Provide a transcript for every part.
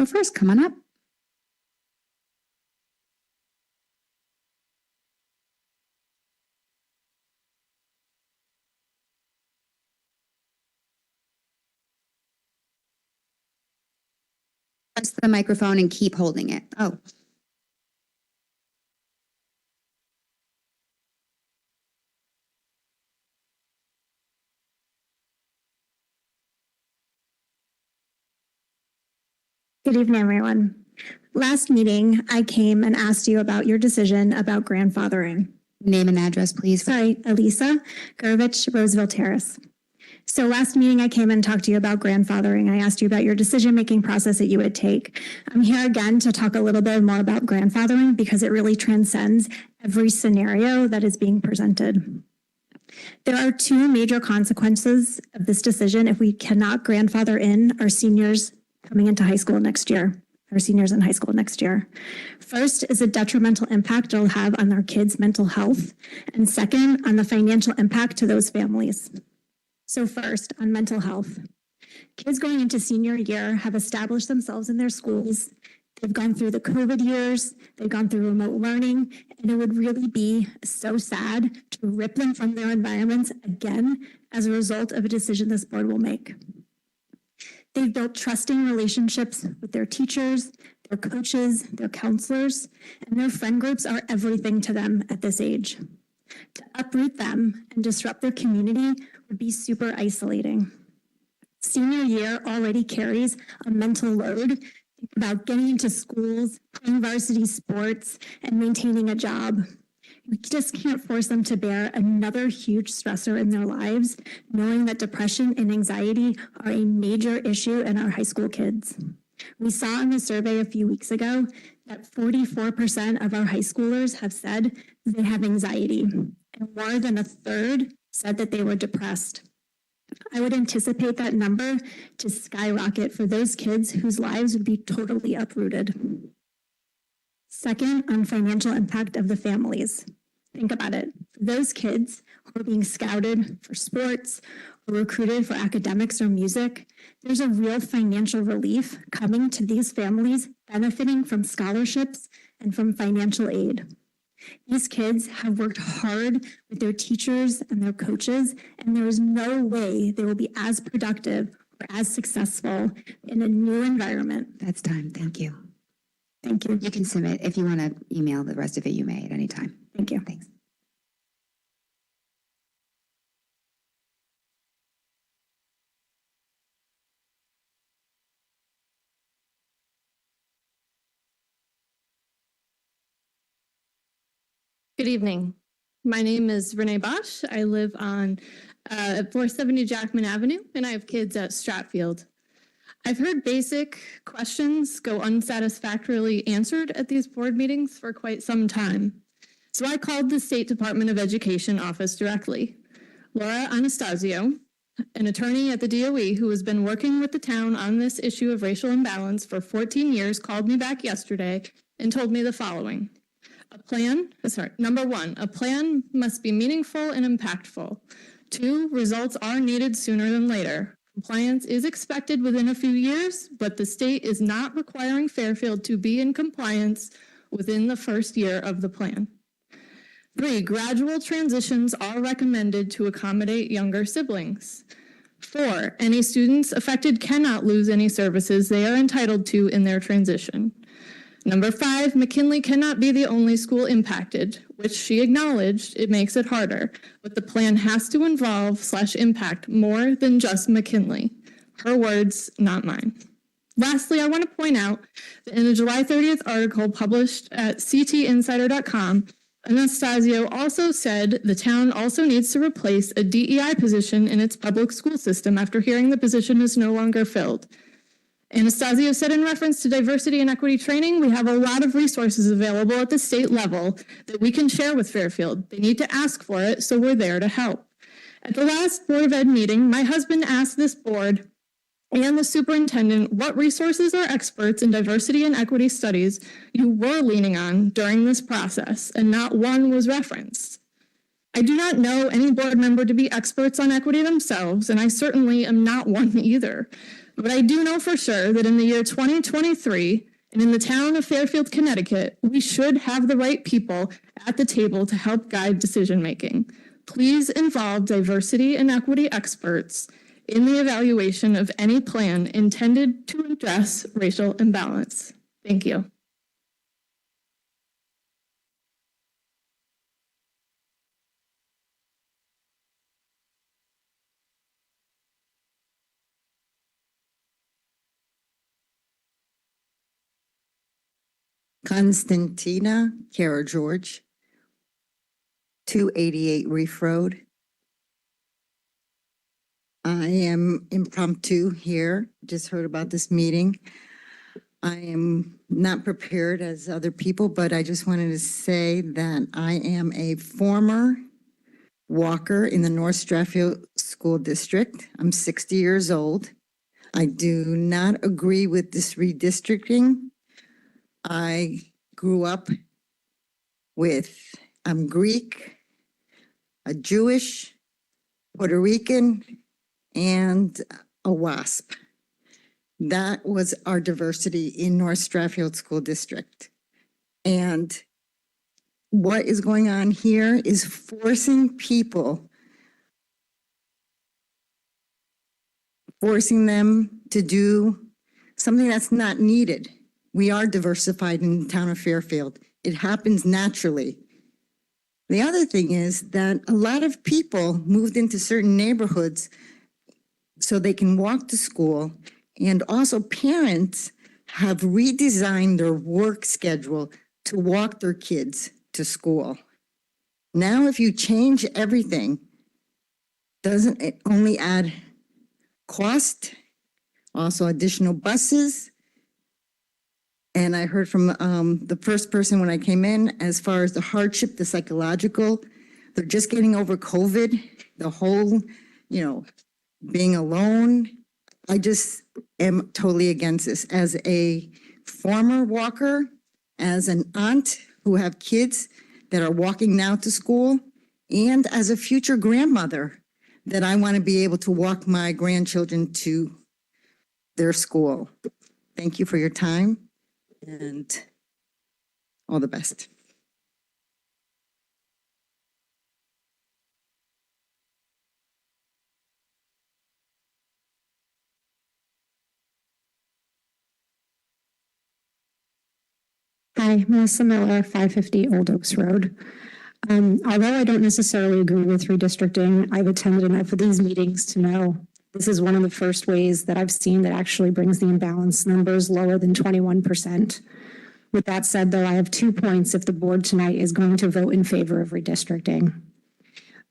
go first. Come on up. Press the microphone and keep holding it. Oh. Good evening, everyone. Last meeting, I came and asked you about your decision about grandfathering. Name and address, please. Sorry, Elisa Gurvich, Roseville Terrace. So last meeting, I came and talked to you about grandfathering. I asked you about your decision-making process that you would take. I'm here again to talk a little bit more about grandfathering because it really transcends every scenario that is being presented. There are two major consequences of this decision if we cannot grandfather in our seniors coming into high school next year, our seniors in high school next year. First is a detrimental impact it'll have on our kids' mental health, and second, on the financial impact to those families. So first, on mental health. Kids going into senior year have established themselves in their schools. They've gone through the COVID years, they've gone through remote learning, and it would really be so sad to rip them from their environments again as a result of a decision this board will make. They've built trusting relationships with their teachers, their coaches, their counselors, and their friend groups are everything to them at this age. To uproot them and disrupt their community would be super isolating. Senior year already carries a mental load about getting into schools, playing varsity sports, and maintaining a job. We just can't force them to bear another huge stressor in their lives, knowing that depression and anxiety are a major issue in our high school kids. We saw in the survey a few weeks ago that 44% of our high schoolers have said they have anxiety, and more than a third said that they were depressed. I would anticipate that number to skyrocket for those kids whose lives would be totally uprooted. Second, on financial impact of the families. Think about it. For those kids who are being scouted for sports or recruited for academics or music, there's a real financial relief coming to these families benefiting from scholarships and from financial aid. These kids have worked hard with their teachers and their coaches, and there is no way they will be as productive or as successful in a new environment. That's time. Thank you. Thank you. You can submit if you want to email the rest of it, you may at any time. Thank you. Thanks. Good evening. My name is Renee Bosch. I live on 470 Jackman Avenue, and I have kids at Stratfield. I've heard basic questions go unsatisfactorily answered at these board meetings for quite some time. So I called the State Department of Education office directly. Laura Anastasio, an attorney at the DOE who has been working with the town on this issue of racial imbalance for 14 years, called me back yesterday and told me the following. Number one, a plan must be meaningful and impactful. 2, results are needed sooner than later. Compliance is expected within a few years, but the state is not requiring Fairfield to be in compliance within the first year of the plan. 3, gradual transitions are recommended to accommodate younger siblings. 4, any students affected cannot lose any services they are entitled to in their transition. Number 5, McKinley cannot be the only school impacted, which she acknowledged it makes it harder, but the plan has to involve/impact more than just McKinley. Her words, not mine. Lastly, I want to point out that in a July 30th article published at ctinsider.com, Anastasio also said the town also needs to replace a DEI position in its public school system after hearing the position is no longer filled. Anastasio said in reference to diversity and equity training, we have a lot of resources available at the state level that we can share with Fairfield. They need to ask for it, so we're there to help. At the last Board of Ed meeting, my husband asked this board and the superintendent what resources or experts in diversity and equity studies you were leaning on during this process, and not one was referenced. I do not know any board member to be experts on equity themselves, and I certainly am not one either. But I do know for sure that in the year 2023, and in the town of Fairfield, Connecticut, we should have the right people at the table to help guide decision-making. Please involve diversity and equity experts in the evaluation of any plan intended to address racial imbalance. Thank you. Constantina Kara George, 288 Reef Road. I am impromptu here, just heard about this meeting. I am not prepared as other people, but I just wanted to say that I am a former walker in the North Stratfield School District. I'm 60 years old. I do not agree with this redistricting. I grew up I'm Greek, a Jewish, Puerto Rican, and a WASP. That was our diversity in North Stratfield School District. And what is going on here is forcing them to do something that's not needed. We are diversified in the town of Fairfield. It happens naturally. The other thing is that a lot of people moved into certain neighborhoods so they can walk to school, and also parents have redesigned their work schedule to walk their kids to school. Now, if you change everything, doesn't it only add cost, also additional buses? And I heard from the first person when I came in, as far as the hardship, the psychological, they're just getting over COVID, the whole, being alone. I just am totally against this. As a former walker, as an aunt who have kids that are walking now to school, and as a future grandmother, that I want to be able to walk my grandchildren to their school. Thank you for your time. And all the best. Hi, Melissa Miller, 550 Old Oaks Road. Although I don't necessarily agree with redistricting, I've attended enough of these meetings to know this is one of the first ways that I've seen that actually brings the imbalance numbers lower than 21%. With that said, though, I have 2 points if the board tonight is going to vote in favor of redistricting.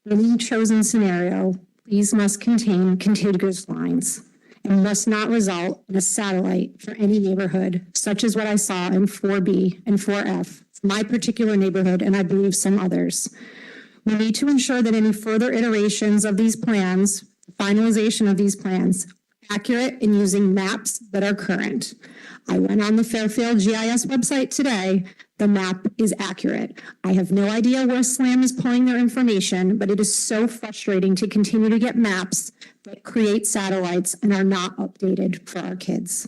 Any chosen scenario, these must contain contiguous lines and must not result in a satellite for any neighborhood, such as what I saw in 4B and 4F, my particular neighborhood, and I believe some others. We need to ensure that any further iterations of these plans, finalization of these plans, accurate in using maps that are current. I went on the Fairfield GIS website today. The map is accurate. I have no idea where SLAM is pulling their information, but it is so frustrating to continue to get maps that create satellites and are not updated for our kids.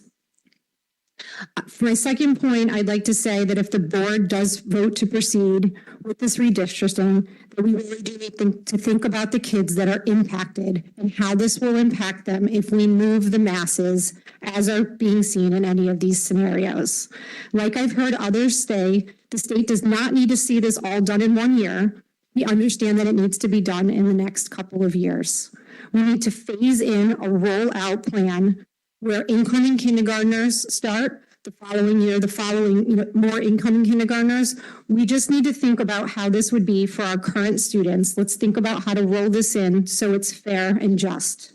For my second point, I'd like to say that if the board does vote to proceed with this redistricting, that we really do need to think about the kids that are impacted and how this will impact them if we move the masses as are being seen in any of these scenarios. Like I've heard others say, the state does not need to see this all done in 1 year. We understand that it needs to be done in the next couple of years. We need to phase in a rollout plan where incoming kindergartners start, the following year, more incoming kindergartners. We just need to think about how this would be for our current students. Let's think about how to roll this in so it's fair and just.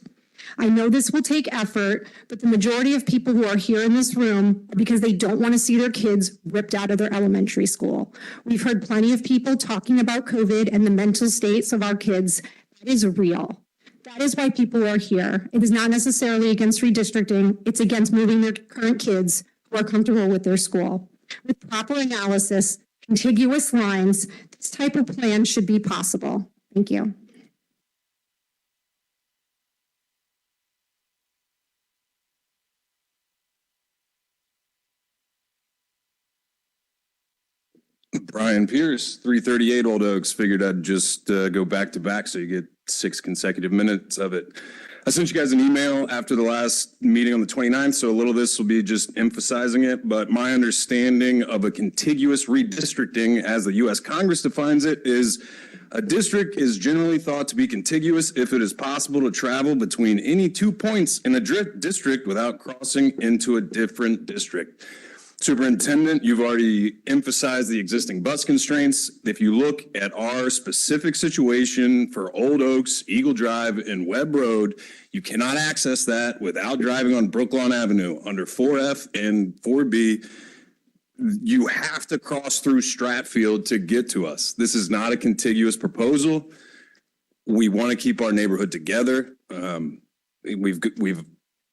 I know this will take effort, but the majority of people who are here in this room are because they don't want to see their kids ripped out of their elementary school. We've heard plenty of people talking about COVID and the mental states of our kids. That is real. That is why people are here. It is not necessarily against redistricting. It's against moving their current kids who are comfortable with their school. With proper analysis, contiguous lines, this type of plan should be possible. Thank you. Brian Pierce, 338 Old Oaks. Figured I'd just go back to back so you get 6 consecutive minutes of it. I sent you guys an email after the last meeting on the 29th, so a little of this will be just emphasizing it. But my understanding of a contiguous redistricting, as the U.S. Congress defines it, is a district is generally thought to be contiguous if it is possible to travel between any 2 points in a district without crossing into a different district. Superintendent, you've already emphasized the existing bus constraints. If you look at our specific situation for Old Oaks, Eagle Drive, and Webb Road, you cannot access that without driving on Brooklawn Avenue under 4F and 4B. You have to cross through Stratfield to get to us. This is not a contiguous proposal. We want to keep our neighborhood together.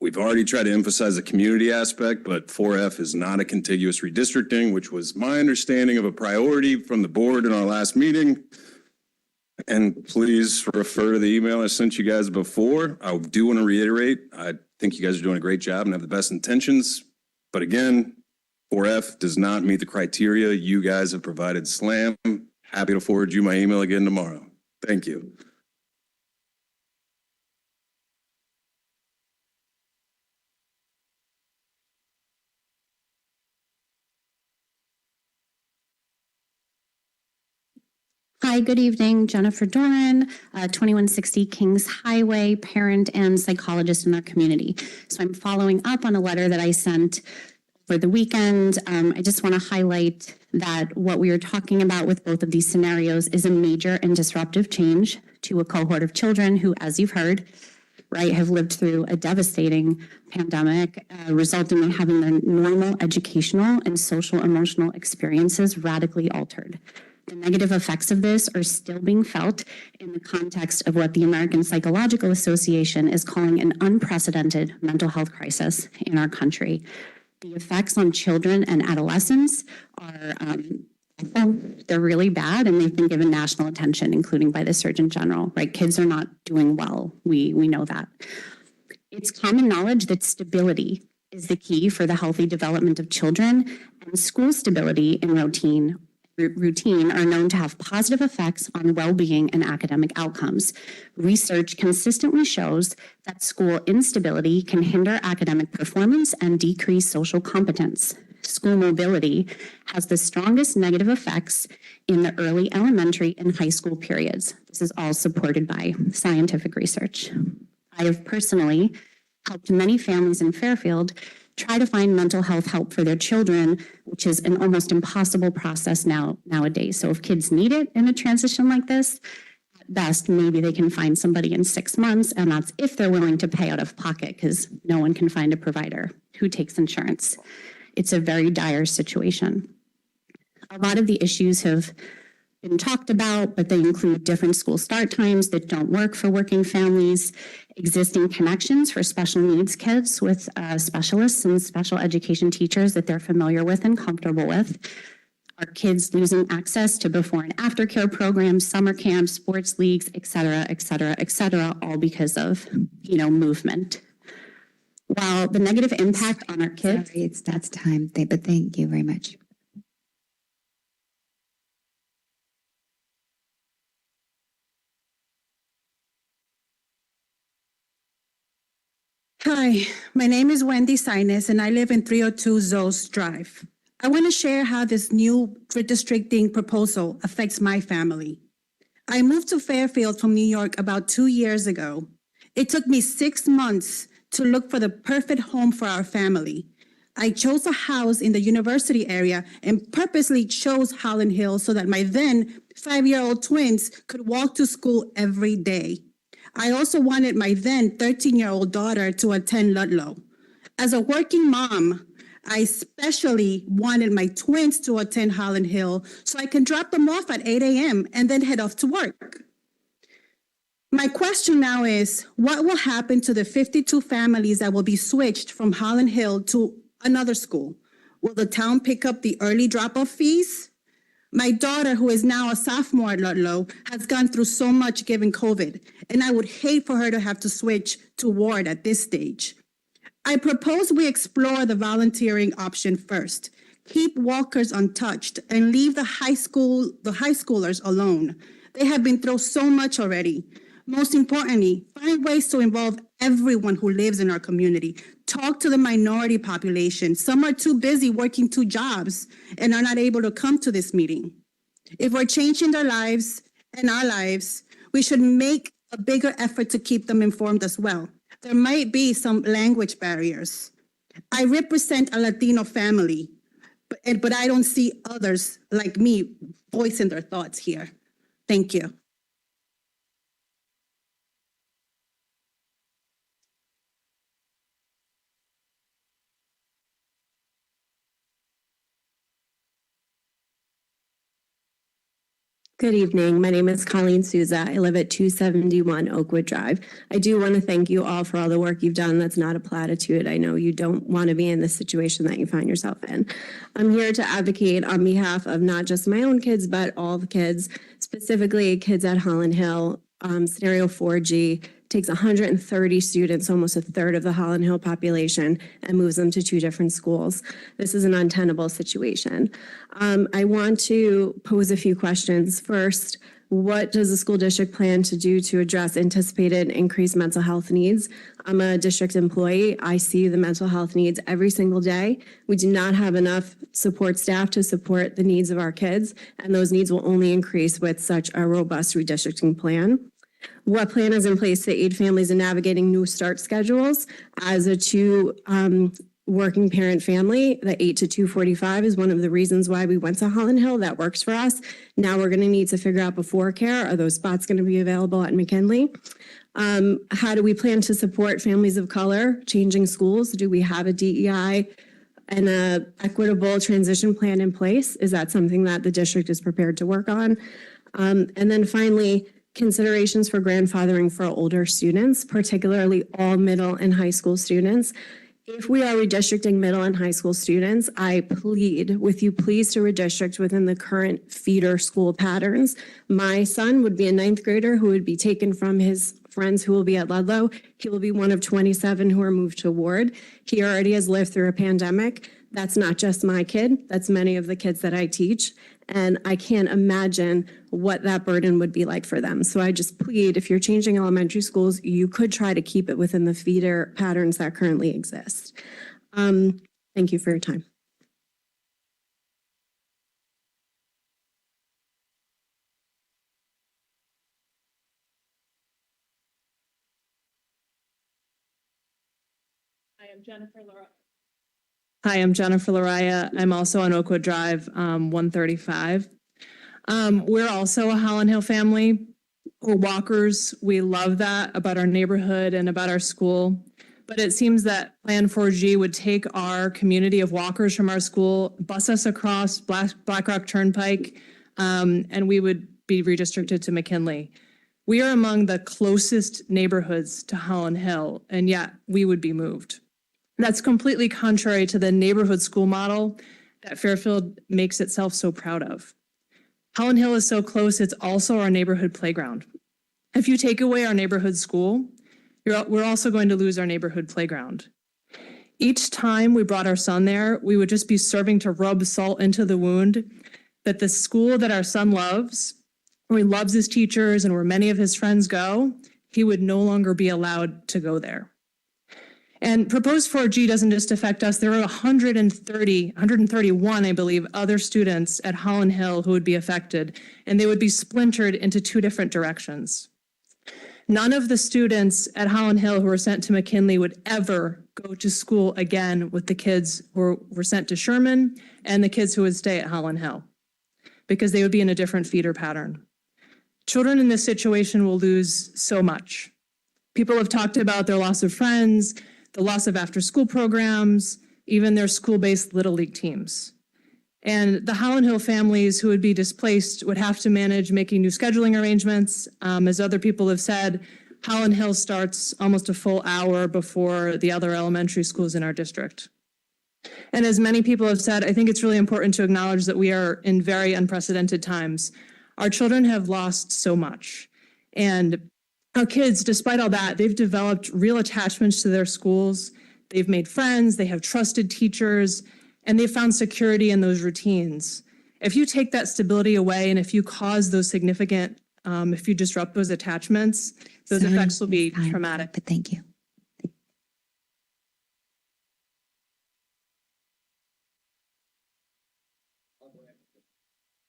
We've already tried to emphasize the community aspect, but 4F is not a contiguous redistricting, which was my understanding of a priority from the board in our last meeting. And please refer to the email I sent you guys before. I do want to reiterate, I think you guys are doing a great job and have the best intentions. But again, 4F does not meet the criteria you guys have provided. Slam. Happy to forward you my email again tomorrow. Thank you. Hi, good evening. Jennifer Doran, 2160 Kings Highway, parent and psychologist in our community. So I'm following up on a letter that I sent for the weekend. I just want to highlight that what we are talking about with both of these scenarios is a major and disruptive change to a cohort of children who, as you've heard, right, have lived through a devastating pandemic, resulting in having their normal educational and social emotional experiences radically altered. The negative effects of this are still being felt in the context of what the American Psychological Association is calling an unprecedented mental health crisis in our country. The effects on children and adolescents are, they're really bad, and they've been given national attention, including by the Surgeon General, right? Kids are not doing well. We know that. It's common knowledge that stability is the key for the healthy development of children, and school stability and routine are known to have positive effects on well-being and academic outcomes. Research consistently shows that school instability can hinder academic performance and decrease social competence. School mobility has the strongest negative effects in the early elementary and high school periods. This is all supported by scientific research. I have personally helped many families in Fairfield try to find mental health help for their children, which is an almost impossible process nowadays. So if kids need it in a transition like this, at best, maybe they can find somebody in 6 months, and that's if they're willing to pay out of pocket, because no one can find a provider who takes insurance. It's a very dire situation. A lot of the issues have been talked about, but they include different school start times that don't work for working families, existing connections for special needs kids with specialists and special education teachers that they're familiar with and comfortable with. Our kids losing access to before and after care programs, summer camps, sports leagues, et cetera, all because of, movement. While the negative impact on our kids. Sorry, that's time, but thank you very much. Hi, my name is Wendy Sines, and I live in 302 Zoes Drive. I want to share how this new redistricting proposal affects my family. I moved to Fairfield from New York about 2 years ago. It took me 6 months to look for the perfect home for our family. I chose a house in the university area and purposely chose Holland Hill so that my then 5-year-old twins could walk to school every day. I also wanted my then 13-year-old daughter to attend Ludlow. As a working mom, I especially wanted my twins to attend Holland Hill so I can drop them off at 8 a.m. and then head off to work. My question now is, what will happen to the 52 families that will be switched from Holland Hill to another school? Will the town pick up the early drop-off fees? My daughter, who is now a sophomore at Ludlow, has gone through so much given COVID, and I would hate for her to have to switch to Ward at this stage. I propose we explore the volunteering option first. Keep walkers untouched and leave the high schoolers alone. They have been through so much already. Most importantly, find ways to involve everyone who lives in our community. Talk to the minority population. Some are too busy working 2 jobs and are not able to come to this meeting. If we're changing their lives and our lives, we should make a bigger effort to keep them informed as well. There might be some language barriers. I represent a Latino family, but I don't see others like me voicing their thoughts here. Thank you. Good evening. My name is Colleen Souza. I live at 271 Oakwood Drive. I do want to thank you all for all the work you've done. That's not a platitude. I know you don't want to be in the situation that you find yourself in. I'm here to advocate on behalf of not just my own kids, but all the kids, specifically kids at Holland Hill. Scenario 4G takes 130 students, almost a third of the Holland Hill population, and moves them to 2 different schools. This is an untenable situation. I want to pose a few questions. First, what does the school district plan to do to address anticipated increased mental health needs? I'm a district employee. I see the mental health needs every single day. We do not have enough support staff to support the needs of our kids, and those needs will only increase with such a robust redistricting plan. What plan is in place to aid families in navigating new start schedules? As a 2 working parent family, the 8 to 2:45 is one of the reasons why we went to Holland Hill. That works for us. Now we're going to need to figure out before care. Are those spots going to be available at McKinley? How do we plan to support families of color changing schools? Do we have a DEI and a equitable transition plan in place? Is that something that the district is prepared to work on? And then finally, considerations for grandfathering for older students, particularly all middle and high school students. If we are redistricting middle and high school students, I plead with you, please, to redistrict within the current feeder school patterns. My son would be a 9th grader who would be taken from his friends who will be at Ludlow. He will be one of 27 who are moved to Ward. He already has lived through a pandemic. That's not just my kid, that's many of the kids that I teach. And I can't imagine what that burden would be like for them. So I just plead, if you're changing elementary schools, you could try to keep it within the feeder patterns that currently exist. Thank you for your time. Hi, I'm Jennifer Lariah. I'm also on Oakwood Drive, 135. We're also a Holland Hill family. We're walkers. We love that about our neighborhood and about our school. But it seems that Plan 4G would take our community of walkers from our school, bus us across Black Rock Turnpike, and we would be redistricted to McKinley. We are among the closest neighborhoods to Holland Hill, and yet we would be moved. That's completely contrary to the neighborhood school model that Fairfield makes itself so proud of. Holland Hill is so close, it's also our neighborhood playground. If you take away our neighborhood school, we're also going to lose our neighborhood playground. Each time we brought our son there, we would just be serving to rub salt into the wound that the school that our son loves, where he loves his teachers and where many of his friends go, he would no longer be allowed to go there. And proposed 4G doesn't just affect us. There are 131, I believe, other students at Holland Hill who would be affected, and they would be splintered into 2 different directions. None of the students at Holland Hill who were sent to McKinley would ever go to school again with the kids who were sent to Sherman and the kids who would stay at Holland Hill, because they would be in a different feeder pattern. Children in this situation will lose so much. People have talked about their loss of friends, the loss of after-school programs, even their school-based Little League teams. And the Holland Hill families who would be displaced would have to manage making new scheduling arrangements. As other people have said, Holland Hill starts almost a full hour before the other elementary schools in our district. And as many people have said, I think it's really important to acknowledge that we are in very unprecedented times. Our children have lost so much. And our kids, despite all that, they've developed real attachments to their schools. They've made friends, they have trusted teachers, and they found security in those routines. If you take that stability away and if you cause those significant, if you disrupt those attachments, those Sorry, effects will be it's fine, traumatic. But thank you.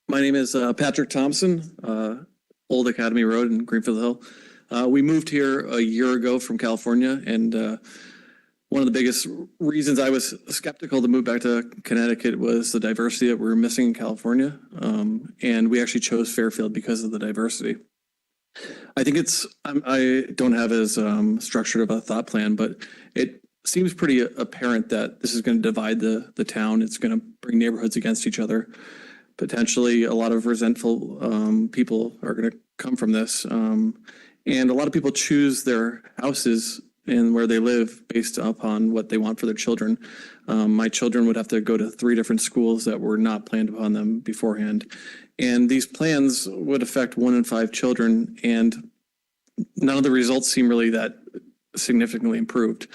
My name is Patrick Thompson, Old Academy Road in Greenfield Hill. We moved here a year ago from California, and one of the biggest reasons I was skeptical to move back to Connecticut was the diversity that we were missing in California. And we actually chose Fairfield because of the diversity. I think I don't have as structured of a thought plan, but it seems pretty apparent that this is going to divide the town. It's going to bring neighborhoods against each other. Potentially a lot of resentful people are going to come from this. And a lot of people choose their houses and where they live based upon what they want for their children. My children would have to go to 3 different schools that were not planned upon them beforehand. And these plans would affect 1 in 5 children, and none of the results seem really that significantly improved.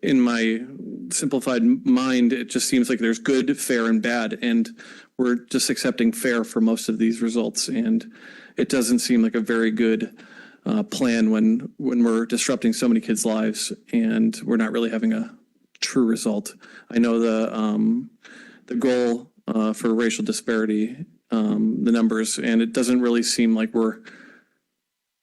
In my simplified mind, it just seems like there's good, fair, and bad, and we're just accepting fair for most of these results. And it doesn't seem like a very good plan when we're disrupting so many kids' lives and we're not really having a true result. I know the goal for racial disparity, the numbers, and it doesn't really seem like we're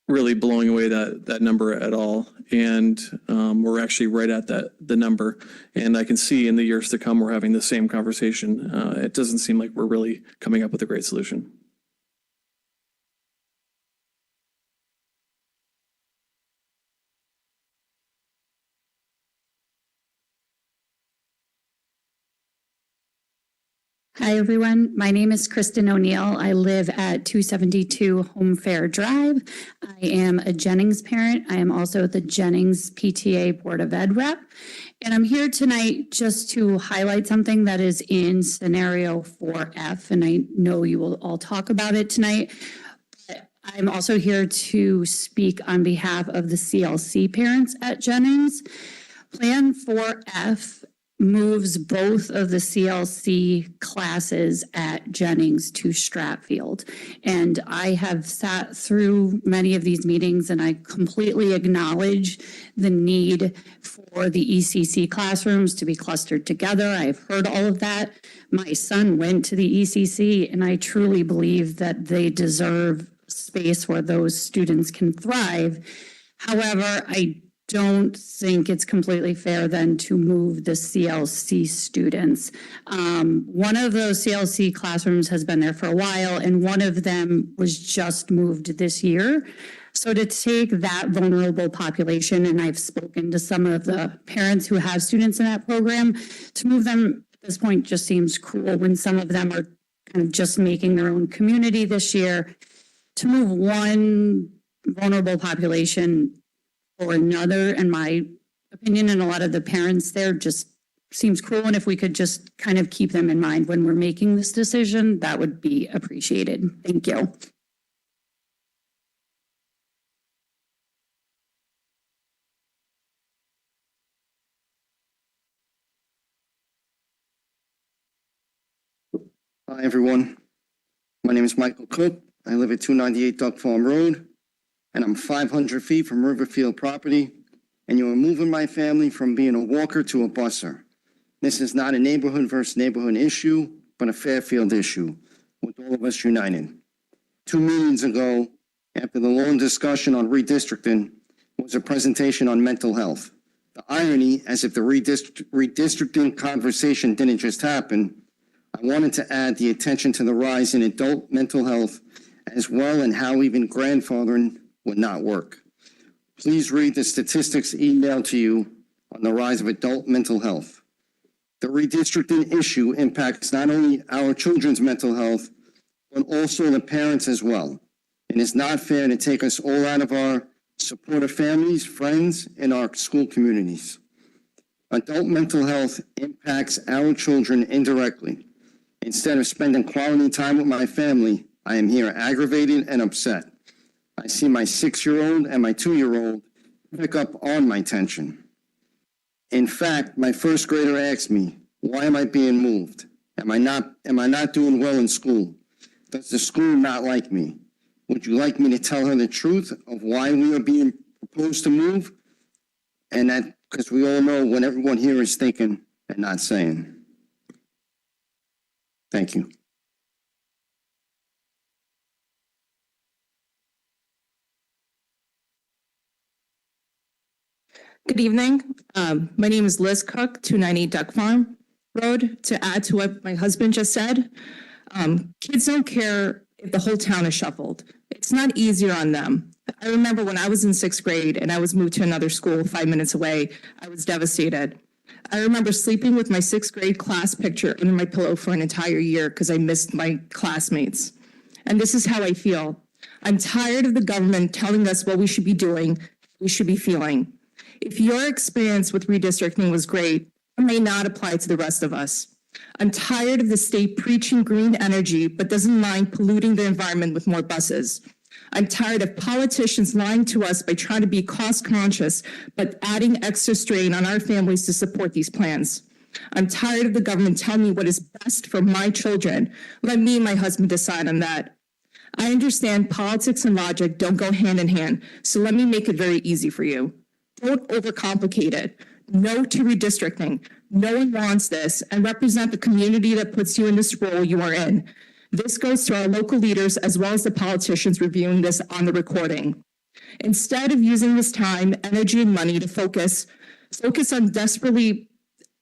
really blowing away that number at all. And we're actually right at the number. And I can see in the years to come, we're having the same conversation. It doesn't seem like we're really coming up with a great solution. Hi, everyone. My name is Kristen O'Neill. I live at 272 Home Fair Drive. I am a Jennings parent. I am also the Jennings PTA Board of Ed rep. And I'm here tonight just to highlight something that is in scenario 4F. And I know you will all talk about it tonight. But I'm also here to speak on behalf of the CLC parents at Jennings. Plan 4F moves both of the CLC classes at Jennings to Stratfield. And I have sat through many of these meetings and I completely acknowledge the need for the ECC classrooms to be clustered together. I've heard all of that. My son went to the ECC and I truly believe that they deserve space where those students can thrive. However, I don't think it's completely fair then to move the CLC students. One of those CLC classrooms has been there for a while and one of them was just moved this year. So to take that vulnerable population, and I've spoken to some of the parents who have students in that program, to move them at this point just seems cruel when some of them are kind of just making their own community this year. To move one vulnerable population or another, in my opinion, and a lot of the parents there, just seems cruel. And if we could just kind of keep them in mind when we're making this decision, that would be appreciated. Thank you. Hi, everyone. My name is Michael Cook. I live at 298 Duck Farm Road, and I'm 500 feet from Riverfield property, and you are moving my family from being a walker to a busser. This is not a neighborhood versus neighborhood issue, but a Fairfield issue, with all of us united. 2 meetings ago, after the long discussion on redistricting, was a presentation on mental health. The irony, as if the redistricting conversation didn't just happen, I wanted to add the attention to the rise in adult mental health as well, and how even grandfathering would not work. Please read the statistics emailed to you on the rise of adult mental health. The redistricting issue impacts not only our children's mental health, but also the parents as well. It is not fair to take us all out of our supportive families, friends, and our school communities. Adult mental health impacts our children indirectly. Instead of spending quality time with my family, I am here aggravated and upset. I see my 6-year-old and my 2-year-old pick up on my tension. In fact, my first grader asked me, Why am I being moved? Am I not doing well in school? Does the school not like me? Would you like me to tell her the truth of why we are being proposed to move? And that, because we all know what everyone here is thinking and not saying. Thank you. Good evening. My name is Liz Cook, 298 Duck Farm Road. To add to what my husband just said, kids don't care if the whole town is shuffled. It's not easier on them. I remember when I was in 6th grade and I was moved to another school 5 minutes away, I was devastated. I remember sleeping with my 6th grade class picture under my pillow for an entire year because I missed my classmates. And this is how I feel. I'm tired of the government telling us what we should be doing, we should be feeling. If your experience with redistricting was great, it may not apply to the rest of us. I'm tired of the state preaching green energy, but doesn't mind polluting the environment with more buses. I'm tired of politicians lying to us by trying to be cost conscious, but adding extra strain on our families to support these plans. I'm tired of the government telling me what is best for my children. Let me and my husband decide on that. I understand politics and logic don't go hand in hand, so let me make it very easy for you. Don't overcomplicate it. No to redistricting. No one wants this, and represent the community that puts you in this role you are in. This goes to our local leaders as well as the politicians reviewing this on the recording. Instead of using this time, energy, and money to focus on desperately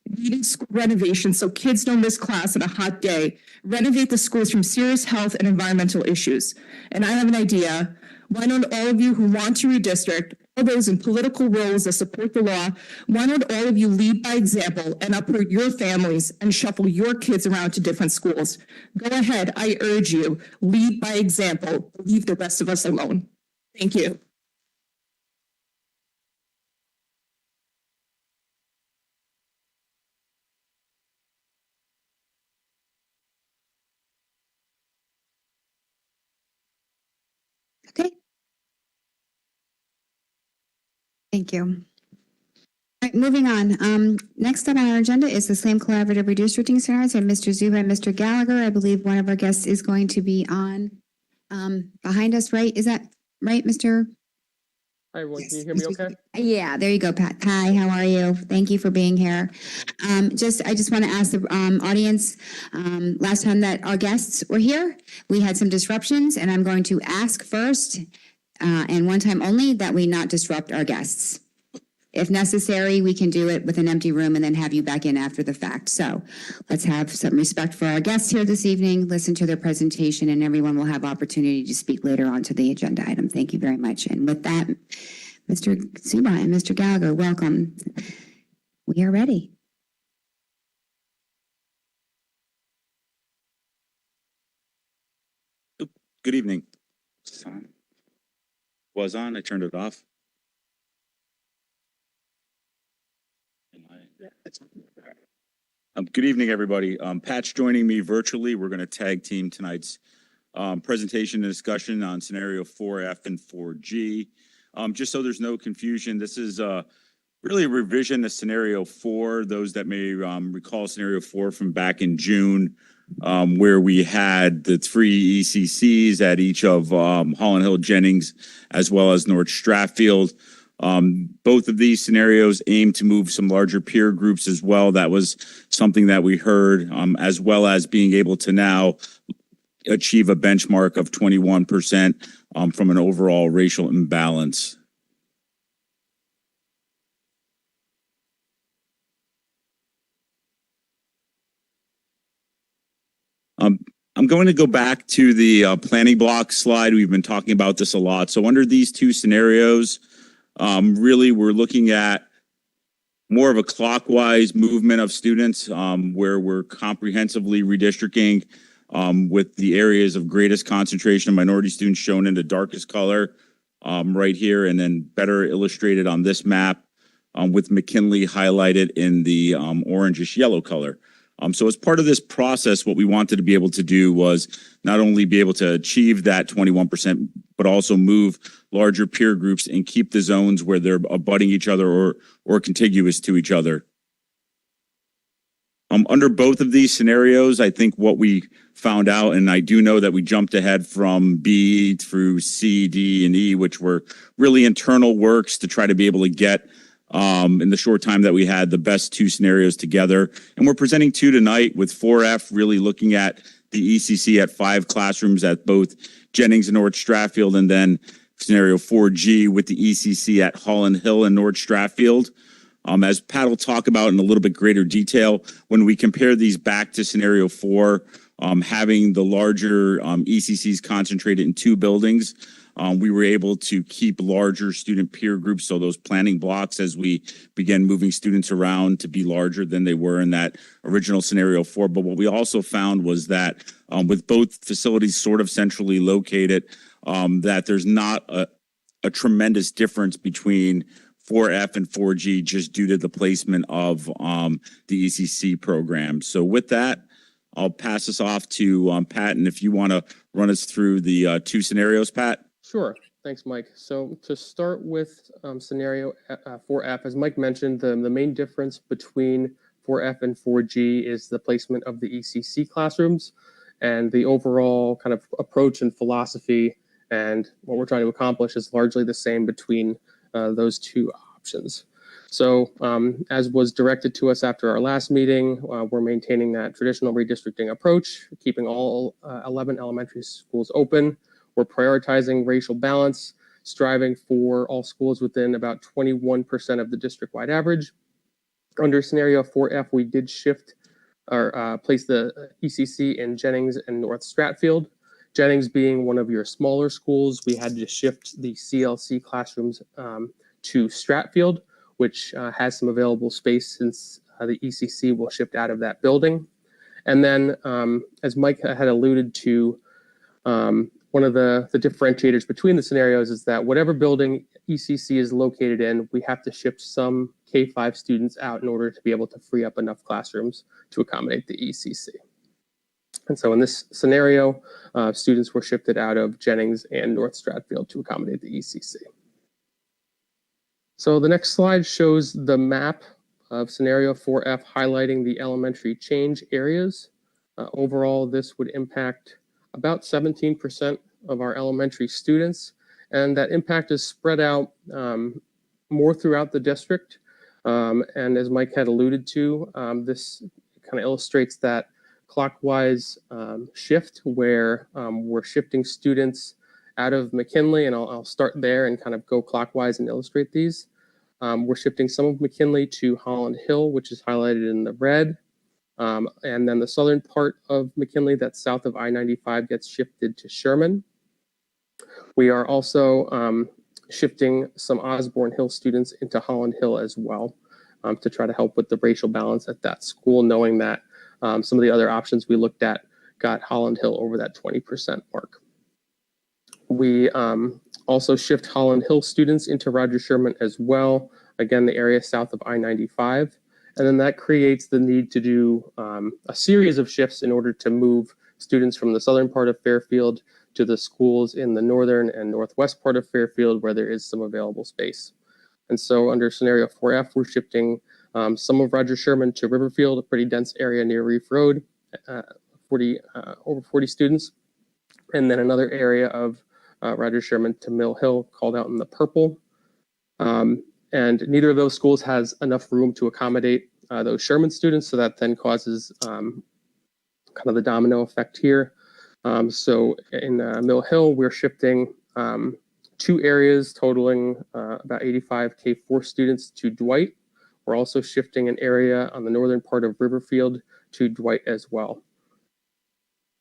needing school renovation so kids don't miss class on a hot day, renovate the schools from serious health and environmental issues. And I have an idea. Why don't all of you who want to redistrict, all those in political roles that support the law, why don't all of you lead by example and uproot your families and shuffle your kids around to different schools? Go ahead, I urge you, lead by example, leave the rest of us alone. Thank you. Okay. Thank you. All right, moving on. Next up on our agenda is the SLAM Collaborative Redistricting Seminars and Mr. Zuba and Mr. Gallagher. I believe one of our guests is going to be on behind us, right? Is that right, Mr.? Hi, everyone. Yes, Can you hear me Mr. okay? Yeah, there you go, Pat. Hi, how are you? Thank you for being here. I just want to ask the audience, last time that our guests were here, we had some disruptions, and I'm going to ask first, and one time only, that we not disrupt our guests. If necessary, we can do it with an empty room and then have you back in after the fact. So let's have some respect for our guests here this evening, listen to their presentation, and everyone will have opportunity to speak later on to the agenda item. Thank you very much. And with that, Mr. Zuba and Mr. Gallagher, welcome. We are ready. Good evening. Was on, I turned it off. Good evening, everybody. Pat's joining me virtually. We're going to tag team tonight's presentation and discussion on scenario 4F and 4G. Just so there's no confusion, this is really a revision to scenario 4. Those that may recall scenario 4 from back in June, where we had the 3 ECCs at each of Holland Hill, Jennings, as well as North Stratfield. Both of these scenarios aim to move some larger peer groups as well. That was something that we heard, as well as being able to now achieve a benchmark of 21% from an overall racial imbalance. I'm going to go back to the planning block slide. We've been talking about this a lot. So under these two scenarios, really, we're looking at more of a clockwise movement of students, where we're comprehensively redistricting with the areas of greatest concentration of minority students shown in the darkest color right here, and then better illustrated on this map with McKinley highlighted in the orangish yellow color. So as part of this process, what we wanted to be able to do was not only be able to achieve that 21%, but also move larger peer groups and keep the zones where they're abutting each other or contiguous to each other. Under both of these scenarios, I think what we found out, and I do know that we jumped ahead from B through C, D, and E, which were really internal works to try to be able to get in the short time that we had the best two scenarios together. And we're presenting two tonight with 4F really looking at the ECC at 5 classrooms at both Jennings and North Stratfield, and then scenario 4G with the ECC at Holland Hill and North Stratfield. As Pat will talk about in a little bit greater detail, when we compare these back to scenario 4, having the larger ECCs concentrated in 2 buildings, we were able to keep larger student peer groups, so those planning blocks as we began moving students around to be larger than they were in that original scenario 4. But what we also found was that with both facilities sort of centrally located, that there's not a tremendous difference between 4F and 4G just due to the placement of the ECC program. So with that, I'll pass this off to Pat, and if you want to run us through the 2 scenarios, Pat. Sure. Thanks, Mike. So to start with scenario 4F, as Mike mentioned, the main difference between 4F and 4G is the placement of the ECC classrooms, and the overall kind of approach and philosophy and what we're trying to accomplish is largely the same between those 2 options. So as was directed to us after our last meeting, we're maintaining that traditional redistricting approach, keeping all 11 elementary schools open. We're prioritizing racial balance, striving for all schools within about 21% of the district-wide average. Under scenario 4F, we did shift or place the ECC in Jennings and North Stratfield. Jennings being one of your smaller schools, we had to shift the CLC classrooms to Stratfield, which has some available space since the ECC will shift out of that building. And then, as Mike had alluded to, one of the differentiators between the scenarios is that whatever building ECC is located in, we have to shift some K-5 students out in order to be able to free up enough classrooms to accommodate the ECC. And so in this scenario, students were shifted out of Jennings and North Stratfield to accommodate the ECC. So the next slide shows the map of scenario 4F highlighting the elementary change areas. Overall, this would impact about 17% of our elementary students, and that impact is spread out more throughout the district. And as Mike had alluded to, this kind of illustrates that clockwise shift where we're shifting students out of McKinley, and I'll start there and kind of go clockwise and illustrate these. We're shifting some of McKinley to Holland Hill, which is highlighted in the red. And then the southern part of McKinley that's south of I-95 gets shifted to Sherman. We are also shifting some Osborne Hill students into Holland Hill as well to try to help with the racial balance at that school, knowing that some of the other options we looked at got Holland Hill over that 20% mark. We also shift Holland Hill students into Roger Sherman as well, again, the area south of I-95. And then that creates the need to do a series of shifts in order to move students from the southern part of Fairfield to the schools in the northern and northwest part of Fairfield where there is some available space. And so under scenario 4F, we're shifting some of Roger Sherman to Riverfield, a pretty dense area near Reef Road, over 40 students. And then another area of Roger Sherman to Mill Hill, called out in the purple. And neither of those schools has enough room to accommodate those Sherman students, so that then causes kind of the domino effect here. So in Mill Hill, we're shifting 2 areas totaling about 85 K4 students to Dwight. We're also shifting an area on the northern part of Riverfield to Dwight as well.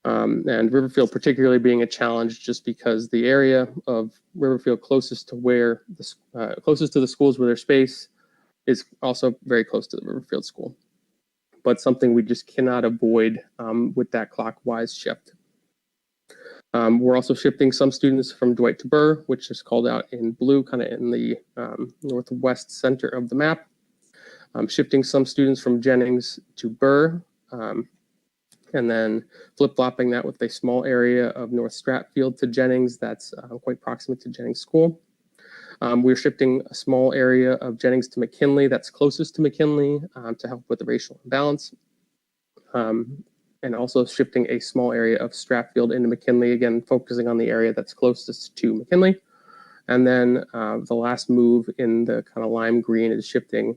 And Riverfield particularly being a challenge just because the area of Riverfield closest to where closest to the schools with their space is also very close to the Riverfield school, but something we just cannot avoid with that clockwise shift. We're also shifting some students from Dwight to Burr, which is called out in blue, kind of in the northwest center of the map. Shifting some students from Jennings to Burr, and then flip-flopping that with a small area of North Stratfield to Jennings that's quite proximate to Jennings School. We're shifting a small area of Jennings to McKinley that's closest to McKinley to help with the racial imbalance. and also shifting a small area of Stratfield into McKinley, again, focusing on the area that's closest to McKinley. And then the last move in the kind of lime green is shifting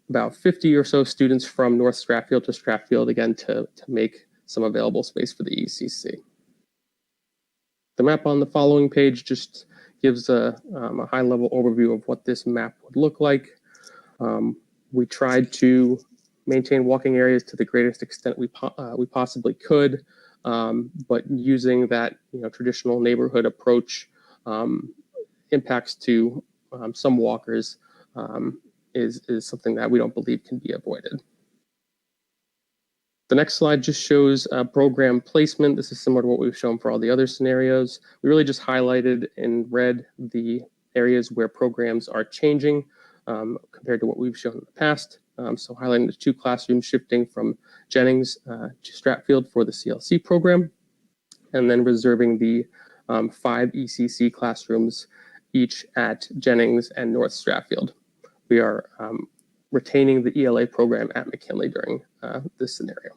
about 50 or so students from North Stratfield to Stratfield, again, to make some available space for the ECC. The map on the following page just gives a high-level overview of what this map would look like. We tried to maintain walking areas to the greatest extent we possibly could, but using that traditional neighborhood approach, impacts to some walkers is something that we don't believe can be avoided. The next slide just shows program placement. This is similar to what we've shown for all the other scenarios. We really just highlighted in red the areas where programs are changing compared to what we've shown in the past. So highlighting the 2 classrooms shifting from Jennings to Stratfield for the CLC program, and then reserving the 5 ECC classrooms each at Jennings and North Stratfield. We are retaining the ELA program at McKinley during this scenario.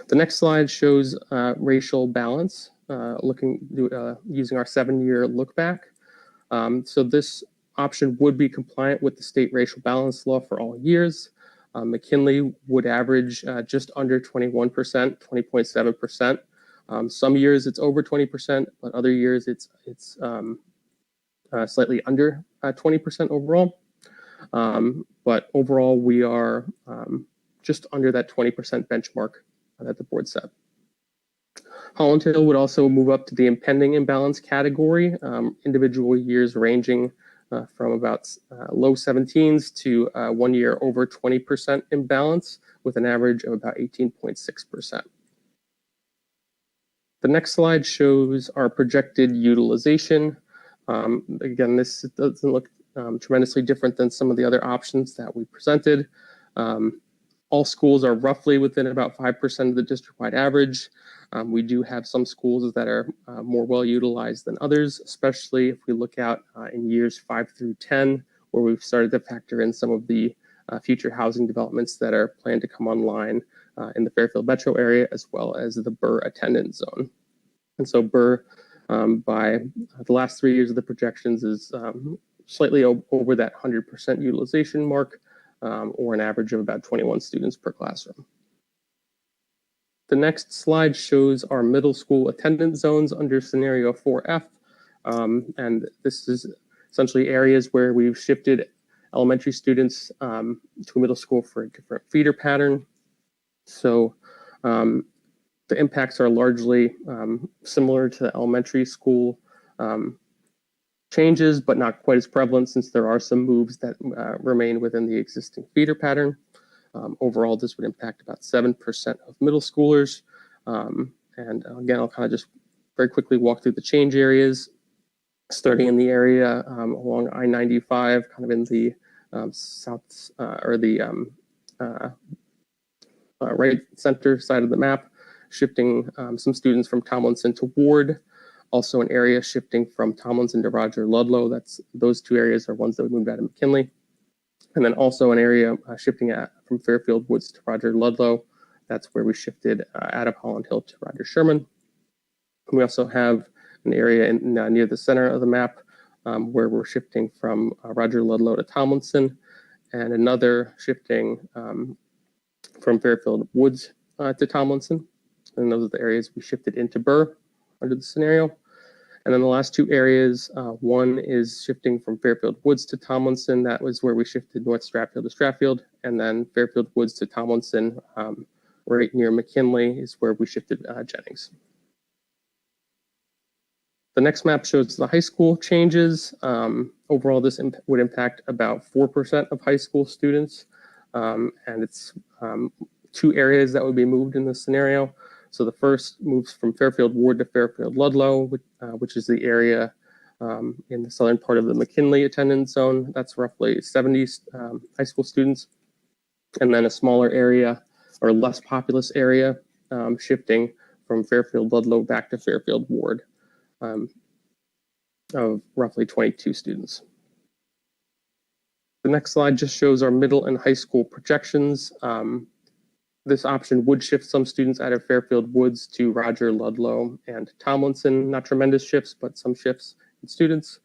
The next slide shows racial balance, using our 7-year look back. So this option would be compliant with the state racial balance law for all years. McKinley would average just under 21%, 20.7%. Some years it's over 20%, but other years it's slightly under 20% overall. But overall, we are just under that 20% benchmark that the board set. Holland Hill would also move up to the impending imbalance category, individual years ranging from about low 17s to 1 year over 20% imbalance with an average of about 18.6%. The next slide shows our projected utilization. Again, this doesn't look tremendously different than some of the other options that we presented. All schools are roughly within about 5% of the district-wide average. We do have some schools that are more well utilized than others, especially if we look out in years 5 through 10, where we've started to factor in some of the future housing developments that are planned to come online in the Fairfield metro area, as well as the Burr attendance zone. And so Burr, by the last 3 years of the projections, is slightly over that 100% utilization mark, or an average of about 21 students per classroom. The next slide shows our middle school attendance zones under scenario 4F. And this is essentially areas where we've shifted elementary students to a middle school for a different feeder pattern. So the impacts are largely similar to the elementary school changes, but not quite as prevalent since there are some moves that remain within the existing feeder pattern. Overall, this would impact about 7% of middle schoolers. And again, I'll kind of just very quickly walk through the change areas, starting in the area along I-95, kind of in the south or the right center side of the map, shifting some students from Tomlinson to Ward. Also an area shifting from Tomlinson to Roger Ludlow. Those 2 areas are ones that we moved out of McKinley. And then also an area shifting from Fairfield Woods to Roger Ludlow. That's where we shifted out of Holland Hill to Roger Sherman. We also have an area near the center of the map where we're shifting from Roger Ludlow to Tomlinson, and another shifting from Fairfield Woods to Tomlinson. And those are the areas we shifted into Burr under the scenario. And then the last 2 areas, one is shifting from Fairfield Woods to Tomlinson. That was where we shifted North Stratfield to Stratfield. And then Fairfield Woods to Tomlinson, right near McKinley, is where we shifted Jennings. The next map shows the high school changes. Overall, this would impact about 4% of high school students. And it's 2 areas that would be moved in this scenario. So the first moves from Fairfield Ward to Fairfield Ludlow, which is the area in the southern part of the McKinley attendance zone. That's roughly 70 high school students. And then a smaller area or less populous area shifting from Fairfield Ludlow back to Fairfield Ward of roughly 22 students. The next slide just shows our middle and high school projections. This option would shift some students out of Fairfield Woods to Roger, Ludlow, and Tomlinson. Not tremendous shifts, but some shifts in students.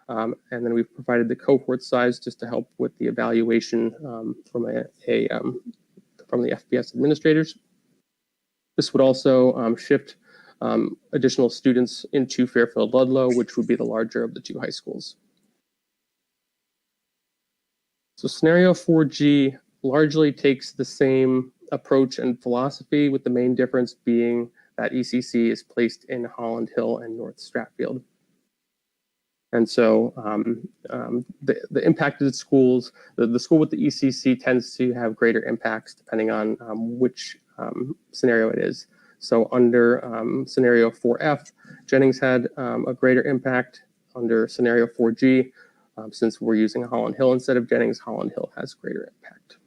And then we've provided the cohort size just to help with the evaluation from the FPS administrators. This would also shift additional students into Fairfield Ludlow, which would be the larger of the two high schools. So scenario 4G largely takes the same approach and philosophy, with the main difference being that ECC is placed in Holland Hill and North Stratfield. And so the impacted schools, the school with the ECC tends to have greater impacts depending on which scenario it is. So under scenario 4F, Jennings had a greater impact. Under scenario 4G, since we're using Holland Hill instead of Jennings, Holland Hill has greater impact.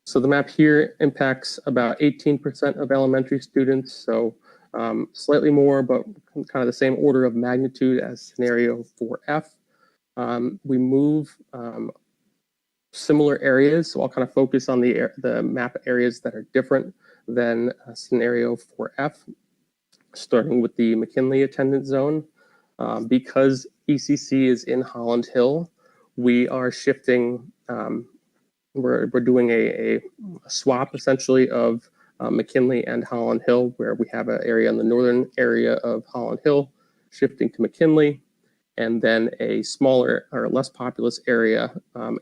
So the map here impacts about 18% of elementary students. So slightly more, but kind of the same order of magnitude as scenario 4F. We move similar areas, so I'll kind of focus on the map areas that are different than scenario 4F, starting with the McKinley attendance zone. Because ECC is in Holland Hill, we are shifting, we're doing a swap essentially of McKinley and Holland Hill, where we have an area in the northern area of Holland Hill shifting to McKinley, and then a smaller or less populous area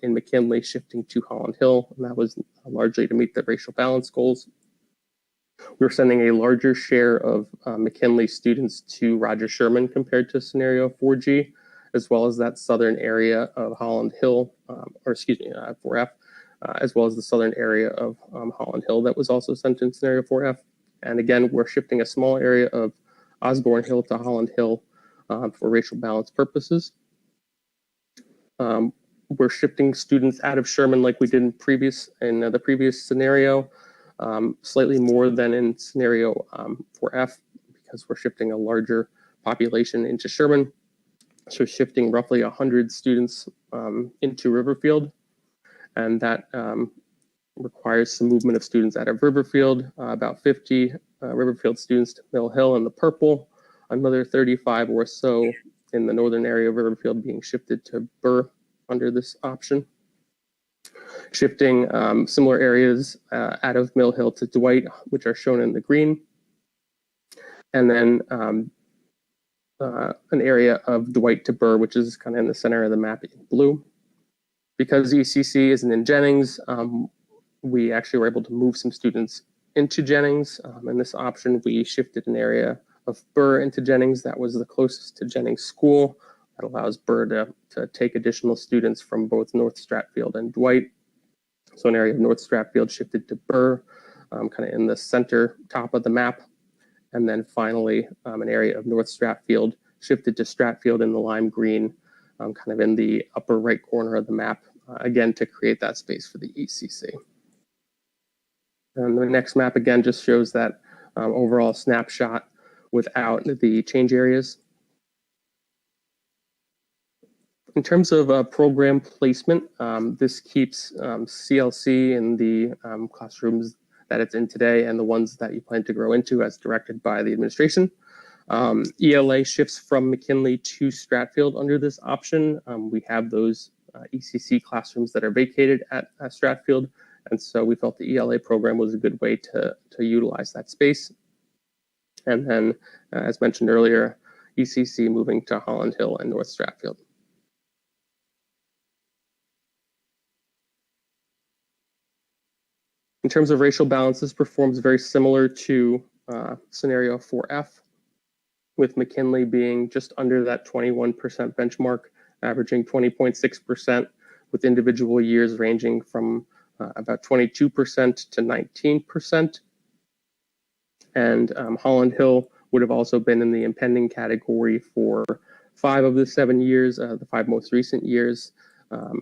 in McKinley shifting to Holland Hill. And that was largely to meet the racial balance goals. We're sending a larger share of McKinley students to Roger Sherman compared to scenario 4G, as well as that southern area of Holland Hill, 4F, as well as the southern area of Holland Hill that was also sent in scenario 4F. And again, we're shifting a small area of Osborne Hill to Holland Hill for racial balance purposes. We're shifting students out of Sherman like we did in the previous scenario, slightly more than in scenario 4F, because we're shifting a larger population into Sherman. So shifting roughly 100 students into Riverfield, and that requires some movement of students out of Riverfield, about 50 Riverfield students to Mill Hill in the purple, another 35 or so in the northern area of Riverfield being shifted to Burr under this option. Shifting similar areas out of Mill Hill to Dwight, which are shown in the green. And then an area of Dwight to Burr, which is kind of in the center of the map in blue. Because ECC isn't in Jennings, we actually were able to move some students into Jennings. In this option, we shifted an area of Burr into Jennings that was the closest to Jennings School. That allows Burr to take additional students from both North Stratfield and Dwight. So an area of North Stratfield shifted to Burr, kind of in the center top of the map. And then finally, an area of North Stratfield shifted to Stratfield in the lime green, kind of in the upper right corner of the map, again, to create that space for the ECC. And the next map, again, just shows that overall snapshot without the change areas. In terms of program placement, this keeps CLC in the classrooms that it's in today and the ones that you plan to grow into as directed by the administration. ELA shifts from McKinley to Stratfield under this option. We have those ECC classrooms that are vacated at Stratfield, and so we felt the ELA program was a good way to utilize that space. And then, as mentioned earlier, ECC moving to Holland Hill and North Stratfield. In terms of racial balance, this performs very similar to scenario 4F, with McKinley being just under that 21% benchmark, averaging 20.6%, with individual years ranging from about 22% to 19%. And Holland Hill would have also been in the impending category for 5 of the 7 years, the 5 most recent years,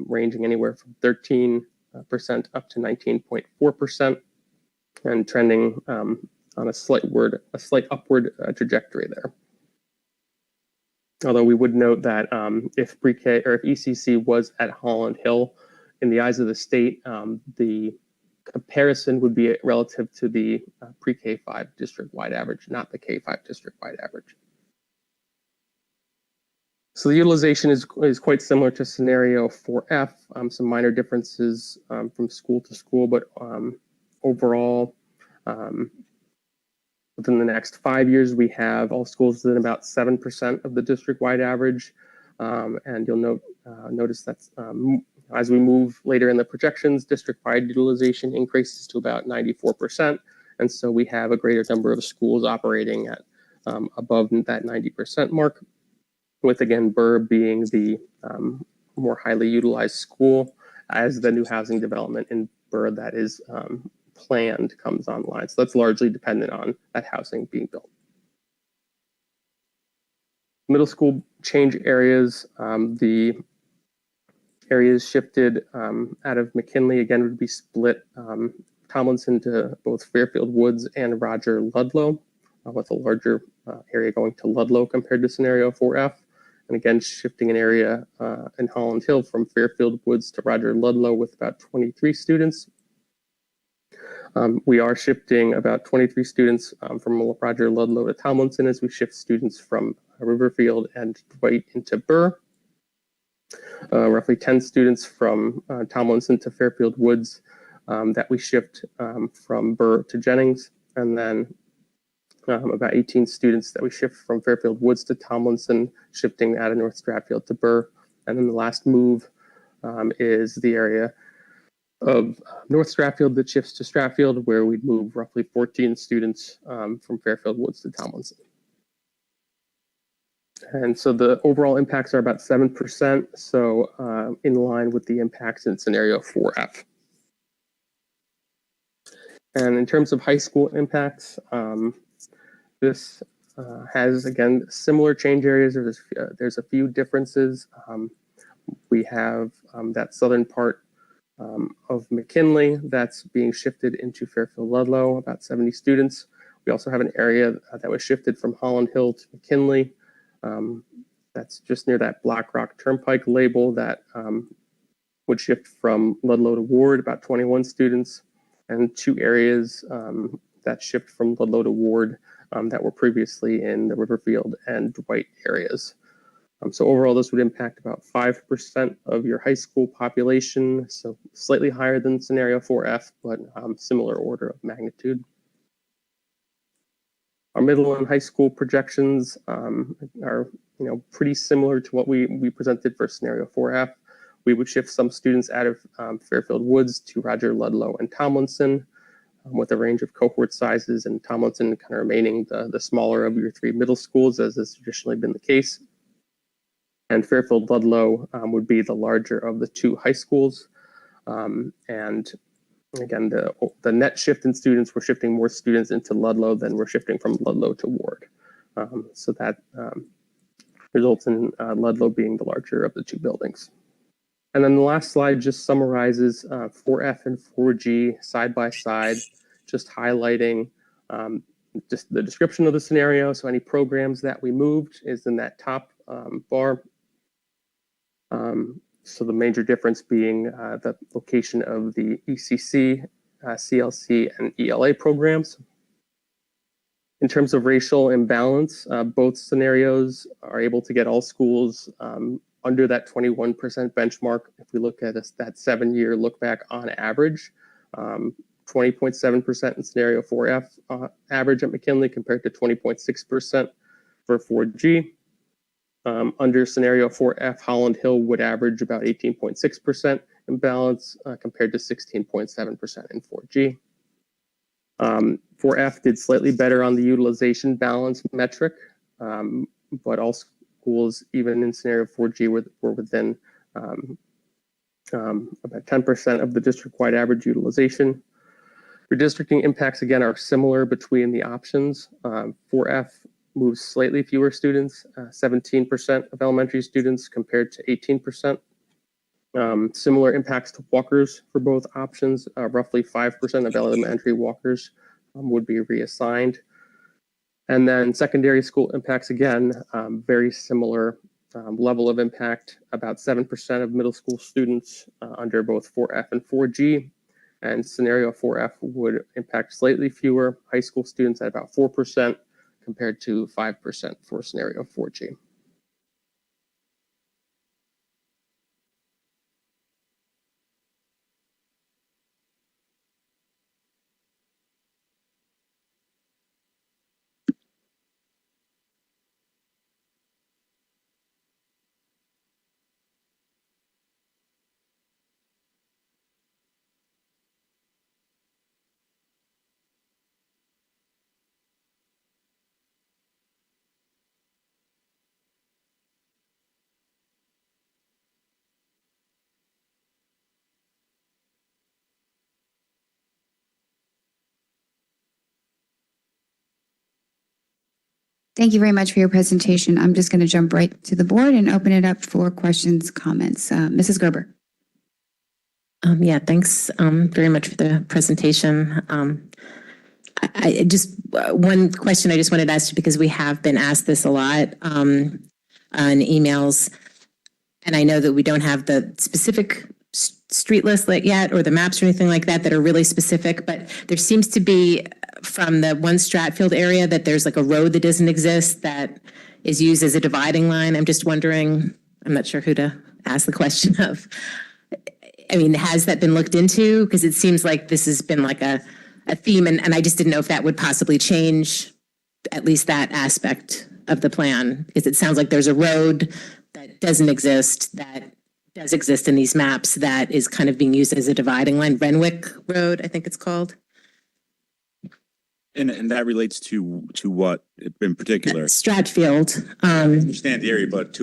ranging anywhere from 13% up to 19.4%, and trending on a slight upward trajectory there. Although we would note that if pre-K or if ECC was at Holland Hill, in the eyes of the state, the comparison would be relative to the pre-K5 district-wide average, not the K5 district-wide average. So the utilization is quite similar to scenario 4F, some minor differences from school to school, but overall, within the next 5 years, we have all schools within about 7% of the district-wide average. And you'll notice that as we move later in the projections, district-wide utilization increases to about 94%. And so we have a greater number of schools operating at above that 90% mark, with again, Burr being the more highly utilized school as the new housing development in Burr that is planned comes online. So that's largely dependent on that housing being built. Middle school change areas, the areas shifted out of McKinley again would be split Tomlinson to both Fairfield Woods and Roger Ludlow, with a larger area going to Ludlow compared to scenario 4F. And again, shifting an area in Holland Hill from Fairfield Woods to Roger Ludlow with about 23 students. We are shifting about 23 students from Roger Ludlow to Tomlinson as we shift students from Riverfield and Dwight into Burr. Roughly 10 students from Tomlinson to Fairfield Woods that we shift from Burr to Jennings, and then about 18 students that we shift from Fairfield Woods to Tomlinson, shifting out of North Stratfield to Burr. And then the last move is the area of North Stratfield that shifts to Stratfield, where we'd move roughly 14 students from Fairfield Woods to Tomlinson. And so the overall impacts are about 7%, so in line with the impacts in scenario 4F. And in terms of high school impacts, this has, again, similar change areas. There's a few differences. We have that southern part of McKinley that's being shifted into Fairfield Ludlow, about 70 students. We also have an area that was shifted from Holland Hill to McKinley. That's just near that Black Rock Turnpike label that would shift from Ludlow to Ward, about 21 students, and two areas that shift from Ludlow to Ward that were previously in the Riverfield and Dwight areas. So overall, this would impact about 5% of your high school population, so slightly higher than scenario 4F, but similar order of magnitude. Our middle and high school projections are pretty similar to what we presented for scenario 4F. We would shift some students out of Fairfield Woods to Roger Ludlow and Tomlinson, with a range of cohort sizes, and Tomlinson kind of remaining the smaller of your three middle schools, as has traditionally been the case. And Fairfield Ludlow would be the larger of the two high schools. And again, the net shift in students, we're shifting more students into Ludlow than we're shifting from Ludlow to Ward. So that results in Ludlow being the larger of the two buildings. And then the last slide just summarizes 4F and 4G side by side, just highlighting just the description of the scenario. So any programs that we moved is in that top bar. So the major difference being the location of the ECC, CLC, and ELA programs. In terms of racial imbalance, both scenarios are able to get all schools under that 21% benchmark. If we look at that 7-year look back on average, 20.7% in scenario 4F average at McKinley compared to 20.6% for 4G. Under scenario 4F, Holland Hill would average about 18.6% imbalance compared to 16.7% in 4G. 4F did slightly better on the utilization balance metric, but all schools, even in scenario 4G, were within about 10% of the district-wide average utilization. Redistricting impacts, again, are similar between the options. 4F moves slightly fewer students, 17% of elementary students compared to 18%. Similar impacts to walkers for both options. Roughly 5% of elementary walkers would be reassigned. And then secondary school impacts, again, very similar level of impact. About 7% of middle school students under both 4F and 4G. And scenario 4F would impact slightly fewer high school students at about 4% compared to 5% for scenario 4G. Thank you very much for your presentation. I'm just going to jump right to the board and open it up for questions, comments. Mrs. Gerber. Yeah, thanks very much for the presentation. I just, one question I just wanted to ask you, because we have been asked this a lot on emails, and I know that we don't have the specific street list yet or the maps or anything like that that are really specific, but there seems to be from the one Stratfield area that there's like a road that doesn't exist that is used as a dividing line. I'm just wondering, I'm not sure who to ask the question of. I mean, has that been looked into? Because it seems like this has been like a theme, and I just didn't know if that would possibly change at least that aspect of the plan, because it sounds like there's a road that doesn't exist that does exist in these maps that is kind of being used as a dividing line. Renwick Road, I think it's called. And that relates to what in particular? Stratfield. I understand the area, but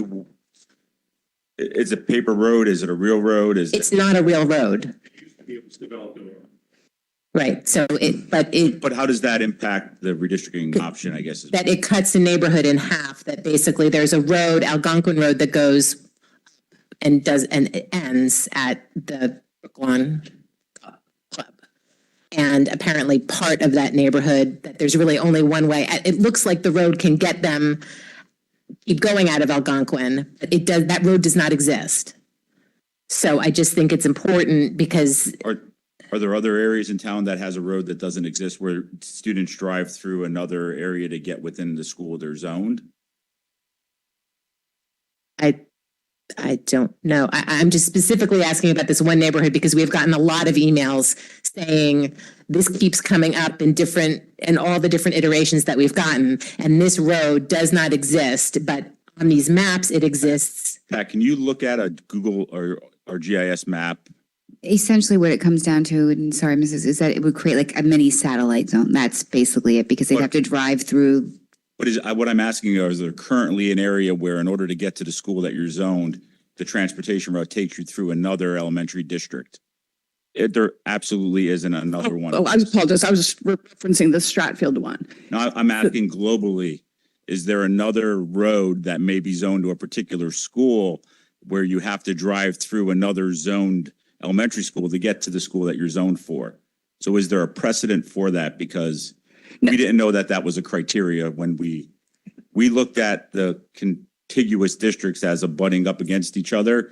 is it paper road? Is it a real road? It's not a real road. Right. So But how does that impact the redistricting option, I guess? That it cuts a neighborhood in half, that basically there's a road, Algonquin Road, that goes and it ends at the Brooklawn Club. And apparently part of that neighborhood, that there's really only one way. It looks like the road can get them, keep going out of Algonquin, but that road does not exist. So I just think it's important because Are there other areas in town that has a road that doesn't exist where students drive through another area to get within the school they're zoned? I don't know. I'm just specifically asking about this one neighborhood because we've gotten a lot of emails saying this keeps coming up in all the different iterations that we've gotten, and this road does not exist, but on these maps it exists. Pat, can you look at a Google or GIS map? Essentially what it comes down to, and sorry, Mrs., is that it would create like a mini satellite zone. That's basically it, because they'd have to drive through. What I'm asking is there currently an area where in order to get to the school that you're zoned, the transportation route takes you through another elementary district? There absolutely isn't another one. Oh, I apologize. I was referencing the Stratfield one. No, I'm asking globally, is there another road that may be zoned to a particular school where you have to drive through another zoned elementary school to get to the school that you're zoned for? So is there a precedent for that? Because we didn't know that was a criteria when we looked at the contiguous districts as abutting up against each other,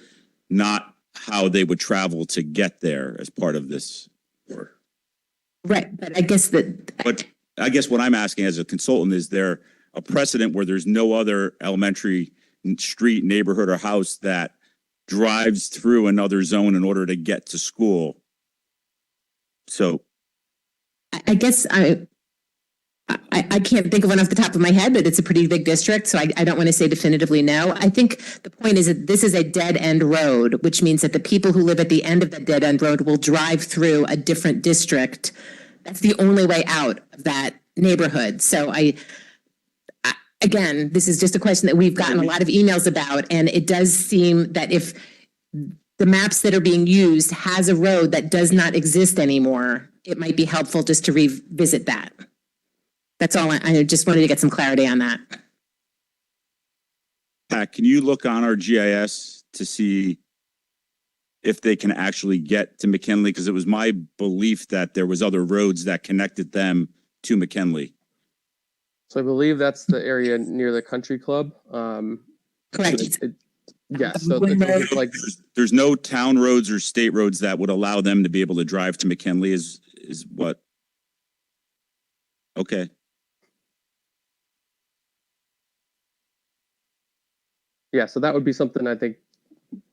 not how they would travel to get there as part of this work. Right, but I guess what I'm asking as a consultant, is there a precedent where there's no other elementary street, neighborhood, or house that drives through another zone in order to get to school? So I guess I can't think of one off the top of my head, but it's a pretty big district, so I don't want to say definitively no. I think the point is that this is a dead-end road, which means that the people who live at the end of the dead-end road will drive through a different district. That's the only way out of that neighborhood. So again, this is just a question that we've gotten a lot of emails about, and it does seem that if the maps that are being used has a road that does not exist anymore, it might be helpful just to revisit that. That's all. I just wanted to get some clarity on that. Pat, can you look on our GIS to see if they can actually get to McKinley? Because it was my belief that there was other roads that connected them to McKinley. So I believe that's the area near the country club. Correct. Yes, so it's like, There's no town roads or state roads that would allow them to be able to drive to McKinley is what? Okay. yeah, so that would be something I think,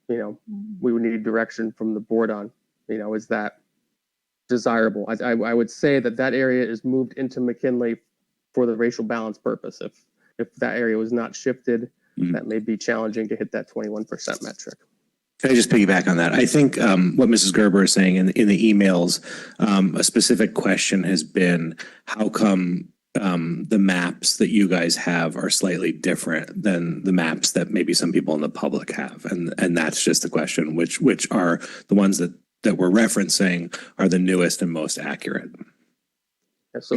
we would need direction from the board on, is that desirable? I would say that area is moved into McKinley for the racial balance purpose. If that area was not shifted, that may be challenging to hit that 21% metric. Can I just piggyback on that? I think what Mrs. Gerber is saying in the emails, a specific question has been, how come the maps that you guys have are slightly different than the maps that maybe some people in the public have? And that's just the question, which are the ones that we're referencing are the newest and most accurate. Yeah, so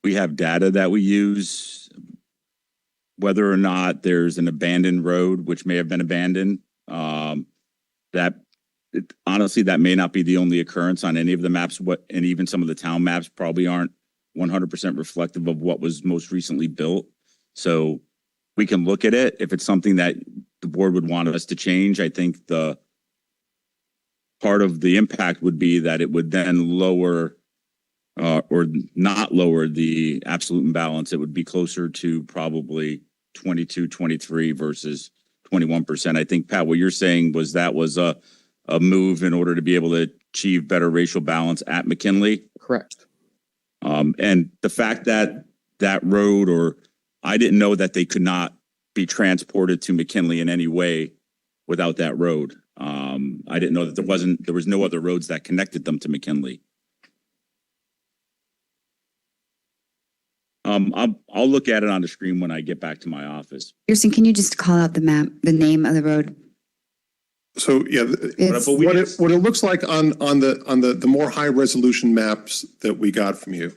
we have data that we use. Whether or not there's an abandoned road, which may have been abandoned, honestly, that may not be the only occurrence on any of the maps. And even some of the town maps probably aren't 100% reflective of what was most recently built. So we can look at it. If it's something that the board would want us to change, I think the part of the impact would be that it would then lower or not lower the absolute imbalance. It would be closer to probably 22, 23 versus 21%. I think, Pat, what you're saying was that was a move in order to be able to achieve better racial balance at McKinley. Correct. And the fact that road, or I didn't know that they could not be transported to McKinley in any way without that road. I didn't know that there was no other roads that connected them to McKinley. I'll look at it on the screen when I get back to my office. Kirsten, can you just call out the map, the name of the road? So yeah, what it looks like on the more high resolution maps that we got from you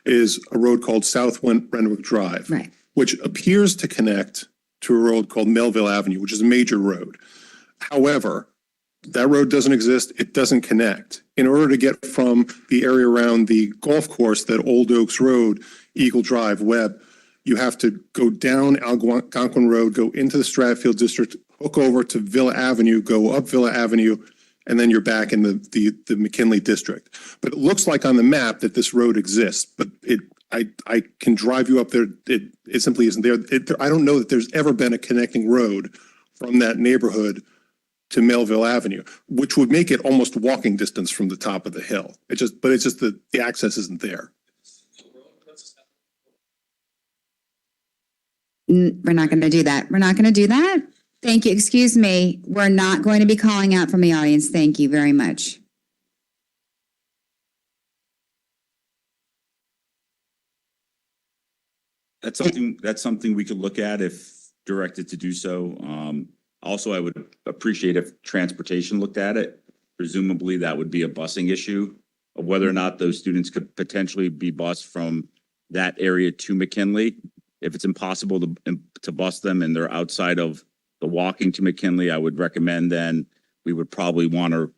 is a road called South Renwick Drive, right, which appears to connect to a road called Melville Avenue, which is a major road. However, that road doesn't exist. It doesn't connect. In order to get from the area around the golf course, that Old Oaks Road, Eagle Drive, Webb, you have to go down Algonquin Road, go into the Stratfield District, hook over to Villa Avenue, go up Villa Avenue, and then you're back in the McKinley District. But it looks like on the map that this road exists, but I can drive you up there. It simply isn't there. I don't know that there's ever been a connecting road from that neighborhood to Melville Avenue, which would make it almost walking distance from the top of the hill. It's just that the access isn't there. We're not going to do that. We're not going to do that. Thank you. Excuse me. We're not going to be calling out from the audience. Thank you very much. That's something we could look at if directed to do so. Also, I would appreciate if transportation looked at it. Presumably, that would be a busing issue of whether or not those students could potentially be bused from that area to McKinley. If it's impossible to bus them and they're outside of the walking to McKinley, I would recommend then we would probably want to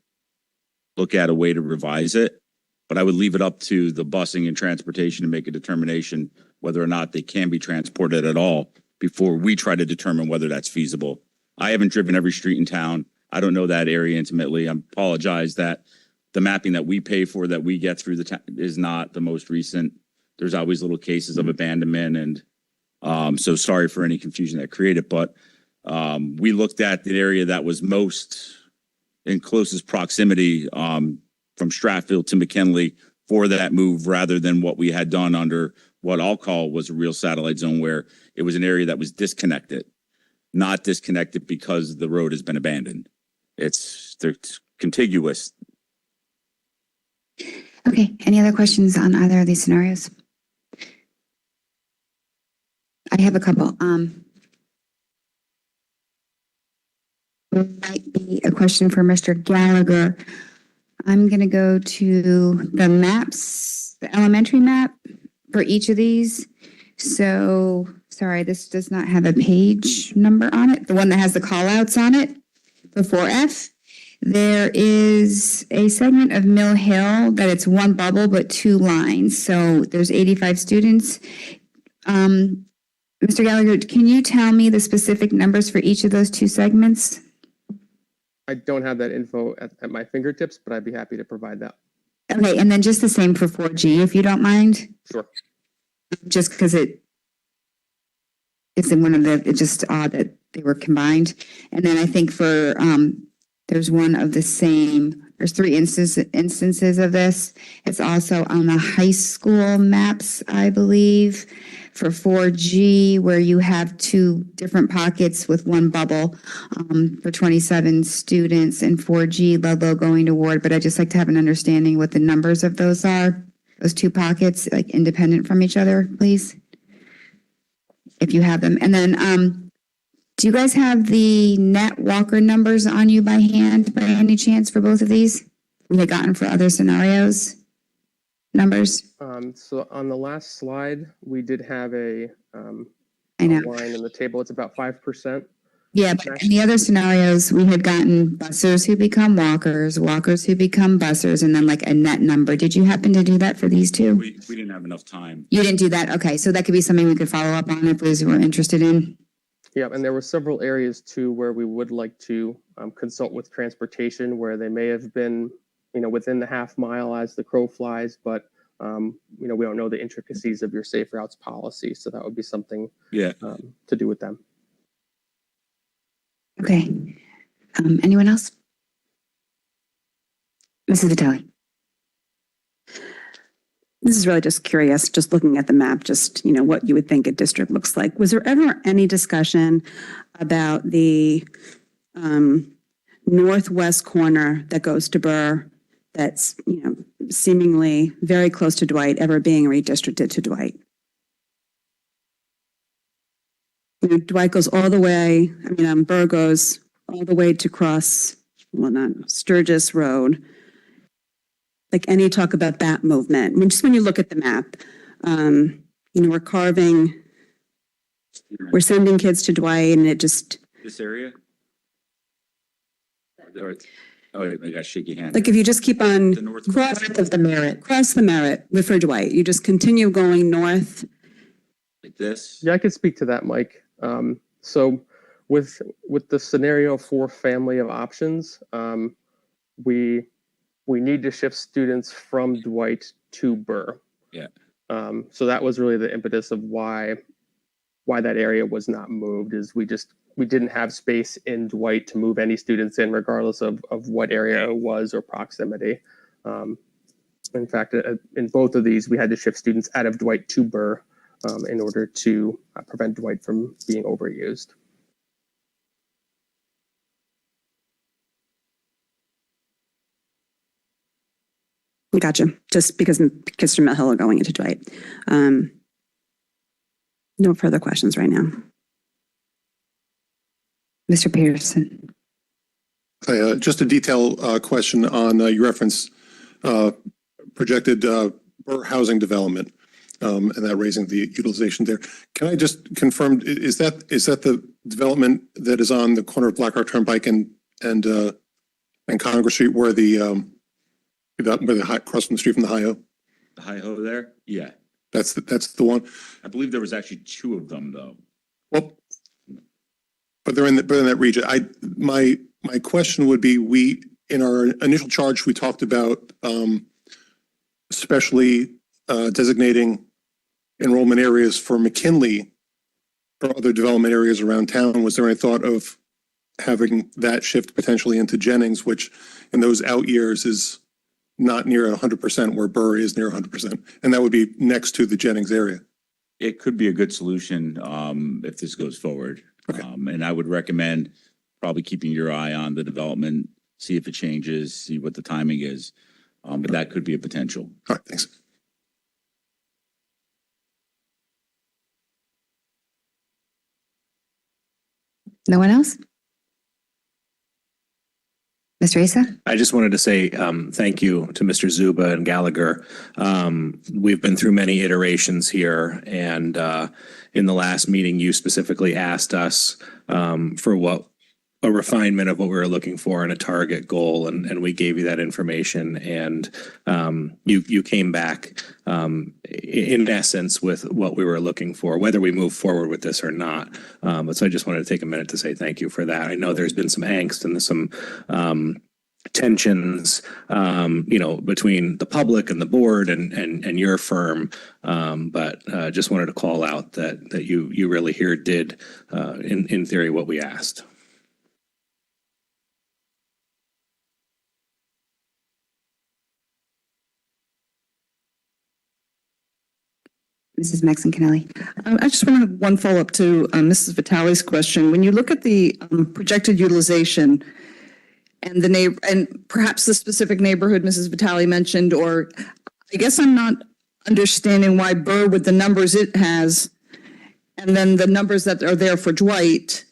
look at a way to revise it. But I would leave it up to the busing and transportation to make a determination whether or not they can be transported at all before we try to determine whether that's feasible. I haven't driven every street in town. I don't know that area intimately. I apologize that the mapping that we pay for, that we get through the town, is not the most recent. There's always little cases of abandonment, and so sorry for any confusion that created. But we looked at the area that was most in closest proximity from Stratfield to McKinley for that move, rather than what we had done under what I'll call was a real satellite zone, where it was an area that was disconnected. Not disconnected because the road has been abandoned. They're contiguous. Okay. Any other questions on either of these scenarios? I have a couple. Might be a question for Mr. Gallagher. I'm going to go to the maps, the elementary map for each of these. So, sorry, this does not have a page number on it. The one that has the call outs on it, the 4F. There is a segment of Mill Hill that it's one bubble but two lines. So there's 85 students. Mr. Gallagher, can you tell me the specific numbers for each of those two segments? I don't have that info at my fingertips, but I'd be happy to provide that. Okay, and then just the same for 4G, if you don't mind. Sure. Just because it's in one of the, it's just odd that they were combined. And then I think for, there's one of the same, there's three instances of this. It's also on the high school maps, I believe, for 4G, where you have two different pockets with one bubble for 27 students and 4G, Ludlow going to Ward. But I'd just like to have an understanding what the numbers of those are, those two pockets, like independent from each other, please, if you have them. And then do you guys have the net walker numbers on you by hand by any chance for both of these? We had gotten for other scenarios numbers. So on the last slide, we did have a I know. line in the table. It's about 5%. Yeah, but in the other scenarios, we had gotten bussers who become walkers, walkers who become bussers, and then like a net number. Did you happen to do that for these two? We didn't have enough time. You didn't do that? Okay, so that could be something we could follow up on if we were interested in. Yeah, and there were several areas too where we would like to consult with transportation, where they may have been, within the half mile as the crow flies, but we don't know the intricacies of your safe routes policy. So that would be something to do with them. Okay. Anyone else? Mrs. Vitale. This is really just curious, just looking at the map, just, what you would think a district looks like. Was there ever any discussion about the northwest corner that goes to Burr that's, seemingly very close to Dwight ever being redistricted to Dwight? Dwight goes all the way, Burr goes all the way to Sturgis Road. Like any talk about that movement? Just when you look at the map, we're sending kids to Dwight and it just. This area? I got shaky hand. Like if you just keep on North of the Merritt. Cross the Merritt for Dwight, you just continue going north. Like this? Yeah, I could speak to that, Mike. So with the scenario 4 family of options, we need to shift students from Dwight to Burr. Yeah. So that was really the impetus of why that area was not moved, is we didn't have space in Dwight to move any students in, regardless of what area it was or proximity. In fact, in both of these, we had to shift students out of Dwight to Burr in order to prevent Dwight from being overused. Gotcha. Just because kids from Mill Hill are going into Dwight. No further questions right now. Mr. Peterson. Just a detail question on your reference projected Burr housing development and that raising the utilization there. Can I just confirm, is that the development that is on the corner of Blackhawk Turnpike and Congress Street where across from the street from the Hi-Ho? The Hi-Ho there? Yeah. That's the one. I believe there was actually 2 of them though. Well, but they're in that region. My question would be, we in our initial charge we talked about especially designating enrollment areas for McKinley or other development areas around town. Was there any thought of having that shift potentially into Jennings, which in those out years is not near 100%, where Burr is near 100%, and that would be next to the Jennings area? It could be a good solution if this goes forward. Okay. And I would recommend probably keeping your eye on the development, see if it changes, see what the timing is. But that could be a potential. All right, thanks. No one else? Mr. Asa? I just wanted to say thank you to Mr. Zuba and Gallagher. We've been through many iterations here, and in the last meeting, you specifically asked us for what a refinement of what we were looking for and a target goal, and we gave you that information, and you came back in essence with what we were looking for, whether we move forward with this or not. But so I just wanted to take a minute to say thank you for that. I know there's been some angst and some tensions, between the public and the board and your firm. But just wanted to call out that you really here did, in theory, what we asked. Mrs. Maxon Kennelly. I just wanted one follow-up to Mrs. Vitale's question. When you look at the projected utilization and and perhaps the specific neighborhood Mrs. Vitale mentioned, or I guess I'm not understanding why Burr, with the numbers it has, and then the numbers that are there for Dwight,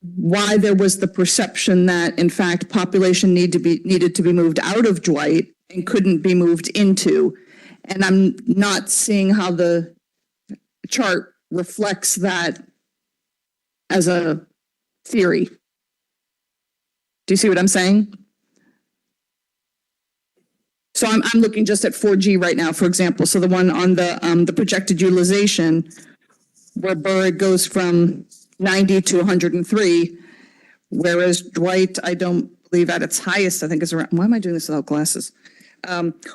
why there was the perception that in fact population needed to be moved out of Dwight and couldn't be moved into. And I'm not seeing how the chart reflects that as a theory. Do you see what I'm saying? So I'm looking just at 4G right now, for example. So the one on the projected utilization, where Burr goes from 90 to 103, whereas Dwight, I don't believe at its highest, I think is around, why am I doing this without glasses?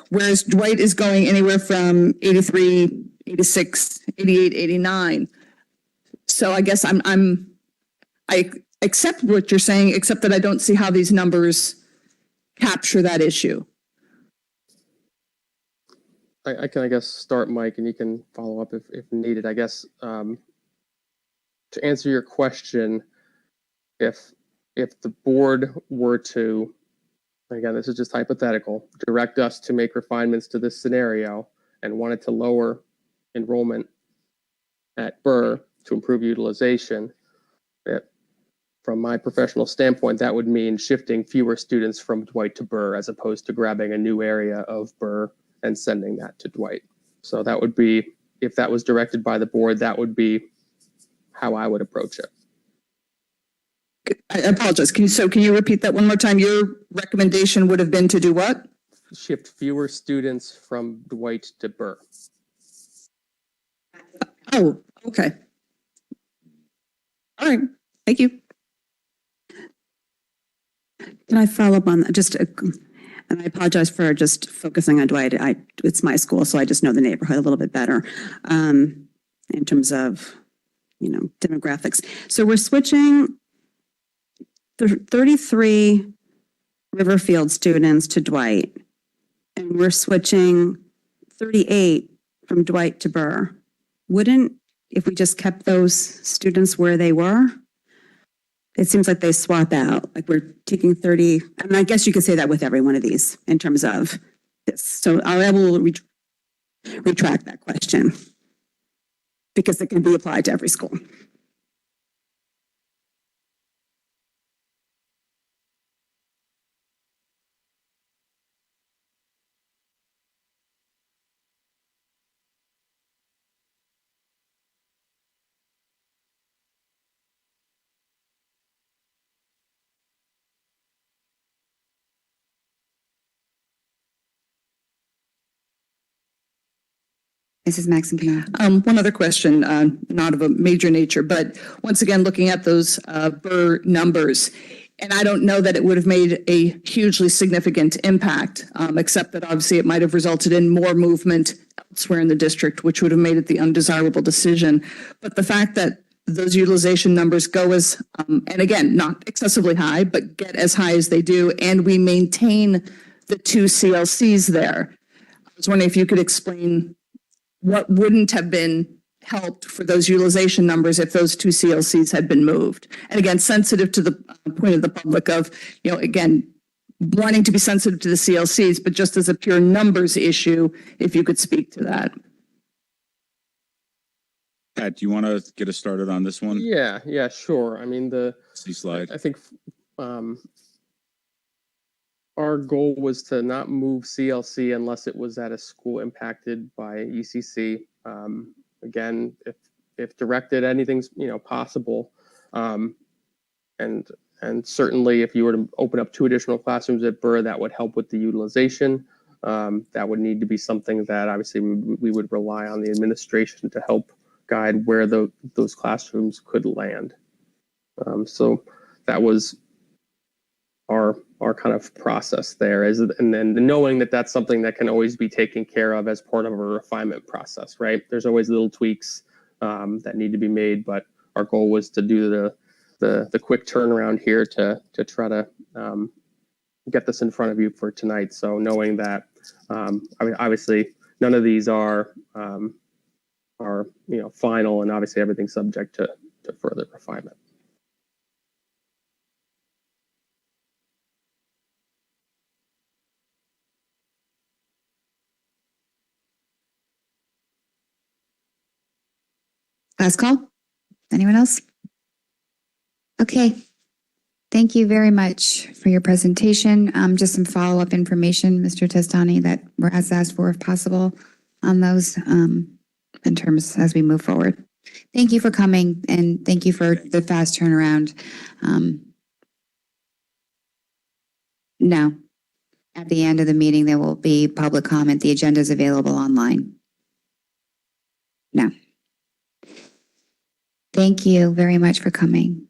Whereas Dwight is going anywhere from 83, 86, 88, 89. So I guess I accept what you're saying, except that I don't see how these numbers capture that issue. I can, I guess, start, Mike, and you can follow up if needed. I guess to answer your question, if the board were to, again, this is just hypothetical, direct us to make refinements to this scenario and wanted to lower enrollment at Burr to improve utilization, from my professional standpoint, that would mean shifting fewer students from Dwight to Burr as opposed to grabbing a new area of Burr and sending that to Dwight. So that would be, if that was directed by the board, that would be how I would approach it. I apologize. Can you repeat that one more time? Your recommendation would have been to do what? Shift fewer students from Dwight to Burr. Oh, okay. All right. Thank you. Can I follow up on that? And I apologize for just focusing on Dwight. It's my school, so I just know the neighborhood a little bit better in terms of, demographics. So we're switching the 33 Riverfield students to Dwight, and we're switching 38 from Dwight to Burr. Wouldn't, if we just kept those students where they were? It seems like they swap out, like we're taking 30. I mean, I guess you could say that with every one of these in terms of this. So I will retract that question because it can be applied to every school. Mrs. Maxon Kennelly. One other question, not of a major nature, but once again, looking at those Burr numbers, and I don't know that it would have made a hugely significant impact, except that obviously it might have resulted in more movement elsewhere in the district, which would have made it the undesirable decision. But the fact that those utilization numbers go as, and again, not excessively high, but get as high as they do, and we maintain the 2 CLCs there. I was wondering if you could explain what wouldn't have been helped for those utilization numbers if those 2 CLCs had been moved. And again, sensitive to the point of the public of, again, wanting to be sensitive to the CLCs, but just as a pure numbers issue, if you could speak to that. Pat, do you want to get us started on this one? Yeah, sure. I mean, slide. I think our goal was to not move CLC unless it was at a school impacted by ECC. Again, if directed, anything's possible. And And certainly if you were to open up 2 additional classrooms at Burr, that would help with the utilization. That would need to be something that obviously we would rely on the administration to help guide where those classrooms could land. So that was our kind of process there, and then knowing that that's something that can always be taken care of as part of a refinement process, right? There's always little tweaks that need to be made, but our goal was to do the quick turnaround here to try to get this in front of you for tonight. So knowing that, I mean, obviously none of these are final, and obviously everything's subject to further refinement. Last call? Anyone else? Okay. Thank you very much for your presentation. Just some follow-up information, Mr. Testani, that we're asked for if possible on those in terms as we move forward. Thank you for coming, and thank you for the fast turnaround. No. At the end of the meeting, there will be public comment. The agenda is available online. No. Thank you very much for coming.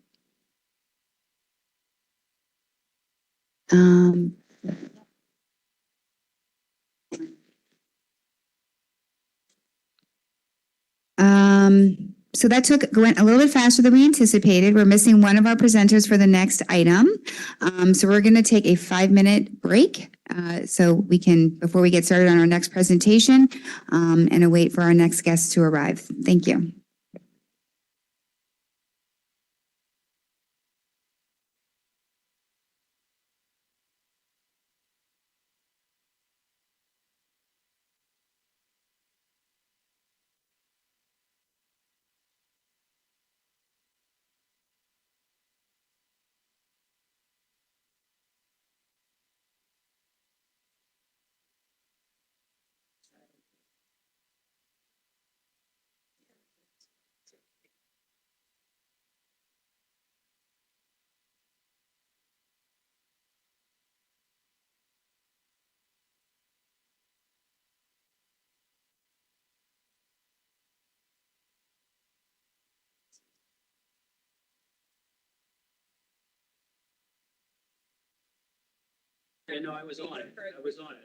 So that went a little bit faster than we anticipated. We're missing one of our presenters for the next item. So we're going to take a 5-minute break so we can, before we get started on our next presentation, and await for our next guests to arrive. Thank you. Yeah, no, I was on it. I was on it.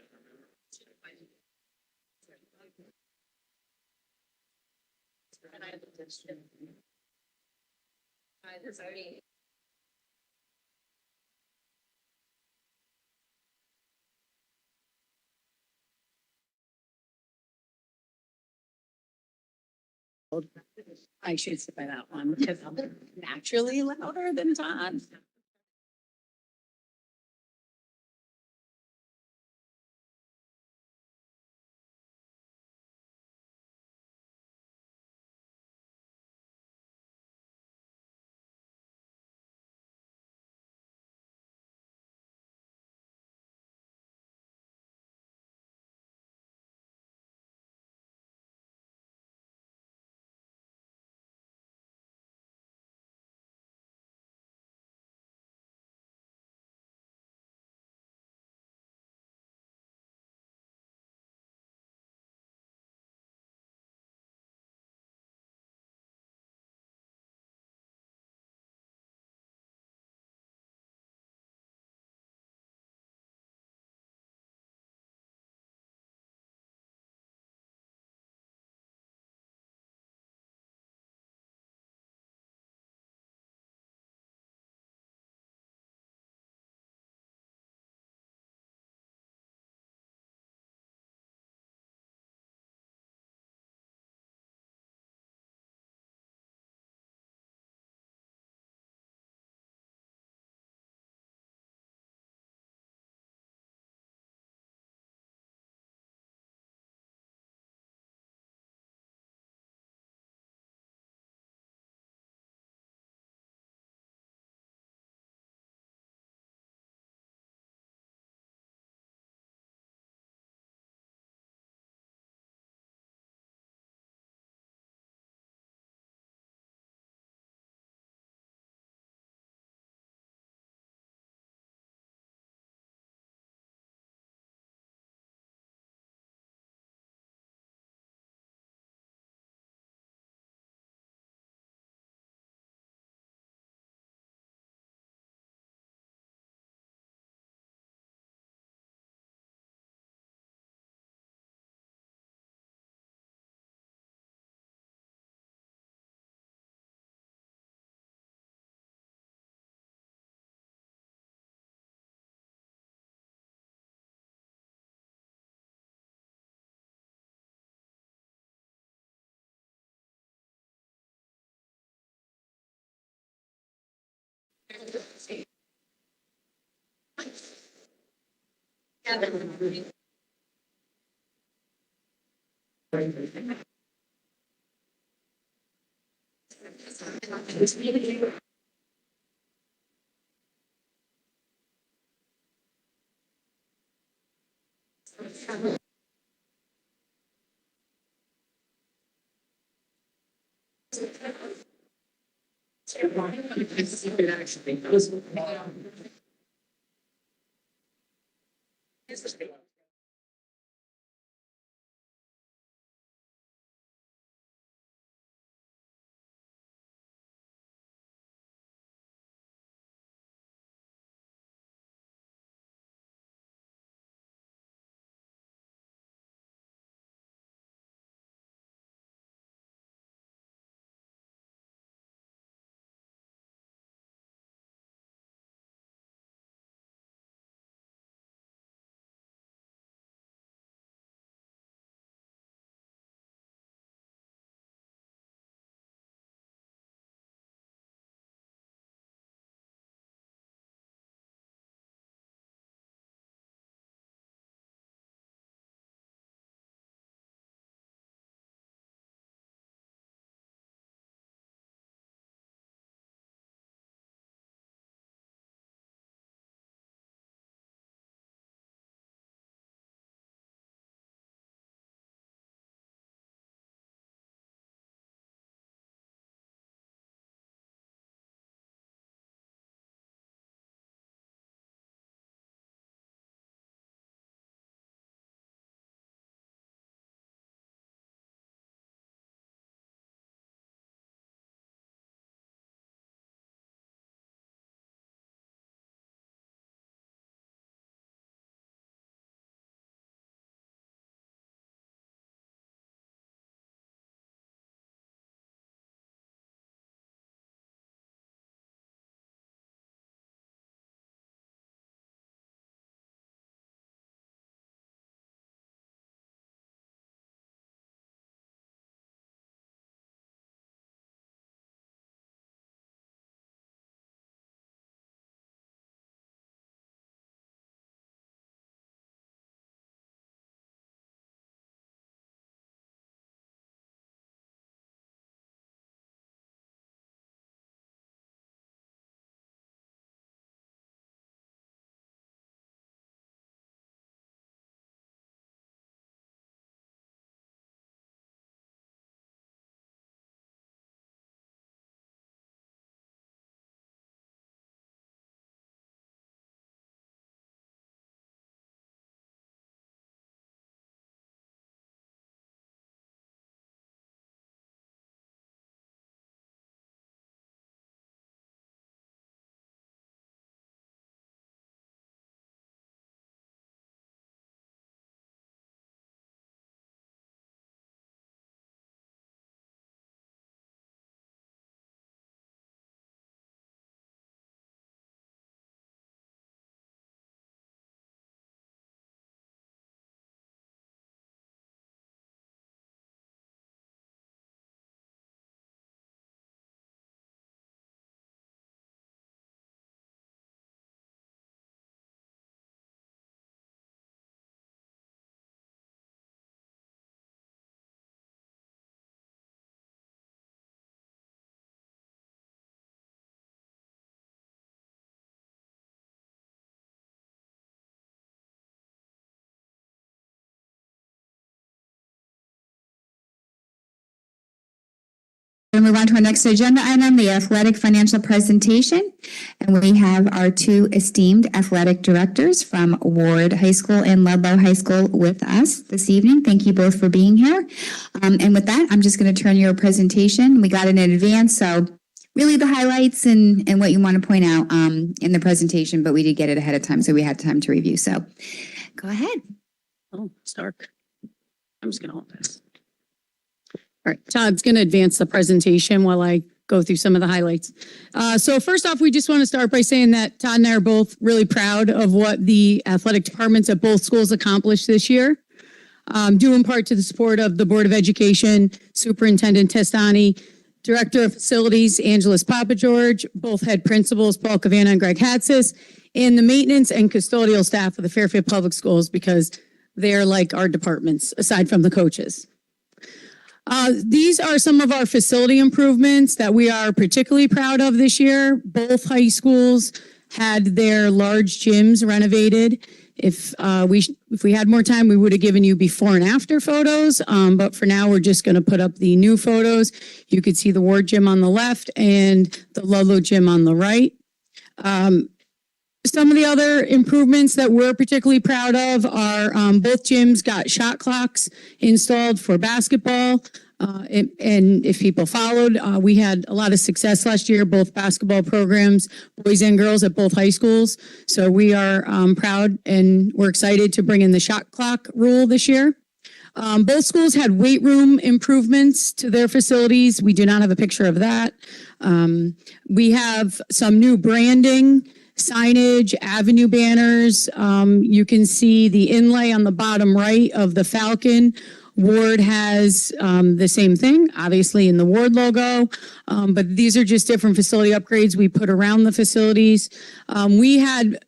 I should say that one because I'm naturally louder than Todd. We'll move on to our next agenda item, the athletic financial presentation. And we have our two esteemed athletic directors from Ward High School and Ludlow High School with us this evening. Thank you both for being here. And with that, I'm just going to turn your presentation. We got it in advance, so really the highlights and what you want to point out in the presentation, but we did get it ahead of time, so we had time to review. So go ahead. Oh, it's dark. I'm just gonna hold this. All right, Todd's gonna advance the presentation while I go through some of the highlights. So first off, we just want to start by saying that Todd and I are both really proud of what the athletic departments at both schools accomplished this year, due in part to the support of the Board of Education, Superintendent Testani, Director of Facilities, Angeles Papa George, both head principals, Paul Cavana and Greg Hatzis, and the maintenance and custodial staff of the Fairfield Public Schools, because they're like our departments, aside from the coaches. These are some of our facility improvements that we are particularly proud of this year. Both high schools had their large gyms renovated. If we had more time, we would have given you before and after photos. But for now, we're just going to put up the new photos. You could see the Ward Gym on the left and the Ludlow Gym on the right. Some of the other improvements that we're particularly proud of are both gyms got shot clocks installed for basketball. And if people followed, we had a lot of success last year, both basketball programs, boys and girls at both high schools. So we are proud and we're excited to bring in the shot clock rule this year. Both schools had weight room improvements to their facilities. We do not have a picture of that. We have some new branding, signage, avenue banners. You can see the inlay on the bottom right of the Falcon. Ward has the same thing, obviously in the Ward logo, but these are just different facility upgrades we put around the facilities. We had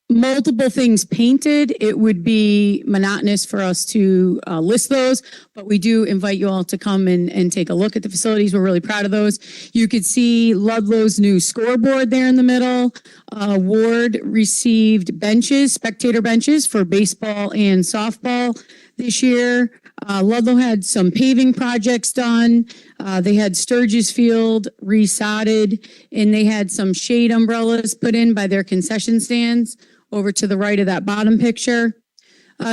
multiple things painted. It would be monotonous for us to list those, but we do invite you all to come and take a look at the facilities. We're really proud of those. You could see Ludlow's new scoreboard there in the middle. Ward received benches, spectator benches for baseball and softball this year. Ludlow had some paving projects done. They had Sturgis Field resodded, and they had some shade umbrellas put in by their concession stands over to the right of that bottom picture.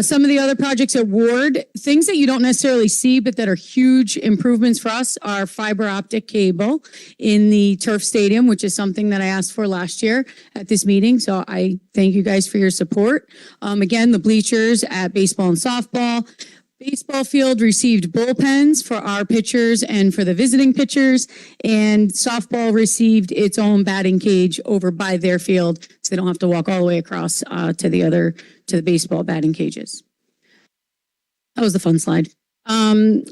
Some of the other projects at Ward, things that you don't necessarily see, but that are huge improvements for us, are fiber optic cable in the turf stadium, which is something that I asked for last year at this meeting. So I thank you guys for your support. Again, the bleachers at baseball and softball. Baseball field received bullpens for our pitchers and for the visiting pitchers, and softball received its own batting cage over by their field, so they don't have to walk all the way across to the baseball batting cages. That was the fun slide.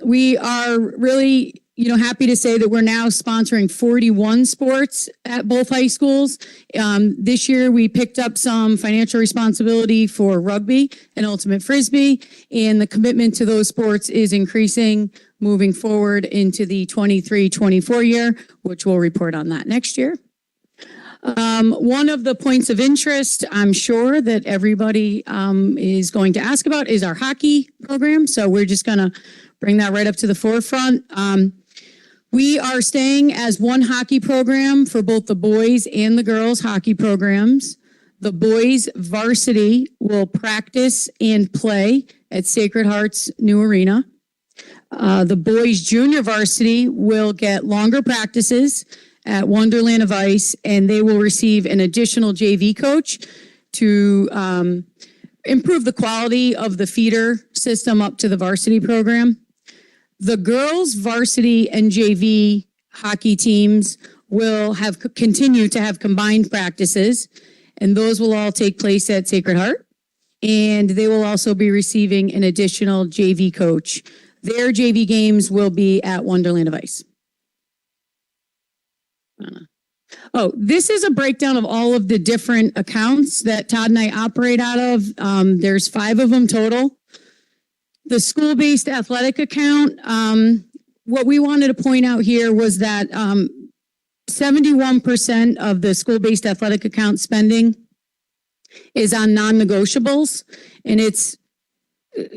We are really, happy to say that we're now sponsoring 41 sports at both high schools. This year, we picked up some financial responsibility for rugby and ultimate frisbee, and the commitment to those sports is increasing moving forward into the 23-24 year, which we'll report on that next year. One of the points of interest, I'm sure that everybody is going to ask about, is our hockey program. So we're just going to bring that right up to the forefront. We are staying as one hockey program for both the boys and the girls hockey programs. The boys varsity will practice and play at Sacred Heart's new arena. The boys junior varsity will get longer practices at Wonderland of Ice, and they will receive an additional JV coach to improve the quality of the feeder system up to the varsity program. The girls varsity and JV hockey teams will continue to have combined practices, and those will all take place at Sacred Heart. And they will also be receiving an additional JV coach. Their JV games will be at Wonderland of Ice. Oh, this is a breakdown of all of the different accounts that Todd and I operate out of. There's 5 of them total. The school-based athletic account, what we wanted to point out here was that 71% of the school-based athletic account spending is on non-negotiables, and it's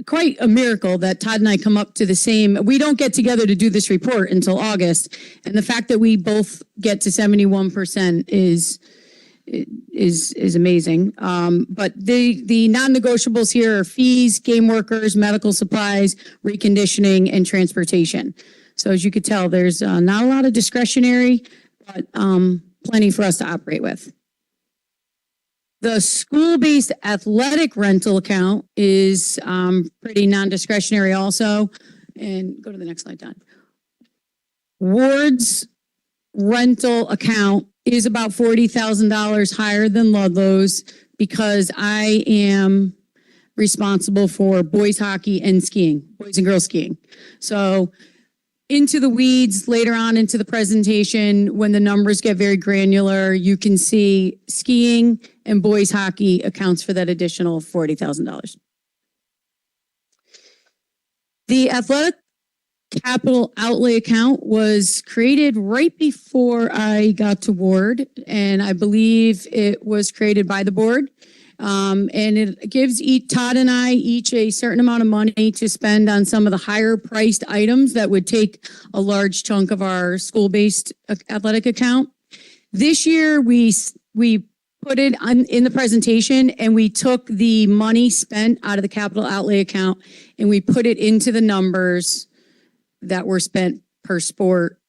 quite a miracle that Todd and I come up to the same. We don't get together to do this report until August, and the fact that we both get to 71% is amazing. But the non-negotiables here are fees, game workers, medical supplies, reconditioning, and transportation. So as you could tell, there's not a lot of discretionary, but plenty for us to operate with. The school-based athletic rental account is pretty non-discretionary also. And go to the next slide, Don. Ward's rental account is about $40,000 higher than Ludlow's because I am responsible for boys hockey and skiing, boys and girls skiing. So into the weeds later on into the presentation, when the numbers get very granular, you can see skiing and boys hockey accounts for that additional $40,000. The athletic capital outlay account was created right before I got to Ward, and I believe it was created by the board. And it gives Todd and I each a certain amount of money to spend on some of the higher priced items that would take a large chunk of our school-based athletic account. This year, we put it in the presentation, and we took the money spent out of the capital outlay account and we put it into the numbers that were spent per sport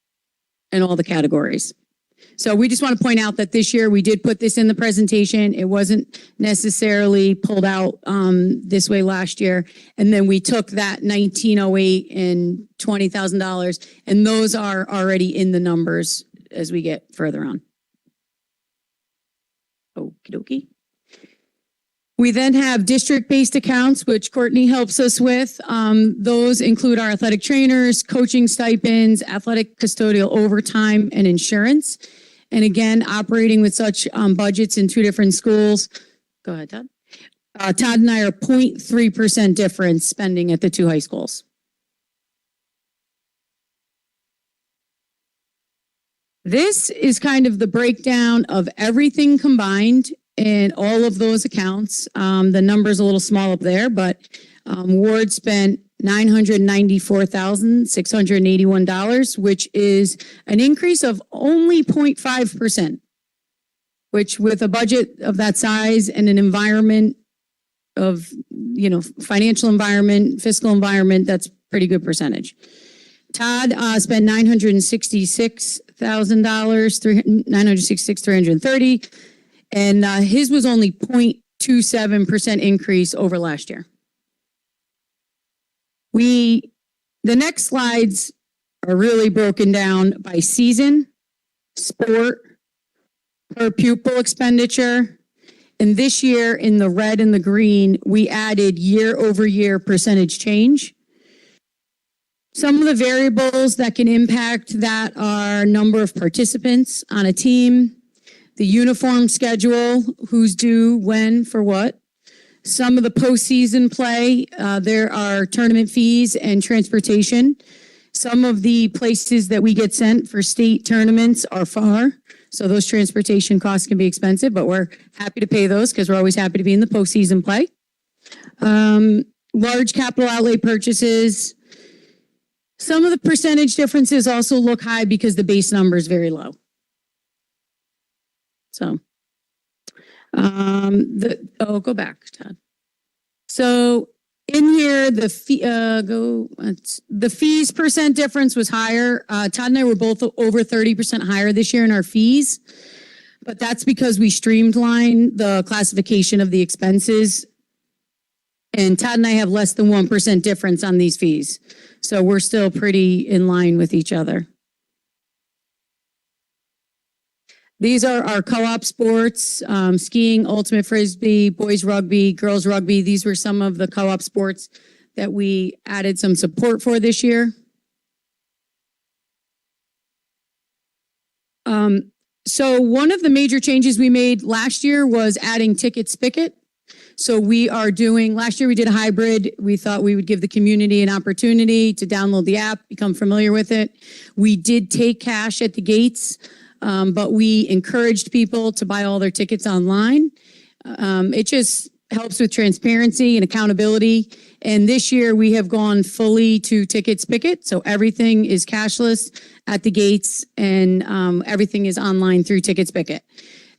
in all the categories. So we just want to point out that this year we did put this in the presentation. It wasn't necessarily pulled out this way last year. And then we took that 1908 and $20,000, and those are already in the numbers as we get further on. Okie dokie. We then have district-based accounts, which Courtney helps us with. Those include our athletic trainers, coaching stipends, athletic custodial overtime, and insurance. And again, operating with such budgets in two different schools. Go ahead, Todd. Todd and I are 0.3% difference spending at the two high schools. This is kind of the breakdown of everything combined in all of those accounts. The number's a little small up there, but Ward spent $994,681, which is an increase of only 0.5%, which with a budget of that size and an environment of, financial environment, fiscal environment, that's pretty good percentage. Todd spent $966,000, $966,330, and his was only 0.27% increase over last year. The next slides are really broken down by season, sport, per pupil expenditure. And this year in the red and the green, we added year over year percentage change. Some of the variables that can impact that are number of participants on a team, the uniform schedule, who's due, when, for what. Some of the postseason play, there are tournament fees and transportation. Some of the places that we get sent for state tournaments are far, so those transportation costs can be expensive, but we're happy to pay those because we're always happy to be in the postseason play. Large capital outlay purchases. Some of the percentage differences also look high because the base number is very low. So, go back, Todd. So in here, the fees percent difference was higher. Todd and I were both over 30% higher this year in our fees, but that's because we streamlined the classification of the expenses. And Todd and I have less than 1% difference on these fees. So we're still pretty in line with each other. These are our co-op sports, skiing, ultimate frisbee, boys rugby, girls rugby. These were some of the co-op sports that we added some support for this year. So one of the major changes we made last year was adding ticket spigot. So last year we did a hybrid. We thought we would give the community an opportunity to download the app, become familiar with it. We did take cash at the gates. But we encouraged people to buy all their tickets online. It just helps with transparency and accountability. And this year we have gone fully to ticket spigot. So everything is cashless at the gates and everything is online through ticket spigot.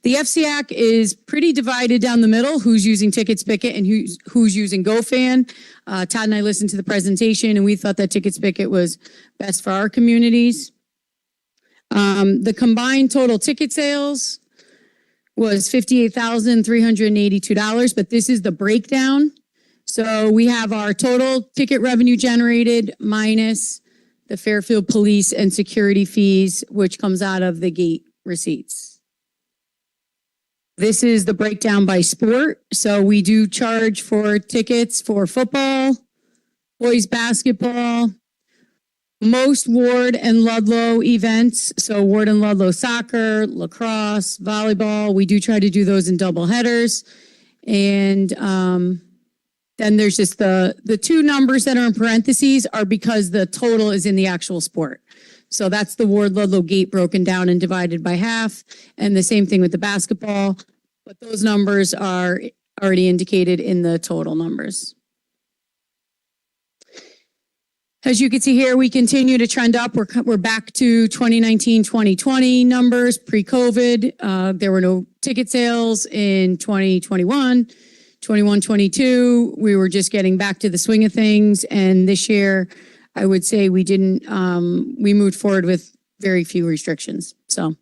The FCAC is pretty divided down the middle, who's using ticket spigot and who's using GoFan. Todd and I listened to the presentation and we thought that ticket spigot was best for our communities. The combined total ticket sales was $58,382, but this is the breakdown. So we have our total ticket revenue generated minus the Fairfield Police and security fees, which comes out of the gate receipts. This is the breakdown by sport. So we do charge for tickets for football, boys basketball, most Ward and Ludlow events. So Ward and Ludlow soccer, lacrosse, volleyball. We do try to do those in double headers. And then there's just the two numbers that are in parentheses are because the total is in the actual sport. So that's the Ward Ludlow gate broken down and divided by half. And the same thing with the basketball. But those numbers are already indicated in the total numbers. As you can see here, we continue to trend up. We're back to 2019, 2020 numbers pre-COVID. There were no ticket sales in 2021, 21, 22. We were just getting back to the swing of things. And this year, I would say we moved forward with very few restrictions. So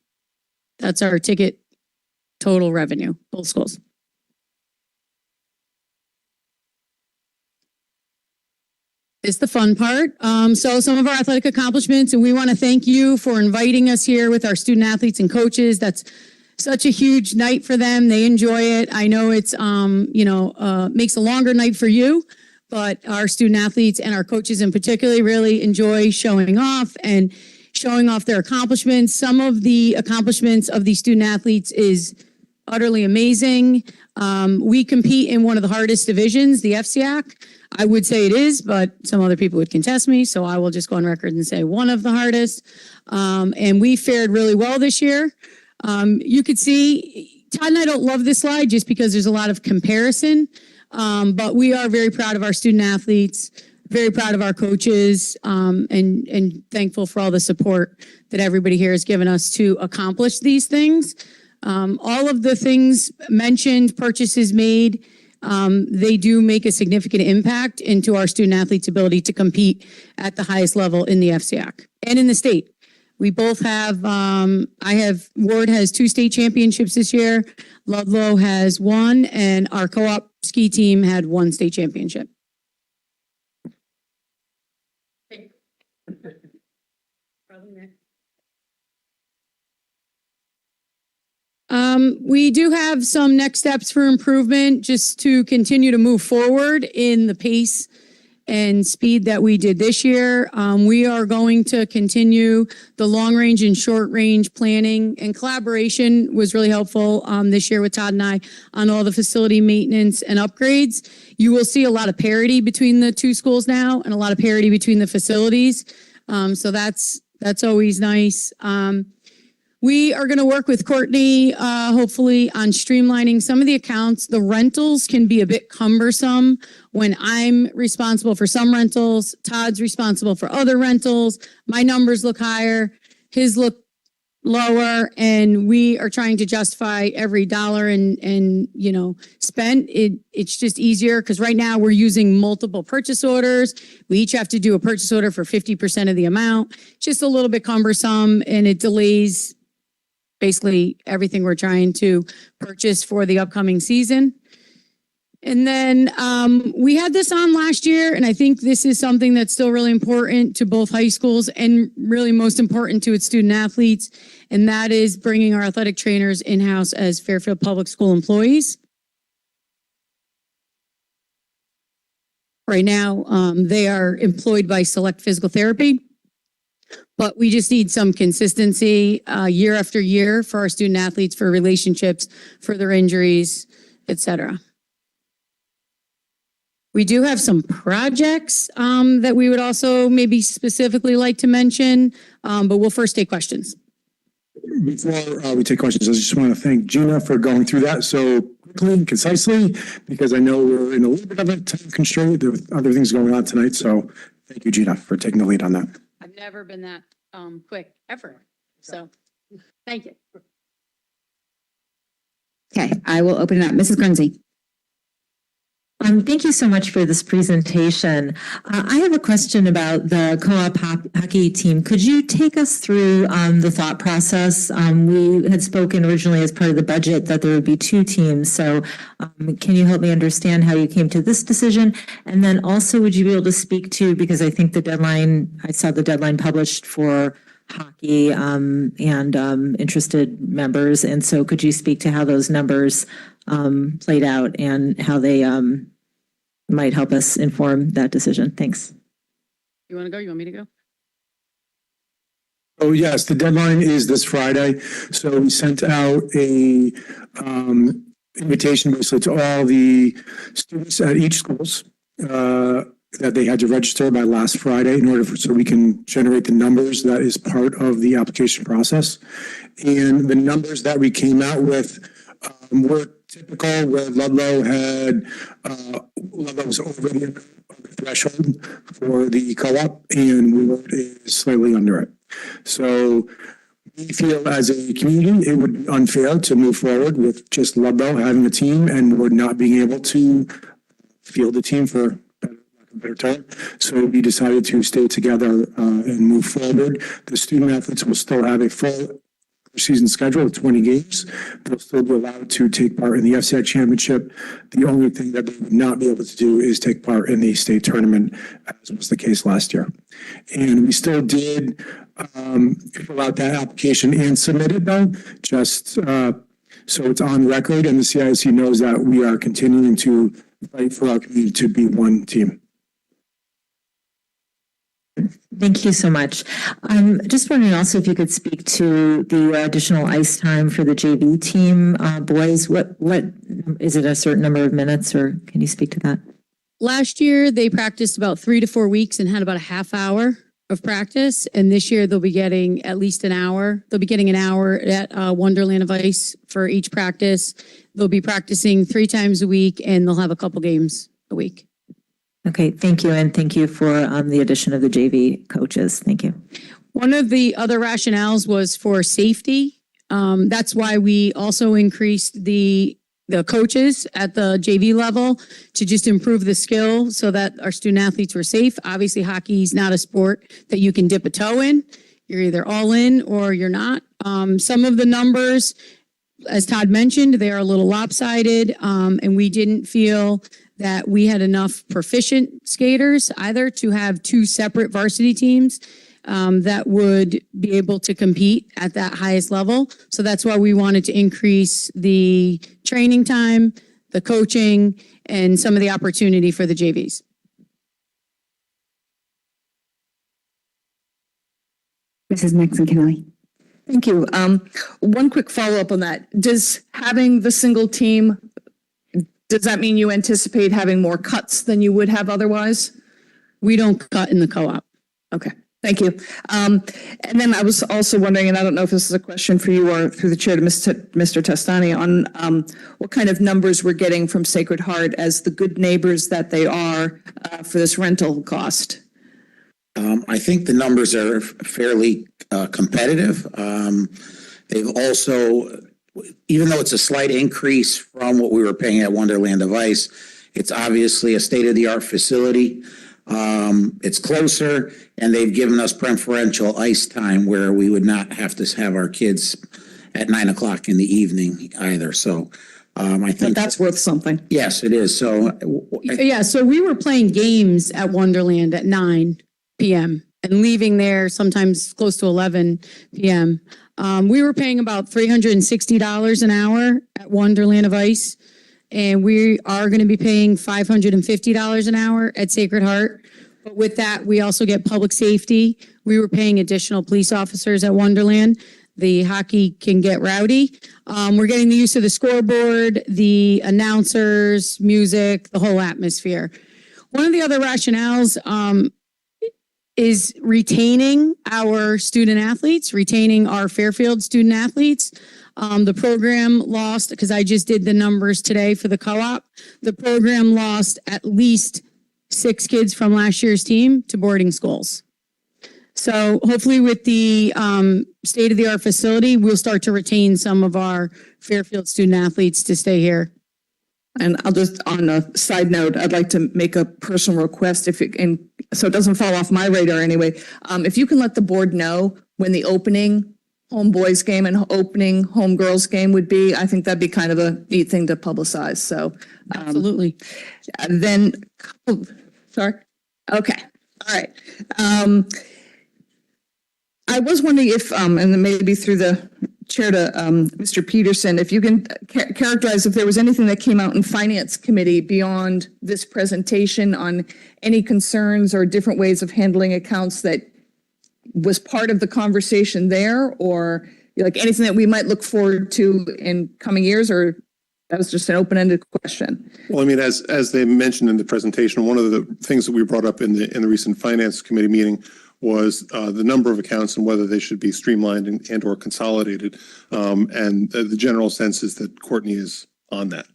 that's our ticket total revenue, both schools. Is the fun part. So some of our athletic accomplishments, and we want to thank you for inviting us here with our student athletes and coaches. That's such a huge night for them. They enjoy it. I know it's, makes a longer night for you, but our student athletes and our coaches in particular really enjoy showing off their accomplishments. Some of the accomplishments of these student athletes is utterly amazing. We compete in one of the hardest divisions, the FCAC. I would say it is, but some other people would contest me. So I will just go on record and say one of the hardest. And we fared really well this year. You could see, Todd and I don't love this slide just because there's a lot of comparison. But we are very proud of our student athletes, very proud of our coaches, and thankful for all the support that everybody here has given us to accomplish these things. All of the things mentioned, purchases made, they do make a significant impact into our student athletes' ability to compete at the highest level in the FCAC and in the state. We both have, Ward has 2 state championships this year. Ludlow has 1, and our co-op ski team had 1 state championship. We do have some next steps for improvement just to continue to move forward in the pace and speed that we did this year. We are going to continue the long range and short range planning, and collaboration was really helpful this year with Todd and I on all the facility maintenance and upgrades. You will see a lot of parity between the 2 schools now and a lot of parity between the facilities. So that's always nice. We are going to work with Courtney, hopefully, on streamlining some of the accounts. The rentals can be a bit cumbersome when I'm responsible for some rentals. Todd's responsible for other rentals. My numbers look higher, his look lower, and we are trying to justify every dollar and spent. It's just easier because right now we're using multiple purchase orders. We each have to do a purchase order for 50% of the amount. Just a little bit cumbersome, and it delays basically everything we're trying to purchase for the upcoming season. And then we had this on last year, and I think this is something that's still really important to both high schools and really most important to its student athletes, and that is bringing our athletic trainers in-house as Fairfield Public School employees. Right now, they are employed by Select Physical Therapy. But we just need some consistency year after year for our student athletes, for relationships, for their injuries, etc. We do have some projects that we would also maybe specifically like to mention, but we'll first take questions. Before we take questions, I just want to thank Gina for going through that so quickly and concisely, because I know we're in a little bit of a time constraint with other things going on tonight. So thank you, Gina, for taking the lead on that. I've never been that quick ever. So thank you. Okay, I will open it up. Mrs. Guernsey. Thank you so much for this presentation. I have a question about the co-op hockey team. Could you take us through the thought process? We had spoken originally as part of the budget that there would be 2 teams. So can you help me understand how you came to this decision? And then also, would you be able to speak to, because I think I saw the deadline published for hockey and interested members. And so could you speak to how those numbers played out and how they might help us inform that decision? Thanks. You want to go? You want me to go? Oh, yes, the deadline is this Friday. So we sent out a invitation basically to all the students at each schools that they had to register by last Friday in order so we can generate the numbers that is part of the application process. And the numbers that we came out with were typical where Ludlow was over the threshold for the co-op and we were slightly under it. So we feel as a community, it would be unfair to move forward with just Ludlow having a team and we're not being able to field a team for a better term. So we decided to stay together and move forward. The student athletes will still have a full season schedule of 20 games. They'll still be allowed to take part in the FCI championship. The only thing that they would not be able to do is take part in the state tournament, as was the case last year. And we still did fill out that application and submit it though, just so it's on record and the CIC knows that we are continuing to fight for our community to be one team. Thank you so much. Just wondering also if you could speak to the additional ice time for the JV team, boys. What is it? A certain number of minutes, or can you speak to that? Last year, they practiced about 3 to 4 weeks and had about a half hour of practice. And this year, they'll be getting at least an hour. They'll be getting an hour at Wonderland of Ice for each practice. They'll be practicing 3 times a week, and they'll have a couple games a week. Okay, thank you. And thank you for the addition of the JV coaches. Thank you. One of the other rationales was for safety. That's why we also increased the coaches at the JV level to just improve the skill so that our student athletes were safe. Obviously, hockey is not a sport that you can dip a toe in. You're either all in or you're not. Some of the numbers, as Todd mentioned, they are a little lopsided, and we didn't feel that we had enough proficient skaters either to have 2 separate varsity teams that would be able to compete at that highest level. So that's why we wanted to increase the training time, the coaching, and some of the opportunity for the JVs. Mrs. Nixon-Kennelly. Thank you. One quick follow-up on that. Does having the single team, does that mean you anticipate having more cuts than you would have otherwise? We don't cut in the co-op. Okay, thank you. And then I was also wondering, and I don't know if this is a question for you or through the chair to Mr. Testani, on what kind of numbers we're getting from Sacred Heart as the good neighbors that they are for this rental cost. I think the numbers are fairly competitive. They've also, even though it's a slight increase from what we were paying at Wonderland of Ice, it's obviously a state-of-the-art facility. It's closer, and they've given us preferential ice time where we would not have to have our kids at 9 o'clock in the evening either. So I think that's worth something. Yes, it is. So Yeah, so we were playing games at Wonderland at 9 p.m. and leaving there sometimes close to 11 p.m. We were paying about $360 an hour at Wonderland of Ice, and we are going to be paying $550 an hour at Sacred Heart. But with that, we also get public safety. We were paying additional police officers at Wonderland. The hockey can get rowdy. We're getting the use of the scoreboard, the announcers, music, the whole atmosphere. One of the other rationales is retaining our student athletes, retaining our Fairfield student athletes. The program lost, because I just did the numbers today for the co-op, the program lost at least 6 kids from last year's team to boarding schools. So hopefully with the state-of-the-art facility, we'll start to retain some of our Fairfield student athletes to stay here. And I'll just, on a side note, I'd like to make a personal request, so it doesn't fall off my radar anyway. If you can let the board know when the opening home boys game and opening home girls game would be, I think that'd be kind of a neat thing to publicize. So absolutely. Then, sorry. Okay. All right. I was wondering if, and then maybe through the chair to Mr. Peterson, if you can characterize if there was anything that came out in Finance Committee beyond this presentation on any concerns or different ways of handling accounts that was part of the conversation there, or like anything that we might look forward to in coming years, or that was just an open-ended question? Well, I mean, as they mentioned in the presentation, one of the things that we brought up in the recent finance committee meeting was the number of accounts and whether they should be streamlined and or consolidated. And the general sense is that Courtney is on that.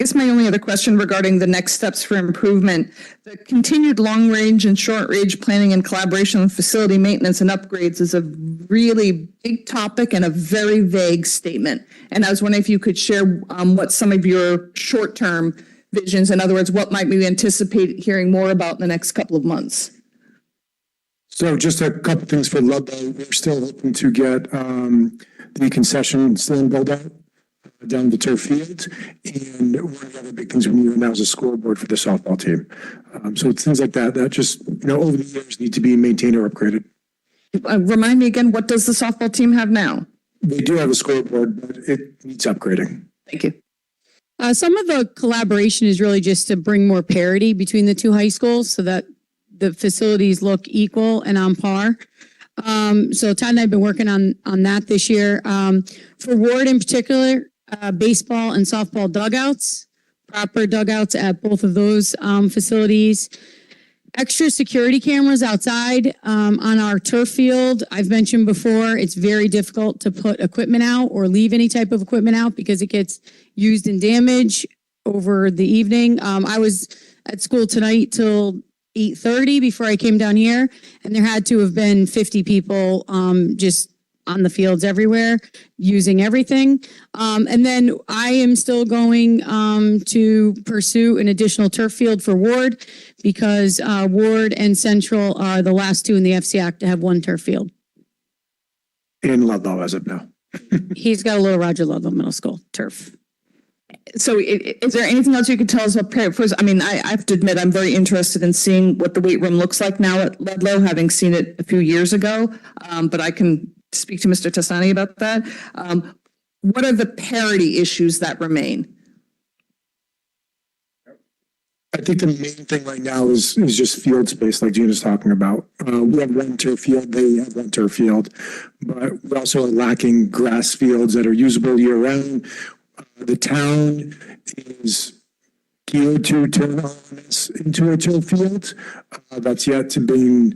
I guess my only other question regarding the next steps for improvement, the continued long-range and short-range planning and collaboration on facility maintenance and upgrades is a really big topic and a very vague statement. And I was wondering if you could share what some of your short-term visions, in other words, what might we anticipate hearing more about in the next couple of months? So just a couple things for Ludlow. We're still hoping to get the concession stand built out down the turf field. And one of the other big things we need now is a scoreboard for the softball team. So it's things like that just, over the years need to be maintained or upgraded. Remind me again, what does the softball team have now? They do have a scoreboard, but it needs upgrading. Thank you. Some of the collaboration is really just to bring more parity between the two high schools so that the facilities look equal and on par. So Todd and I have been working on that this year. For Ward in particular, baseball and softball dugouts, proper dugouts at both of those facilities. Extra security cameras outside on our turf field. I've mentioned before, it's very difficult to put equipment out or leave any type of equipment out because it gets used and damaged over the evening. I was at school tonight till 8:30 before I came down here, and there had to have been 50 people just on the fields everywhere using everything. And then I am still going to pursue an additional turf field for Ward because Ward and Central are the last two in the FCAC to have one turf field. In Ludlow as of now. He's got a little Roger Ludlow Middle School turf. So is there anything else you could tell us about Parity? First, I mean, I have to admit, I'm very interested in seeing what the weight room looks like now at Ludlow, having seen it a few years ago. But I can speak to Mr. Tassani about that. What are the parity issues that remain? I think the main thing right now is just field space, like Gina's talking about. We have one turf field, they have one turf field, but we also are lacking grass fields that are usable year round. The town is geared to turn this into a turf field. That's yet to be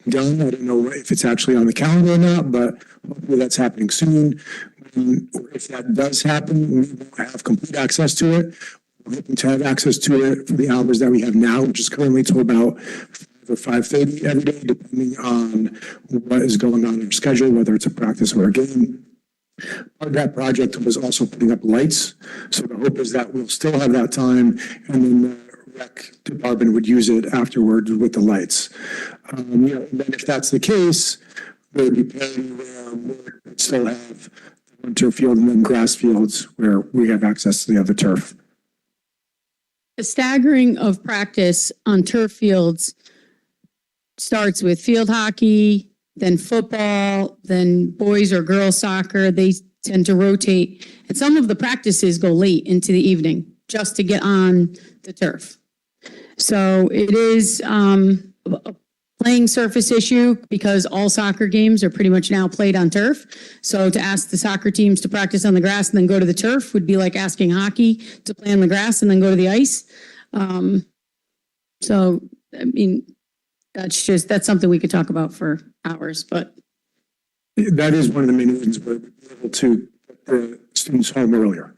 done. I don't know if it's actually on the calendar or not, but hopefully that's happening soon. If that does happen, we won't have complete access to it. We're hoping to have access to it for the hours that we have now, which is currently till about 5 or 5:30 every day, depending on what is going on in our schedule, whether it's a practice or a game. Part of that project was also putting up lights. So the hope is that we'll still have that time and then the rec department would use it afterwards with the lights. And then if that's the case, there would be parity where we would still have the one turf field and then grass fields where we have access to the other turf. The staggering of practice on turf fields starts with field hockey, then football, then boys or girls soccer. They tend to rotate. And some of the practices go late into the evening just to get on the turf. So it is a playing surface issue because all soccer games are pretty much now played on turf. So to ask the soccer teams to practice on the grass and then go to the turf would be like asking hockey to play on the grass and then go to the ice. So, I mean, that's something we could talk about for hours, but. That is one of the main reasons we're able to get the students home earlier.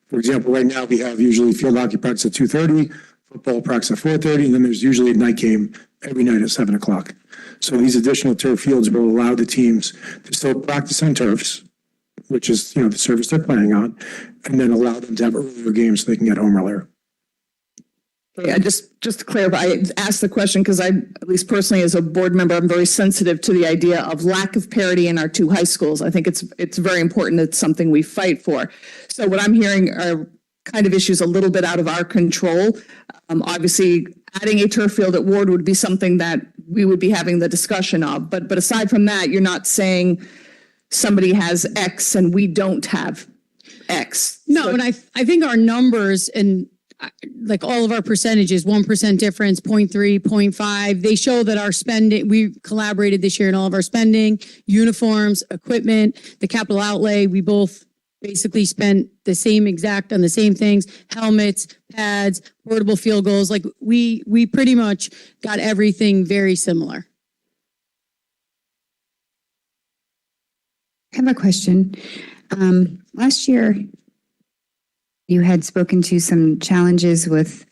For example, right now we have usually field hockey practice at 2:30, football practice at 4:30, and then there's usually a night game every night at 7 o'clock. So these additional turf fields will allow the teams to still practice on turfs, which is, the service they're playing on, and then allow them to have earlier games so they can get home earlier. Okay, just to clarify, I asked the question because I, at least personally as a board member, I'm very sensitive to the idea of lack of parity in our two high schools. I think it's very important. It's something we fight for. So what I'm hearing are kind of issues a little bit out of our control. Obviously, adding a turf field at Ward would be something that we would be having the discussion of. But aside from that, you're not saying somebody has X and we don't have X. No, and I think our numbers, and like all of our percentages, 1% difference, 0.3, 0.5. They show that our spending, we collaborated this year in all of our spending, uniforms, equipment, the capital outlay. We both basically spent the same exact on the same things, helmets, pads, portable field goals. Like we pretty much got everything very similar. I have a question. Last year, you had spoken to some challenges with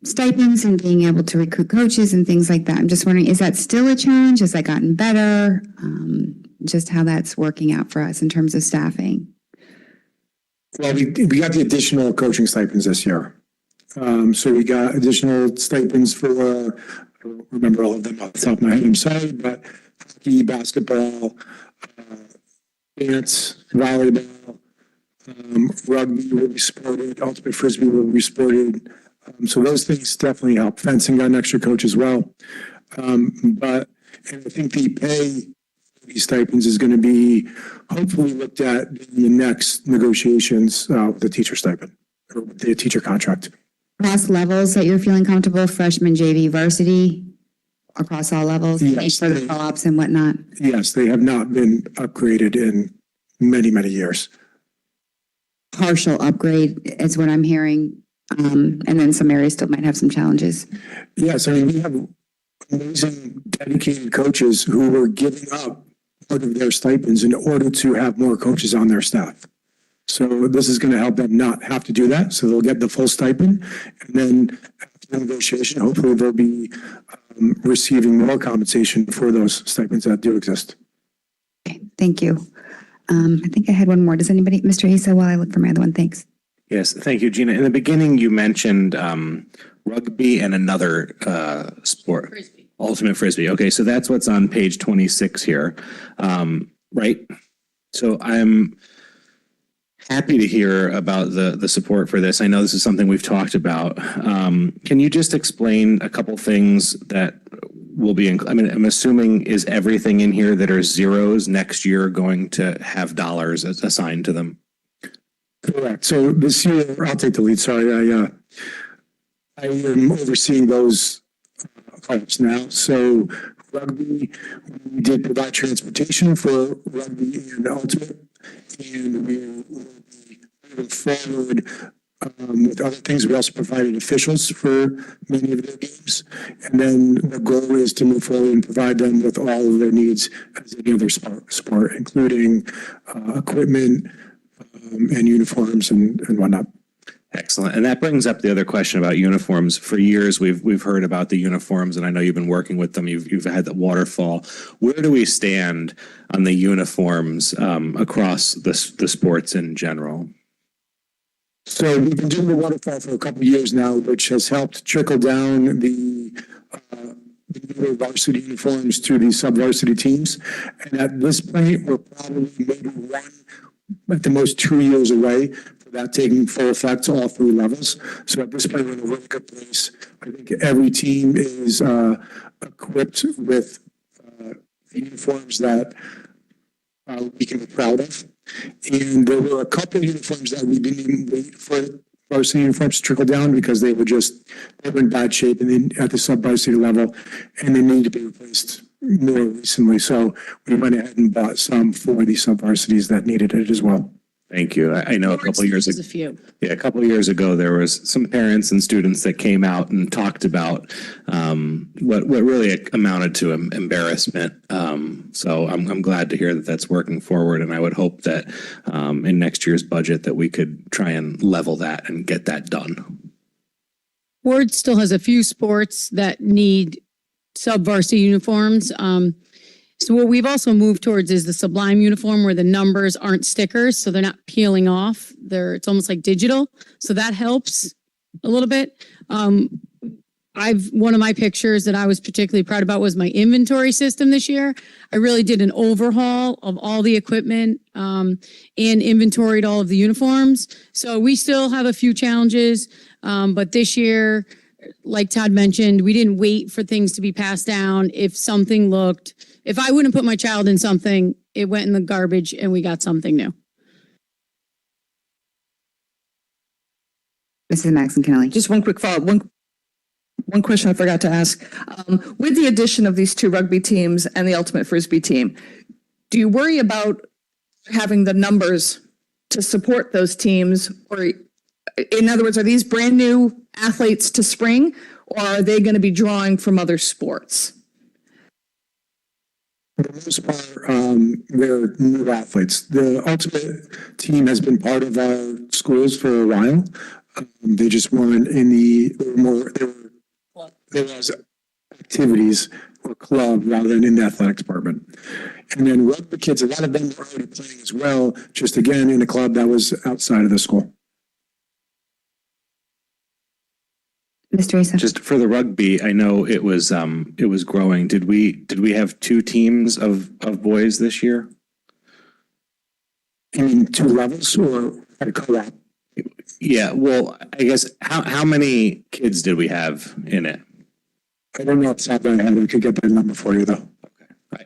stipends and being able to recruit coaches and things like that. I'm just wondering, is that still a challenge? Has that gotten better? Just how that's working out for us in terms of staffing. Well, we got the additional coaching stipends this year. So we got additional stipends for, I don't remember all of them off the top of my head, I'm sorry, but hockey, basketball, dance, volleyball, rugby will be supported, ultimate frisbee will be supported. So those things definitely help. Fencing got an extra coach as well. And I think the pay for these stipends is going to be hopefully looked at in the next negotiations with the teacher stipend or the teacher contract. Across levels that you're feeling comfortable, freshman, JV, varsity, across all levels, Yes, for the co-ops and whatnot? Yes, they have not been upgraded in many, many years. Partial upgrade is what I'm hearing. And then some areas still might have some challenges. Yes, I mean, we have amazing dedicated coaches who are giving up part of their stipends in order to have more coaches on their staff. So this is going to help them not have to do that. So they'll get the full stipend. And then after the negotiation, hopefully they'll be receiving more compensation for those stipends that do exist. Okay, thank you. I think I had one more. Does anybody, Mr. Issa, while I look for my other one, thanks. Yes, thank you, Gina. In the beginning, you mentioned rugby and another sport. Frisbee. Ultimate frisbee. Okay, so that's what's on page 26 here, right? So I'm happy to hear about the support for this. I know this is something we've talked about. Can you just explain a couple things that will be, I mean, I'm assuming is everything in here that are zeros next year going to have dollars assigned to them? Correct. So this year, I'll take the lead. Sorry, I am overseeing those clubs now. So rugby, we did provide transportation for rugby and ultimate, and we will be moving forward with other things. We also provided officials for many of their games, and then the goal is to move forward and provide them with all of their needs as any other sport, including equipment. And uniforms and whatnot. Excellent. And that brings up the other question about uniforms. For years, we've heard about the uniforms, and I know you've been working with them. You've had the waterfall. Where do we stand on the uniforms across the sports in general? So we've been doing the waterfall for a couple of years now, which has helped trickle down the varsity uniforms to the sub-varsity teams. And at this point, we're probably maybe at the most 2 years away for that taking full effect to all three levels. So at this point, we're in a really good place. I think every team is equipped with uniforms that we can be proud of. And there were a couple of uniforms that we didn't even wait for varsity uniforms to trickle down because they were in bad shape and then at the sub-varsity level, and they need to be replaced more recently. So we went ahead and bought some for the sub-varsities that needed it as well. Thank you. I know a couple of years ago. Yeah, a couple of years ago, there was some parents and students that came out and talked about what really amounted to embarrassment. So I'm glad to hear that that's working forward, and I would hope that in next year's budget that we could try and level that and get that done. Ward still has a few sports that need sub-varsity uniforms. So what we've also moved towards is the Sublime uniform where the numbers aren't stickers, so they're not peeling off. It's almost like digital. So that helps a little bit. One of my pictures that I was particularly proud about was my inventory system this year. I really did an overhaul of all the equipment and inventoried all of the uniforms. So we still have a few challenges, but this year, like Todd mentioned, we didn't wait for things to be passed down. If I wouldn't put my child in something, it went in the garbage and we got something new. Mrs. Maxon Kennelly. Just one quick follow-up. One question I forgot to ask. With the addition of these two rugby teams and the ultimate frisbee team, do you worry about having the numbers to support those teams? Or in other words, are these brand new athletes to spring, or are they going to be drawing from other sports? For the most part, they're new athletes. The ultimate team has been part of our schools for a while. They just weren't in there was activities or club rather than in the athletic department. And then rugby kids, a lot of them were already playing as well, just again in a club that was outside of the school. Mr. Asa. Just for the rugby, I know it was growing. Did we have two teams of boys this year? You mean two levels or a co-op? Yeah, well, I guess how many kids did we have in it? I don't know off the top of my head. I could get that number for you though.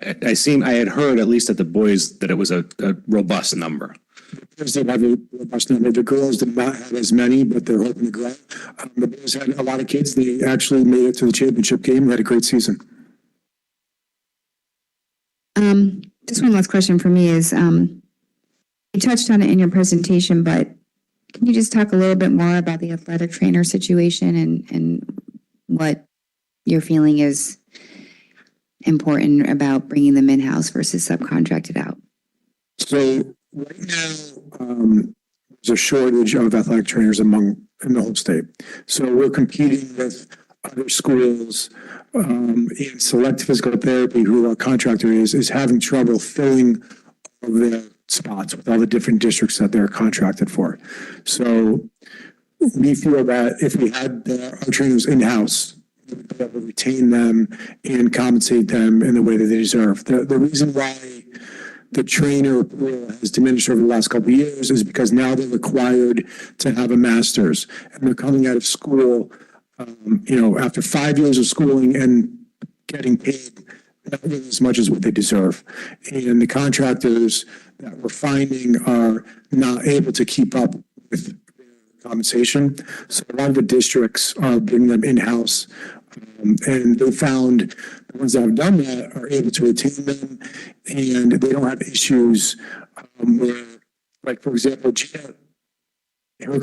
I had heard at least at the boys that it was a robust number. The boys did have a robust number. The girls did not have as many, but they're hoping to grow. The boys had a lot of kids. They actually made it to the championship game. They had a great season. Just one last question for me is, you touched on it in your presentation, but can you just talk a little bit more about the athletic trainer situation and what your feeling is important about bringing them in-house versus subcontracted out? So right now, there's a shortage of athletic trainers in the whole state. So we're competing with other schools, and Select Physical Therapy, who our contractor is having trouble filling all of their spots with all the different districts that they're contracted for. So we feel that if we had our trainers in-house, we'd be able to retain them and compensate them in the way that they deserve. The reason why the trainer pool has diminished over the last couple of years is because now they're required to have a master's, and they're coming out of school, after 5 years of schooling and getting paid not really as much as what they deserve. And the contractors that we're finding are not able to keep up with compensation. So a lot of the districts are bringing them in-house. And they found the ones that have done that are able to retain them, and they don't have issues where, like, for example, Gina, her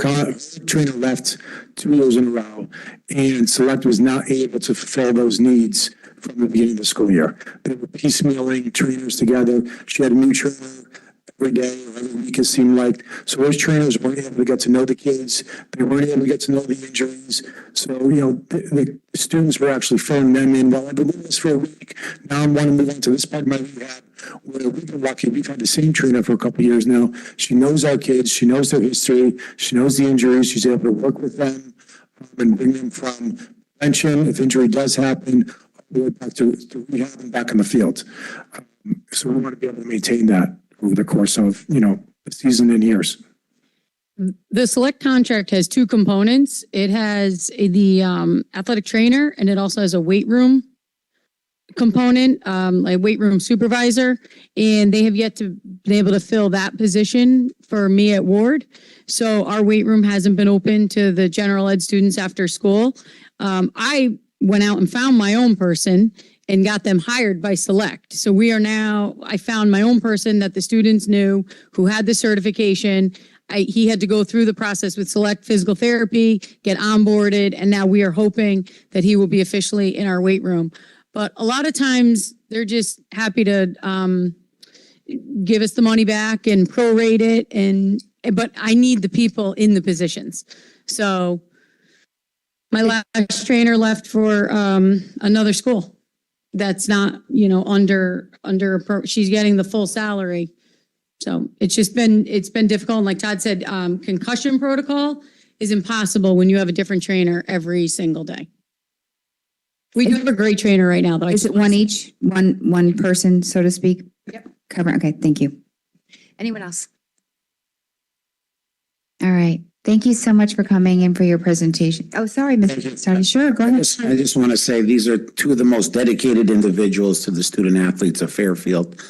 trainer left 2 years in a row, and Select was not able to fulfill those needs from the beginning of the school year. They were piecemealing trainers together. She had a new trainer every day or every week, it seemed like. So those trainers weren't able to get to know the kids. They weren't able to get to know the injuries. So, the students were actually filling them in. Well, I've been doing this for a week. Now I want to move on to this part of my rehab where we've been lucky. We've had the same trainer for a couple of years now. She knows our kids. She knows their history. She knows the injuries. She's able to work with them and bring them from prevention, if injury does happen, back to rehab and back in the field. So we want to be able to maintain that over the course of, the season and years. The Select contract has two components. It has the athletic trainer, and it also has a weight room component, a weight room supervisor, and they have yet to be able to fill that position for me at Ward. So our weight room hasn't been open to the general ed students after school. I went out and found my own person and got them hired by Select. So I found my own person that the students knew who had the certification. He had to go through the process with Select Physical Therapy, get onboarded, and now we are hoping that he will be officially in our weight room. But a lot of times they're just happy to give us the money back and prorate it. But I need the people in the positions. So my last trainer left for another school. That's not, under she's getting the full salary. So it's been difficult. And like Todd said, concussion protocol is impossible when you have a different trainer every single day. We do have a great trainer right now. Is it one each, one person, so to speak? Yep. Cover. Okay, thank you. Anyone else? All right. Thank you so much for coming in for your presentation. Oh, sorry, Mr. Stardy. Sure, go ahead. I just want to say these are two of the most dedicated individuals to the student athletes of Fairfield.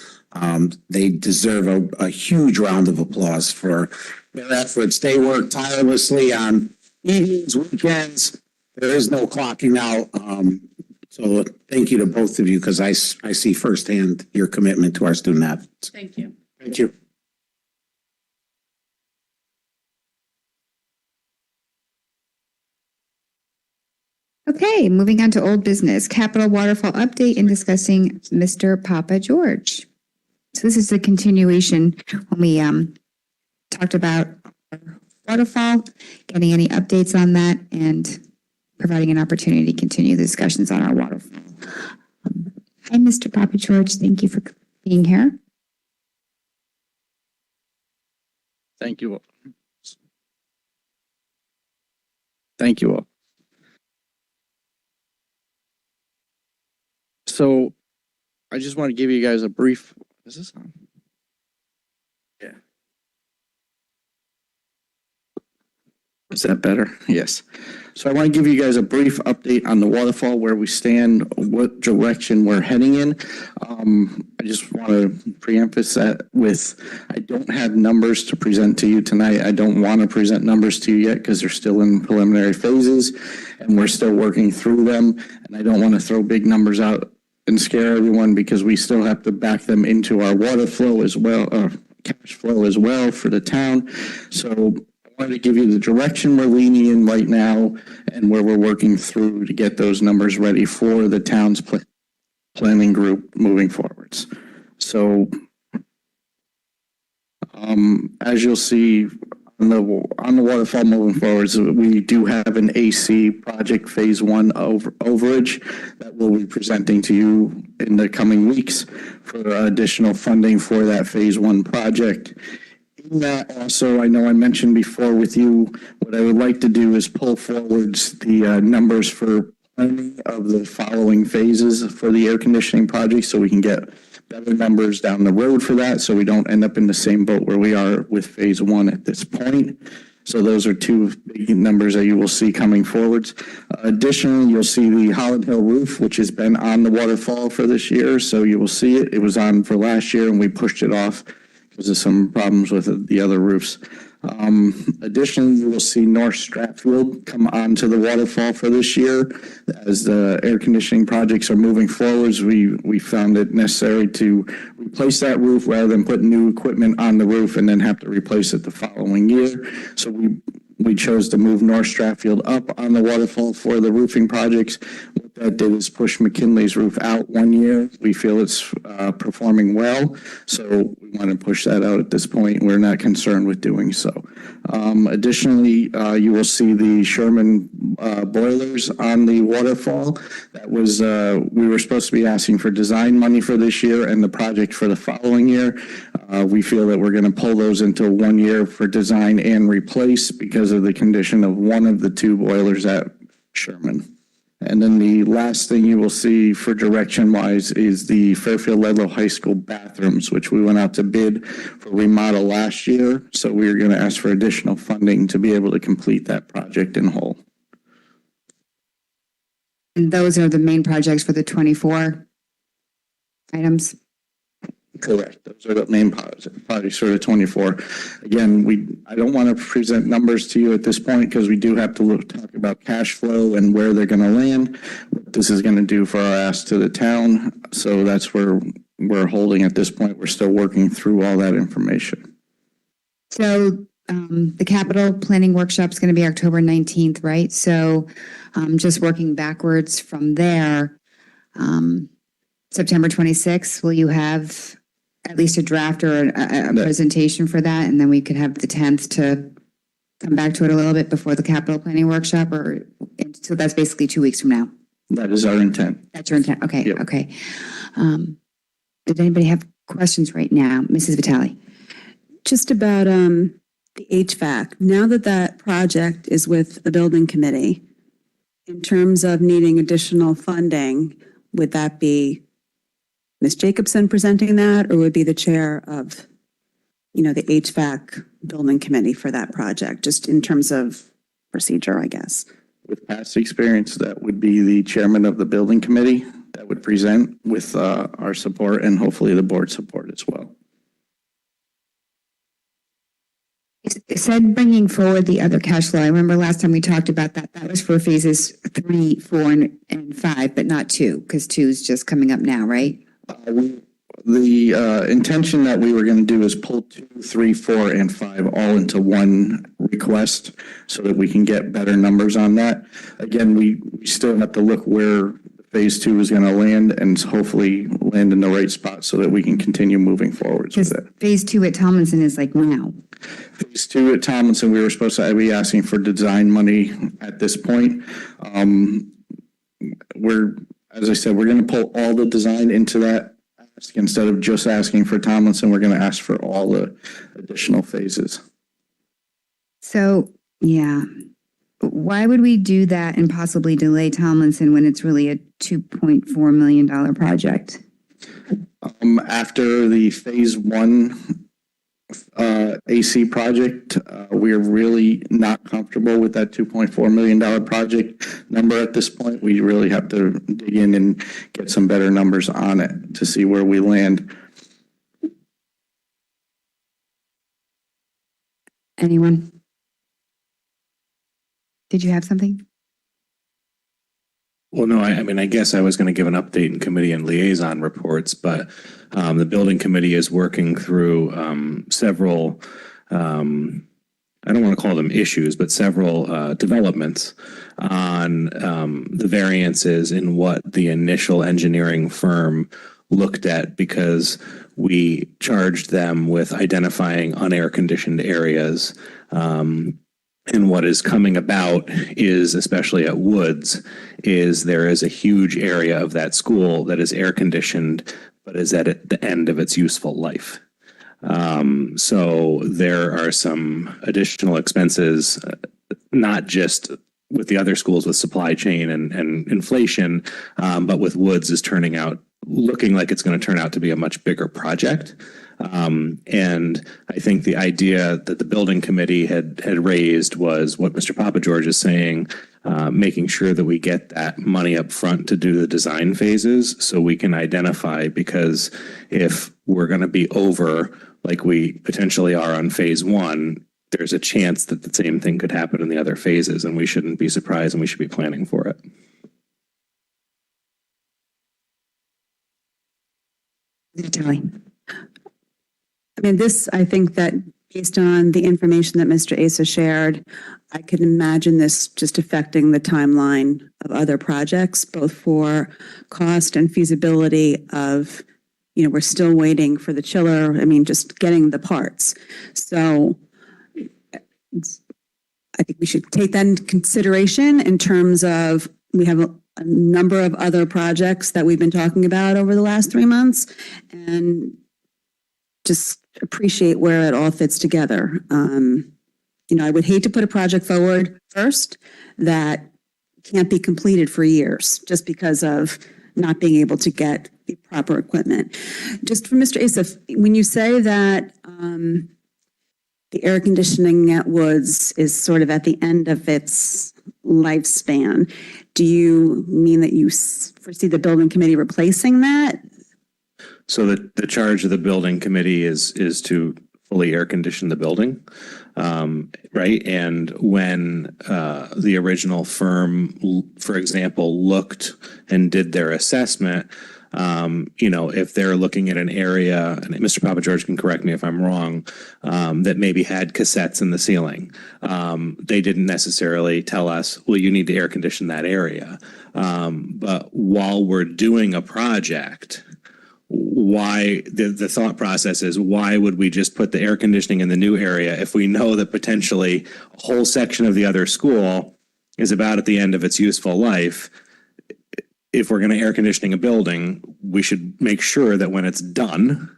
They deserve a huge round of applause for their efforts. They work tirelessly on evenings, weekends. There is no clocking out. So thank you to both of you because I see firsthand your commitment to our student athletes. Thank you. Thank you. Okay, moving on to old business, capital waterfall update and discussing Mr. Papa George. So this is the continuation when we talked about our waterfall, getting any updates on that and providing an opportunity to continue the discussions on our waterfall. Hi, Mr. Papa George. Thank you for being here. Thank you all. Thank you all. So I just want to give you guys a brief, is this on? Yeah. Is that better? Yes. So I want to give you guys a brief update on the waterfall, where we stand, what direction we're heading in. I just want to preemphasize that with, I don't have numbers to present to you tonight. I don't want to present numbers to you yet because they're still in preliminary phases and we're still working through them. And I don't want to throw big numbers out and scare everyone because we still have to back them into our water flow as well, cash flow as well for the town. So I wanted to give you the direction we're leaning in right now and where we're working through to get those numbers ready for the town's planning group moving forwards. So as you'll see on the waterfall moving forwards, we do have an AC project phase 1 overage that we'll be presenting to you in the coming weeks for additional funding for that phase 1 project. In that also, I know I mentioned before with you, what I would like to do is pull forwards the numbers for planning of the following phases for the air conditioning project so we can get better numbers down the road for that, so we don't end up in the same boat where we are with phase 1 at this point. So those are two big numbers that you will see coming forwards. Additionally, you'll see the Holland Hill roof, which has been on the waterfall for this year. So you will see it. It was on for last year and we pushed it off because of some problems with the other roofs. Additionally, you will see North Stratfield come onto the waterfall for this year. As the air conditioning projects are moving forwards, we found it necessary to replace that roof rather than put new equipment on the roof and then have to replace it the following year. So we chose to move North Stratfield up on the waterfall for the roofing projects. What that did is push McKinley's roof out 1 year. We feel it's performing well, so we want to push that out at this point. We're not concerned with doing so. Additionally, you will see the Sherman boilers on the waterfall. That was, we were supposed to be asking for design money for this year and the project for the following year. We feel that we're going to pull those into 1 year for design and replace because of the condition of one of the two boilers at Sherman. And then the last thing you will see for direction wise is the Fairfield Ludlow High School bathrooms, which we went out to bid for remodel last year. So we're going to ask for additional funding to be able to complete that project in whole. And those are the main projects for the 24 items. Correct. Those are the main projects for the 24. Again, I don't want to present numbers to you at this point because we do have to talk about cash flow and where they're going to land, what this is going to do for our ask to the town. So that's where we're holding at this point. We're still working through all that information. So the capital planning workshop is going to be October 19th, right? So just working backwards from there, September 26th, will you have at least a draft or a presentation for that? And then we could have the 10th to come back to it a little bit before the capital planning workshop, so that's basically 2 weeks from now. That is our intent. That's your intent. Okay. Yep. Okay. Did anybody have questions right now? Mrs. Vitale? Just about the HVAC. Now that that project is with the building committee, in terms of needing additional funding, would that be Ms. Jacobson presenting that, or would be the chair of, the HVAC building committee for that project, just in terms of procedure, I guess? With past experience, that would be the chairman of the building committee that would present with our support and hopefully the board support as well. It said bringing forward the other cash flow. I remember last time we talked about that. That was for phases 3, 4, and 5, but not 2, because 2 is just coming up now, right? The intention that we were going to do is pull 2, 3, 4, and 5 all into one request so that we can get better numbers on that. Again, we still have to look where phase 2 is going to land and hopefully land in the right spot so that we can continue moving forwards with it. Phase 2 at Tomlinson is like now. Phase 2 at Tomlinson, we were supposed to be asking for design money at this point. As I said, we're going to pull all the design into that. Instead of just asking for Tomlinson, we're going to ask for all the additional phases. So, yeah. Why would we do that and possibly delay Tomlinson when it's really a $2.4 million project? After the phase 1 AC project, we're really not comfortable with that $2.4 million project number at this point. We really have to dig in and get some better numbers on it to see where we land. Anyone? Did you have something? Well, no, I mean, I guess I was going to give an update in committee and liaison reports, but the building committee is working through several, I don't want to call them issues, but several developments on the variances in what the initial engineering firm looked at, because we charged them with identifying unair conditioned areas. And what is coming about is, especially at Woods, is there is a huge area of that school that is air conditioned, but is at the end of its useful life. So there are some additional expenses, not just with the other schools with supply chain and inflation, but with Woods is looking like it's going to turn out to be a much bigger project. And I think the idea that the building committee had raised was what Mr. Papageorge is saying, making sure that we get that money up front to do the design phases so we can identify, because if we're going to be over like we potentially are on phase 1, there's a chance that the same thing could happen in the other phases, and we shouldn't be surprised and we should be planning for it. I mean, I think that based on the information that Mr. Asa shared, I can imagine this just affecting the timeline of other projects, both for cost and feasibility of, we're still waiting for the chiller. I mean, just getting the parts. So I think we should take that into consideration in terms of, we have a number of other projects that we've been talking about over the last 3 months, and just appreciate where it all fits together. I would hate to put a project forward first that can't be completed for years just because of not being able to get the proper equipment. Just for Mr. Asif, when you say that the air conditioning at Woods is sort of at the end of its lifespan, do you mean that you foresee the building committee replacing that? So the charge of the building committee is to fully air condition the building, right? And when the original firm, for example, looked and did their assessment, if they're looking at an area, and Mr. Papageorge can correct me if I'm wrong, that maybe had cassettes in the ceiling, they didn't necessarily tell us, well, you need to air condition that area. But while we're doing a project, why the thought process is, why would we just put the air conditioning in the new area if we know that potentially a whole section of the other school is about at the end of its useful life? If we're going to air conditioning a building, we should make sure that when it's done,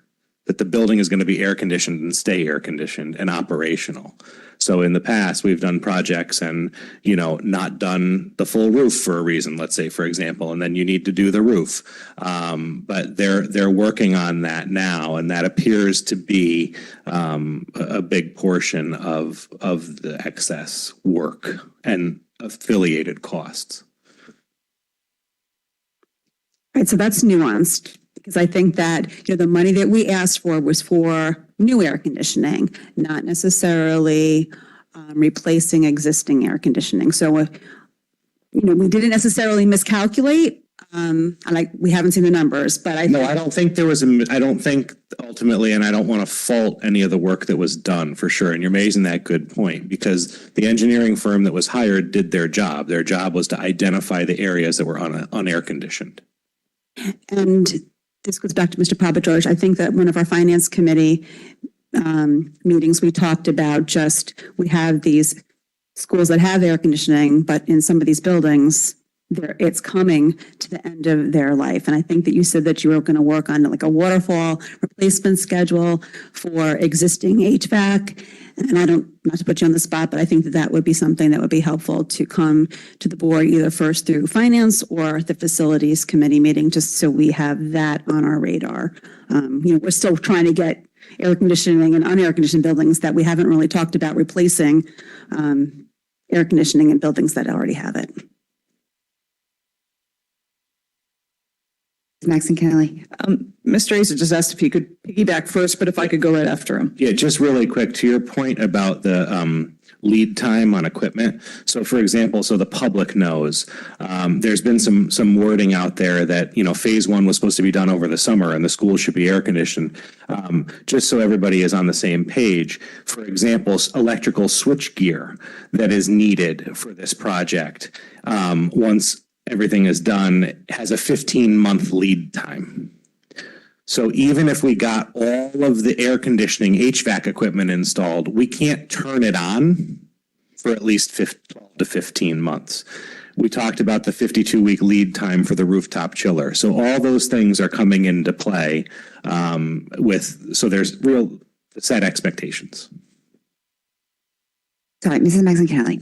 that the building is going to be air conditioned and stay air conditioned and operational. So in the past, we've done projects and, not done the full roof for a reason, let's say, for example, and then you need to do the roof. But they're working on that now, and that appears to be a big portion of the excess work and affiliated costs. Right, so that's nuanced, because I think that, the money that we asked for was for new air conditioning, not necessarily replacing existing air conditioning. So, we didn't necessarily miscalculate. We haven't seen the numbers, but No, I don't think there was I don't think ultimately, and I don't want to fault any of the work that was done for sure. And you're raising that good point because the engineering firm that was hired did their job. Their job was to identify the areas that were unair conditioned. And this goes back to Mr. Papageorge. I think that one of our finance committee meetings, we talked about we have these schools that have air conditioning, but in some of these buildings, it's coming to the end of their life. And I think that you said that you were going to work on like a waterfall replacement schedule for existing HVAC. And not to put you on the spot, but I think that that would be something that would be helpful to come to the board either first through finance or the facilities committee meeting, just so we have that on our radar. We're still trying to get air conditioning and unair conditioned buildings that we haven't really talked about replacing air conditioning in buildings that already have it. Max and Kelly. Mr. Asa just asked if he could piggyback first, but if I could go right after him. Yeah, just really quick to your point about the lead time on equipment. So for example, so the public knows, there's been some wording out there that, phase one was supposed to be done over the summer and the school should be air conditioned. Just so everybody is on the same page, for example, electrical switch gear that is needed for this project, once everything is done, has a 15-month lead time. So even if we got all of the air conditioning HVAC equipment installed, we can't turn it on for at least 12 to 15 months. We talked about the 52-week lead time for the rooftop chiller. So all those things are coming into play so there's real set expectations. Sorry, Mrs. Max and Kelly.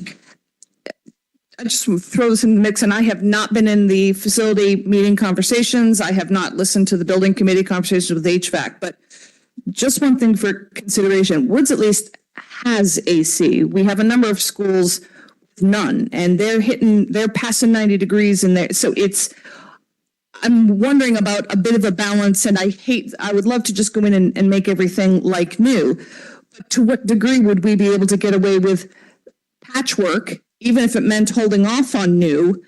I just throw this in the mix, and I have not been in the facility meeting conversations. I have not listened to the building committee conversations with HVAC, but just one thing for consideration. Woods at least has AC. We have a number of schools with none, and they're passing 90 degrees in there. So I'm wondering about a bit of a balance, and I would love to just go in and make everything like new. But to what degree would we be able to get away with patchwork, even if it meant holding off on new,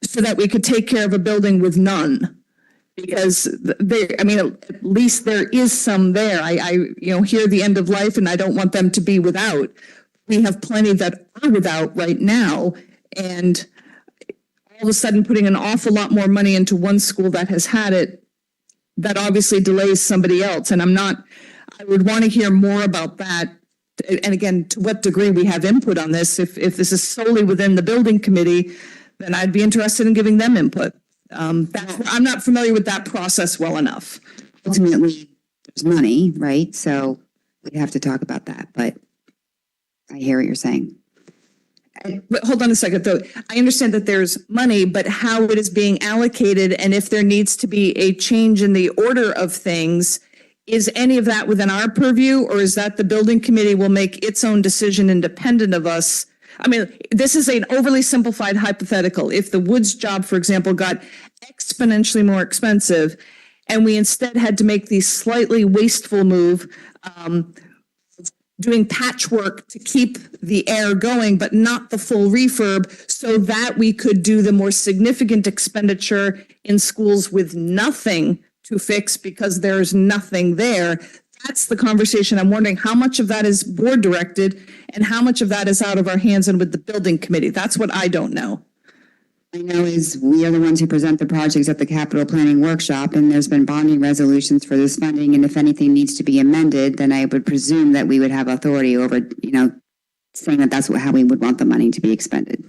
so that we could take care of a building with none? Because at least there is some there. I hear the end of life, and I don't want them to be without. We have plenty that are without right now, and all of a sudden putting an awful lot more money into one school that has had it, that obviously delays somebody else. And I would want to hear more about that. And again, to what degree we have input on this. If this is solely within the building committee, then I'd be interested in giving them input. I'm not familiar with that process well enough. Ultimately, there's money, right? So we'd have to talk about that, but I hear what you're saying. But hold on a second, though. I understand that there's money, but how it is being allocated, and if there needs to be a change in the order of things, is any of that within our purview, or is that the building committee will make its own decision independent of us? I mean, this is an overly simplified hypothetical. If the Woods job, for example, got exponentially more expensive, and we instead had to make the slightly wasteful move, doing patchwork to keep the air going, but not the full refurb, so that we could do the more significant expenditure in schools with nothing to fix because there's nothing there. That's the conversation. I'm wondering how much of that is board directed and how much of that is out of our hands and with the building committee. That's what I don't know. I know is we are the ones who present the projects at the capital planning workshop, and there's been bonding resolutions for this funding. And if anything needs to be amended, then I would presume that we would have authority over, saying that that's how we would want the money to be expended.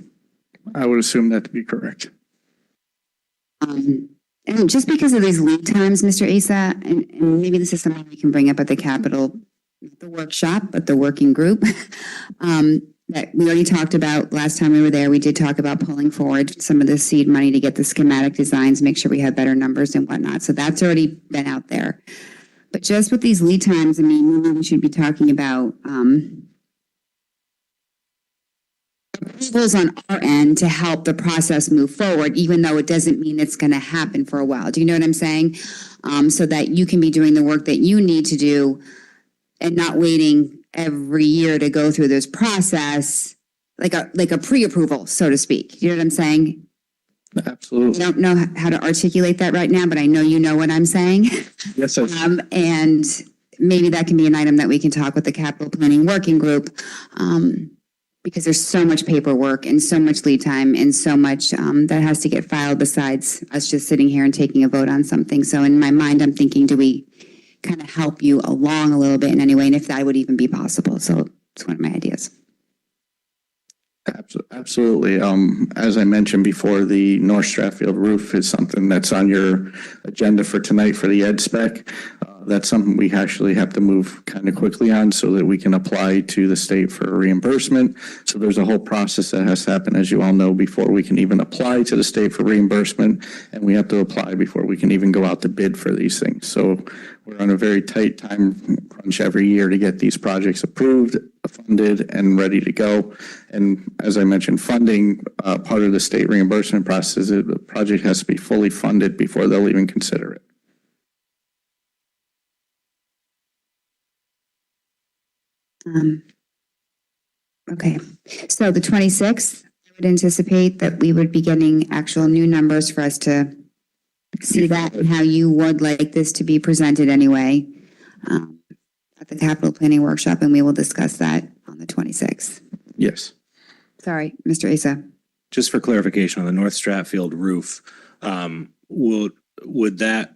I would assume that to be correct. And just because of these lead times, Mr. Asa, and maybe this is something we can bring up at the workshop, but the working group, that we already talked about last time we were there. We did talk about pulling forward some of the seed money to get the schematic designs, make sure we have better numbers and whatnot. So that's already been out there. But just with these lead times, maybe we should be talking about approvals on our end to help the process move forward, even though it doesn't mean it's going to happen for a while. Do you know what I'm saying? So that you can be doing the work that you need to do and not waiting every year to go through this process, like a pre-approval, so to speak. You know what I'm saying? Absolutely. I don't know how to articulate that right now, but I know you know what I'm saying. Yes, I And maybe that can be an item that we can talk with the capital planning working group. Because there's so much paperwork and so much lead time and so much that has to get filed besides us just sitting here and taking a vote on something. So in my mind, I'm thinking, do we kind of help you along a little bit in any way? And if that would even be possible. So it's one of my ideas. Absolutely. As I mentioned before, the North Stratfield roof is something that's on your agenda for tonight for the ed spec. That's something we actually have to move kind of quickly on so that we can apply to the state for reimbursement. So there's a whole process that has to happen, as you all know, before we can even apply to the state for reimbursement. And we have to apply before we can even go out to bid for these things. So we're on a very tight time crunch every year to get these projects approved, funded, and ready to go. And as I mentioned, funding, part of the state reimbursement process, the project has to be fully funded before they'll even consider it. Okay, so the 26th, I would anticipate that we would be getting actual new numbers for us to see that and how you would like this to be presented anyway at the capital planning workshop, and we will discuss that on the 26th. Yes. Sorry, Mr. Asa. Just for clarification on the North Stratfield roof, would that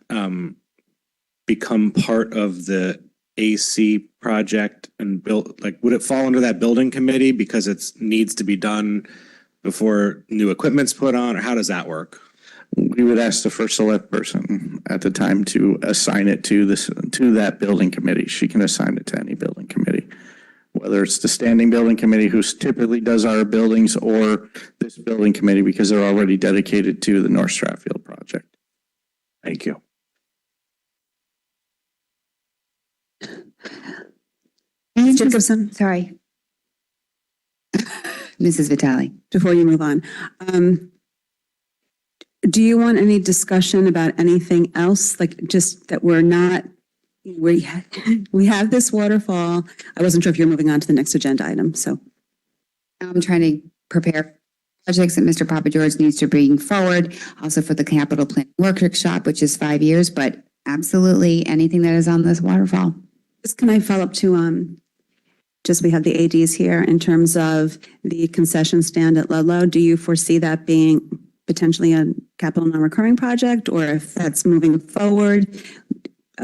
become part of the AC project and built, like, would it fall under that building committee because it needs to be done before new equipment's put on, or how does that work? We would ask the first select person at the time to assign it to that building committee. She can assign it to any building committee, whether it's the standing building committee who typically does our buildings or this building committee because they're already dedicated to the North Stratfield project. Thank you. Jacobson? Sorry. Mrs. Vitale. Before you move on, do you want any discussion about anything else? Like just that we're not, we have this waterfall. I wasn't sure if you're moving on to the next agenda item, so. I'm trying to prepare projects that Mr. Papa George needs to bring forward, also for the capital plan workshop, which is 5 years, but absolutely anything that is on this waterfall. Just can I follow up to, just we have the ADs here in terms of the concession stand at Ludlow. Do you foresee that being potentially a capital non-recurring project, or if that's moving forward,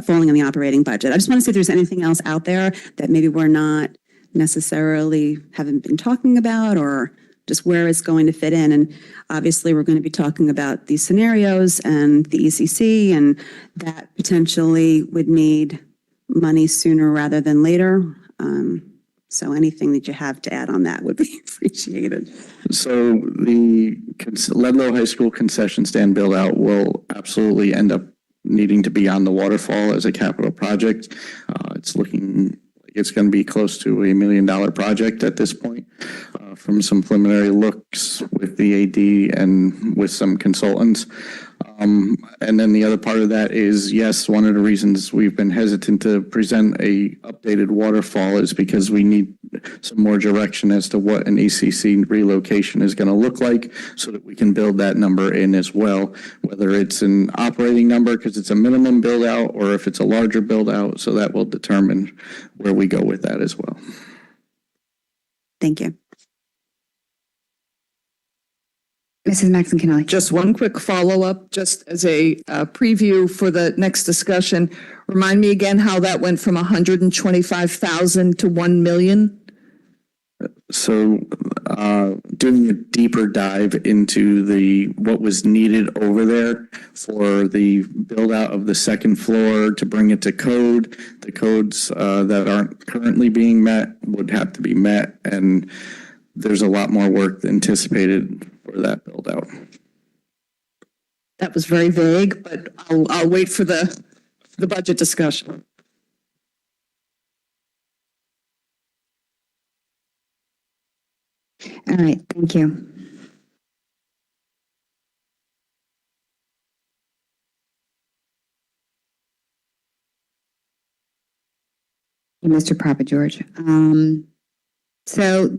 falling in the operating budget? I just want to see if there's anything else out there that maybe we're not necessarily haven't been talking about, or just where it's going to fit in. And obviously, we're going to be talking about these scenarios and the ECC, and that potentially would need money sooner rather than later. So anything that you have to add on that would be appreciated. So the Ludlow High School concession stand build out will absolutely end up needing to be on the waterfall as a capital project. It's looking like it's going to be close to $1 million project at this point, from some preliminary looks with the AD and with some consultants. And then the other part of that is, yes, one of the reasons we've been hesitant to present a updated waterfall is because we need some more direction as to what an ECC relocation is going to look like so that we can build that number in as well, whether it's an operating number because it's a minimum build out or if it's a larger build out. So that will determine where we go with that as well. Thank you. Mrs. Maxon Kennelly. Just one quick follow-up, just as a preview for the next discussion. Remind me again how that went from 125,000 to 1 million? So doing a deeper dive into what was needed over there for the build out of the second floor to bring it to code. The codes that aren't currently being met would have to be met, and there's a lot more work anticipated for that build out. That was very vague, but I'll wait for the budget discussion. All right, thank you. Mr. Papa George. So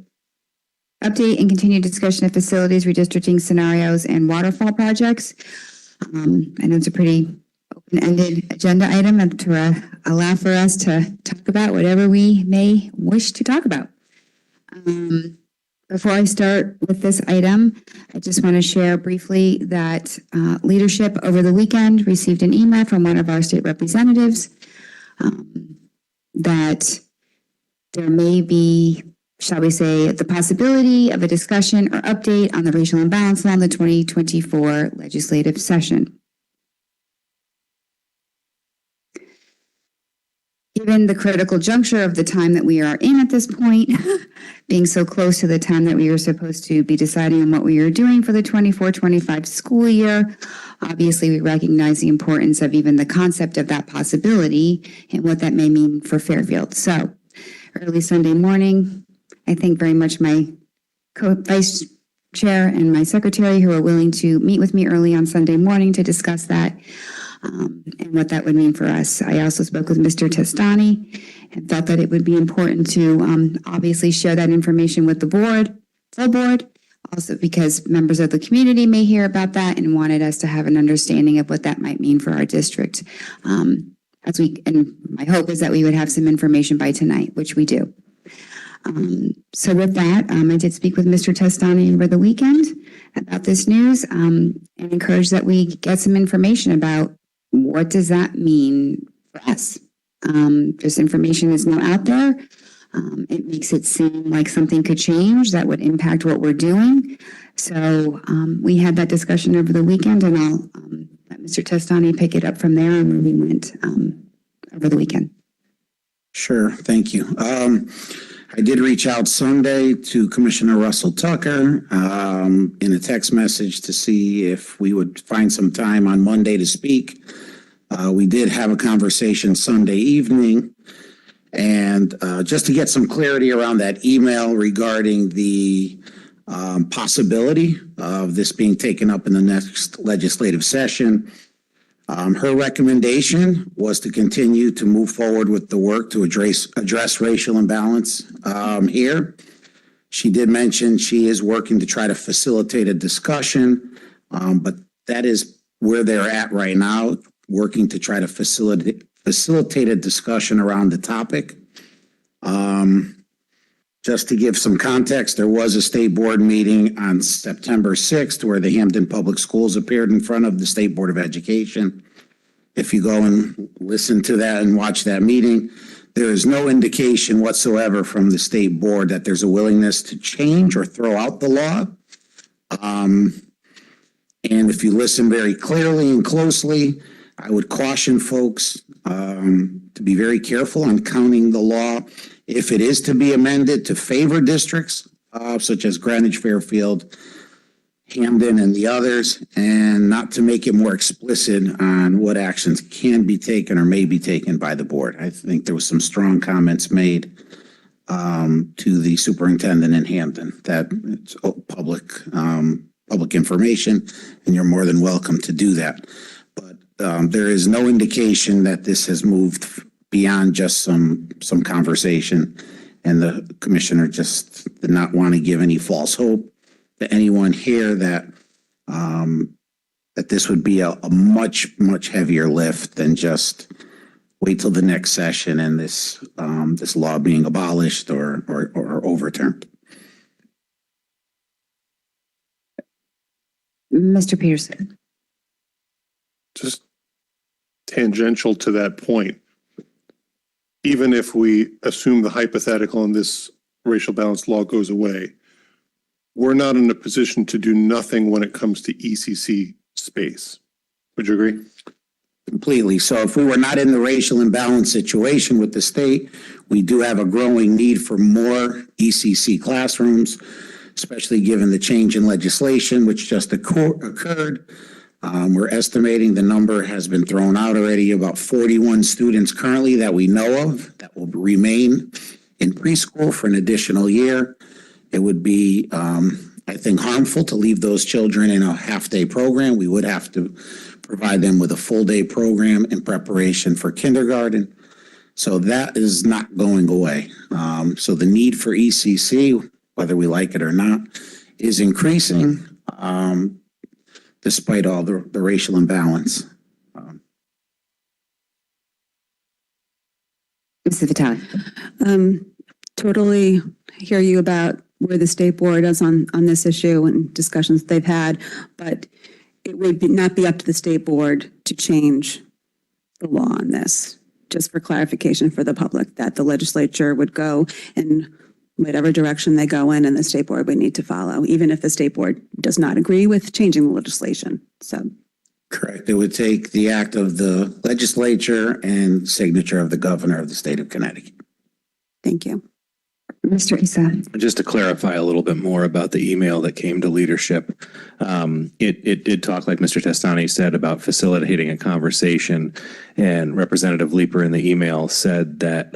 update and continued discussion of facilities, redistricting scenarios, and waterfall projects. I know it's a pretty open-ended agenda item and to allow for us to talk about whatever we may wish to talk about. Before I start with this item, I just want to share briefly that leadership over the weekend received an email from one of our state representatives that there may be, shall we say, the possibility of a discussion or update on the racial imbalance law in the 2024 legislative session. Given the critical juncture of the time that we are in at this point, being so close to the time that we are supposed to be deciding on what we are doing for the 24-25 school year, obviously we recognize the importance of even the concept of that possibility and what that may mean for Fairfield. So early Sunday morning, I thank very much my vice chair and my secretary who are willing to meet with me early on Sunday morning to discuss that. And what that would mean for us. I also spoke with Mr. Testani and felt that it would be important to obviously share that information with the board, full board, also because members of the community may hear about that and wanted us to have an understanding of what that might mean for our district. And my hope is that we would have some information by tonight, which we do. So with that, I did speak with Mr. Testani over the weekend about this news and encourage that we get some information about what does that mean for us? This information is now out there. It makes it seem like something could change that would impact what we're doing. So we had that discussion over the weekend, and I'll let Mr. Testani pick it up from there and where we went over the weekend. Sure, thank you. I did reach out Sunday to Commissioner Russell Tucker in a text message to see if we would find some time on Monday to speak. We did have a conversation Sunday evening, and just to get some clarity around that email regarding the possibility of this being taken up in the next legislative session, her recommendation was to continue to move forward with the work to address racial imbalance here. She did mention she is working to try to facilitate a discussion, but that is where they're at right now, working to try to facilitate a discussion around the topic. Just to give some context, there was a state board meeting on September 6th where the Hampden Public Schools appeared in front of the State Board of Education. If you go and listen to that and watch that meeting, there is no indication whatsoever from the state board that there's a willingness to change or throw out the law. And if you listen very clearly and closely, I would caution folks to be very careful on counting the law if it is to be amended to favor districts such as Greenwich, Fairfield, Hampden, and the others, and not to make it more explicit on what actions can be taken or may be taken by the board. I think there was some strong comments made to the superintendent in Hampden that it's public information, and you're more than welcome to do that. But there is no indication that this has moved beyond just some conversation, and the commissioner just did not want to give any false hope to anyone here that that this would be a much heavier lift than just wait till the next session and this law being abolished or overturned. Mr. Peterson. Just tangential to that point, even if we assume the hypothetical and this racial balance law goes away, we're not in a position to do nothing when it comes to ECC space. Would you agree? Completely. So if we were not in the racial imbalance situation with the state, we do have a growing need for more ECC classrooms, especially given the change in legislation, which just occurred. We're estimating the number has been thrown out already, about 41 students currently that we know of that will remain in preschool for an additional year. It would be, I think, harmful to leave those children in a half-day program. We would have to provide them with a full-day program in preparation for kindergarten. So that is not going away. So the need for ECC, whether we like it or not, is increasing despite all the racial imbalance. Mrs. Vitale. Totally hear you about where the state board is on this issue and discussions they've had, but it would not be up to the state board to change the law on this. Just for clarification for the public, that the legislature would go in whatever direction they go in, and the state board would need to follow, even if the state board does not agree with changing the legislation. So. Correct. It would take the act of the legislature and signature of the governor of the state of Connecticut. Thank you. Mr. Issa. Just to clarify a little bit more about the email that came to leadership, it did talk, like Mr. Testani said, about facilitating a conversation, and Representative Leeper in the email said that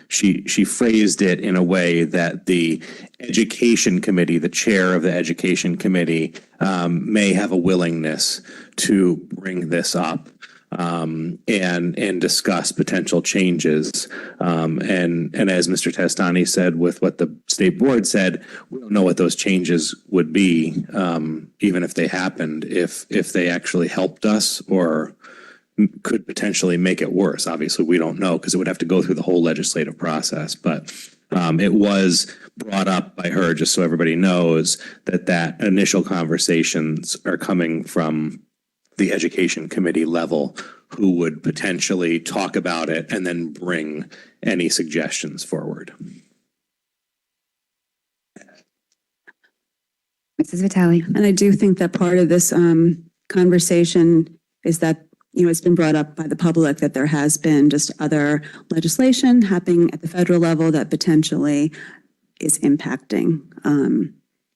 she phrased it in a way that the Education Committee, the chair of the Education Committee, may have a willingness to bring this up and discuss potential changes. And as Mr. Testani said, with what the state board said, we don't know what those changes would be, even if they happened, if they actually helped us or could potentially make it worse. Obviously, we don't know because it would have to go through the whole legislative process. But it was brought up by her, just so everybody knows, that initial conversations are coming from the Education Committee level, who would potentially talk about it and then bring any suggestions forward. Mrs. Vitale. And I do think that part of this conversation is that, it's been brought up by the public that there has been just other legislation happening at the federal level that potentially is impacting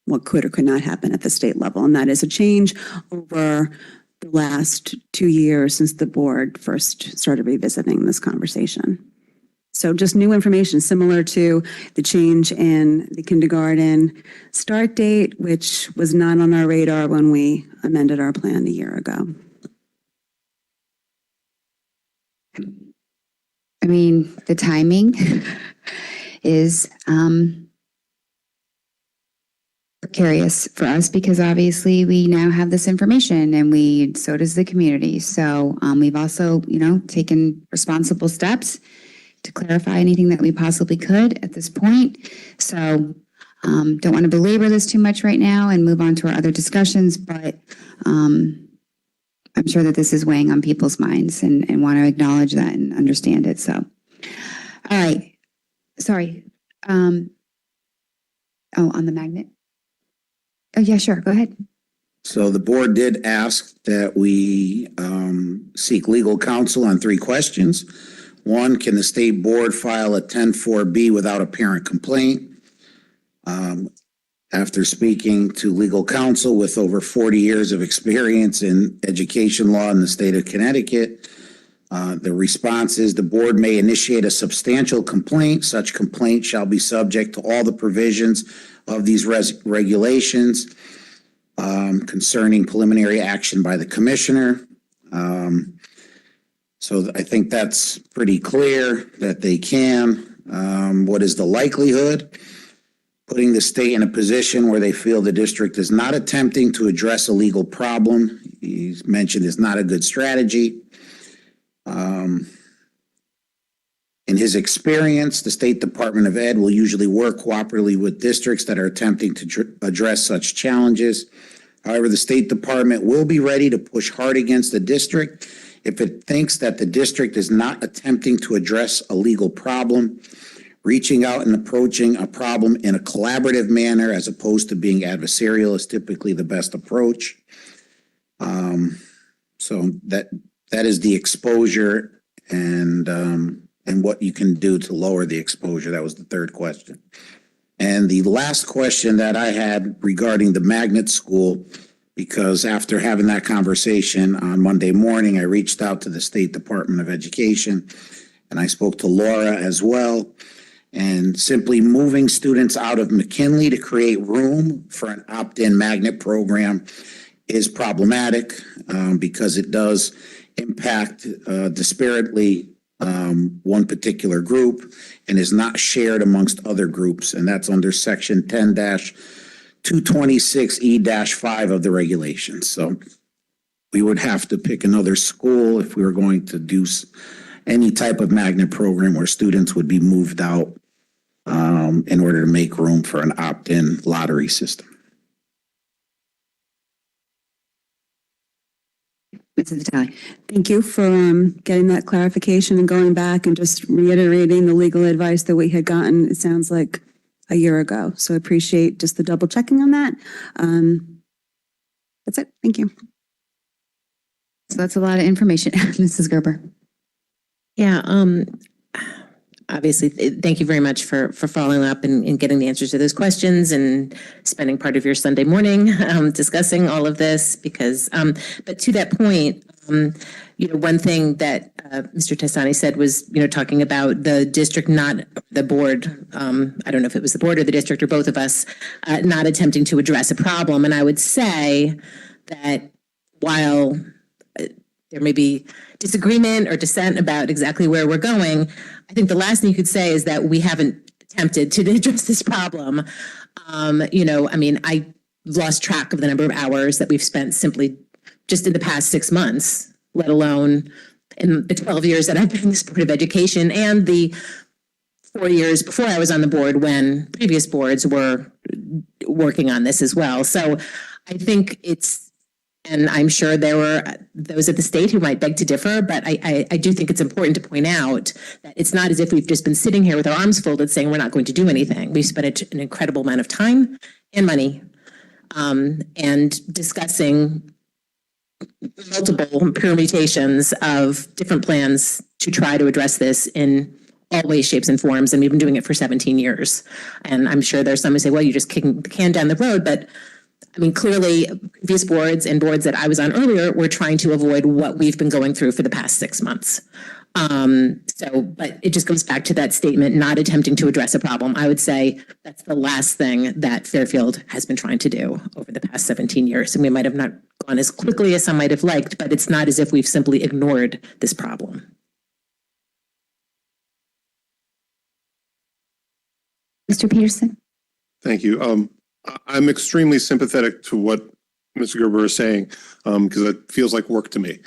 what could or could not happen at the state level. And that is a change over the last 2 years since the board first started revisiting this conversation. So just new information similar to the change in the kindergarten start date, which was not on our radar when we amended our plan a year ago. I mean, the timing is precarious for us because obviously we now have this information and so does the community. So we've also, taken responsible steps to clarify anything that we possibly could at this point. So don't want to belabor this too much right now and move on to our other discussions, but I'm sure that this is weighing on people's minds and want to acknowledge that and understand it. So, all right. Sorry. On the magnet. Oh, yeah, sure. Go ahead. So the board did ask that we seek legal counsel on 3 questions. 1, can the state board file a 10-4B without a parent complaint? After speaking to legal counsel with over 40 years of experience in education law in the state of Connecticut, the response is the board may initiate a substantial complaint. Such complaint shall be subject to all the provisions of these regulations concerning preliminary action by the commissioner. So I think that's pretty clear that they can. What is the likelihood? Putting the state in a position where they feel the district is not attempting to address a legal problem. He's mentioned is not a good strategy. In his experience, the State Department of Ed will usually work cooperatively with districts that are attempting to address such challenges. However, the State Department will be ready to push hard against the district if it thinks that the district is not attempting to address a legal problem. Reaching out and approaching a problem in a collaborative manner as opposed to being adversarial is typically the best approach. So that is the exposure and what you can do to lower the exposure. That was the 3rd question. And the last question that I had regarding the magnet school, because after having that conversation on Monday morning, I reached out to the State Department of Education and I spoke to Laura as well. And simply moving students out of McKinley to create room for an opt-in magnet program is problematic because it does impact disparately one particular group and is not shared amongst other groups, and that's under section 10-226E-5 of the regulations. So we would have to pick another school if we were going to do any type of magnet program where students would be moved out in order to make room for an opt-in lottery system. Mrs. Vitale. Thank you for getting that clarification and going back and just reiterating the legal advice that we had gotten, it sounds like a year ago. So I appreciate just the double checking on that. That's it. Thank you. So that's a lot of information. Mrs. Gerber. Yeah, obviously, thank you very much for following up and getting the answers to those questions and spending part of your Sunday morning discussing all of this because, but to that point, one thing that Mr. Testani said was, talking about the district, not the board. I don't know if it was the board or the district or both of us, not attempting to address a problem. And I would say that while there may be disagreement or dissent about exactly where we're going, I think the last thing you could say is that we haven't attempted to address this problem. I lost track of the number of hours that we've spent simply just in the past 6 months, let alone in the 12 years that I've been in this Board of Education and the 4 years before I was on the board when previous boards were working on this as well. So I think and I'm sure there were those at the state who might beg to differ, but I do think it's important to point out that it's not as if we've just been sitting here with our arms folded saying we're not going to do anything. We've spent an incredible amount of time and money and discussing multiple permutations of different plans to try to address this in all ways, shapes, and forms, and we've been doing it for 17 years. And I'm sure there's some who say, well, you're just kicking the can down the road, but clearly, previous boards and boards that I was on earlier were trying to avoid what we've been going through for the past 6 months. But it just goes back to that statement, not attempting to address a problem. I would say that's the last thing that Fairfield has been trying to do over the past 17 years. And we might have not gone as quickly as some might have liked, but it's not as if we've simply ignored this problem. Mr. Peterson. Thank you. I'm extremely sympathetic to what Mr. Gerber is saying because it feels like work to me.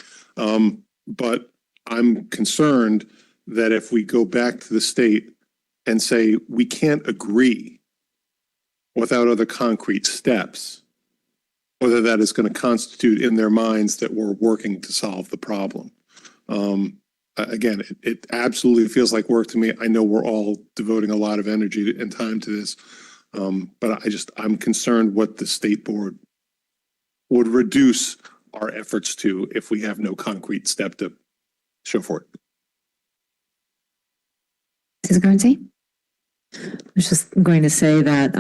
But I'm concerned that if we go back to the state and say we can't agree without other concrete steps, whether that is going to constitute in their minds that we're working to solve the problem. Again, it absolutely feels like work to me. I know we're all devoting a lot of energy and time to this. But I'm concerned what the state board would reduce our efforts to if we have no concrete step to show for it. Mrs. Guernsey? I was just going to say that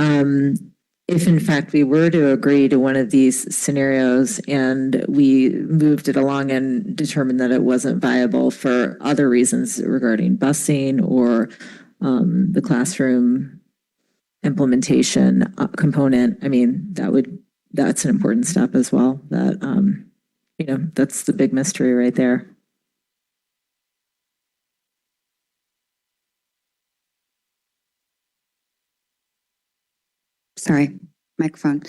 if in fact we were to agree to one of these scenarios and we moved it along and determined that it wasn't viable for other reasons regarding busing or the classroom implementation component, that's an important step as well. That's the big mystery right there. Sorry, microphone.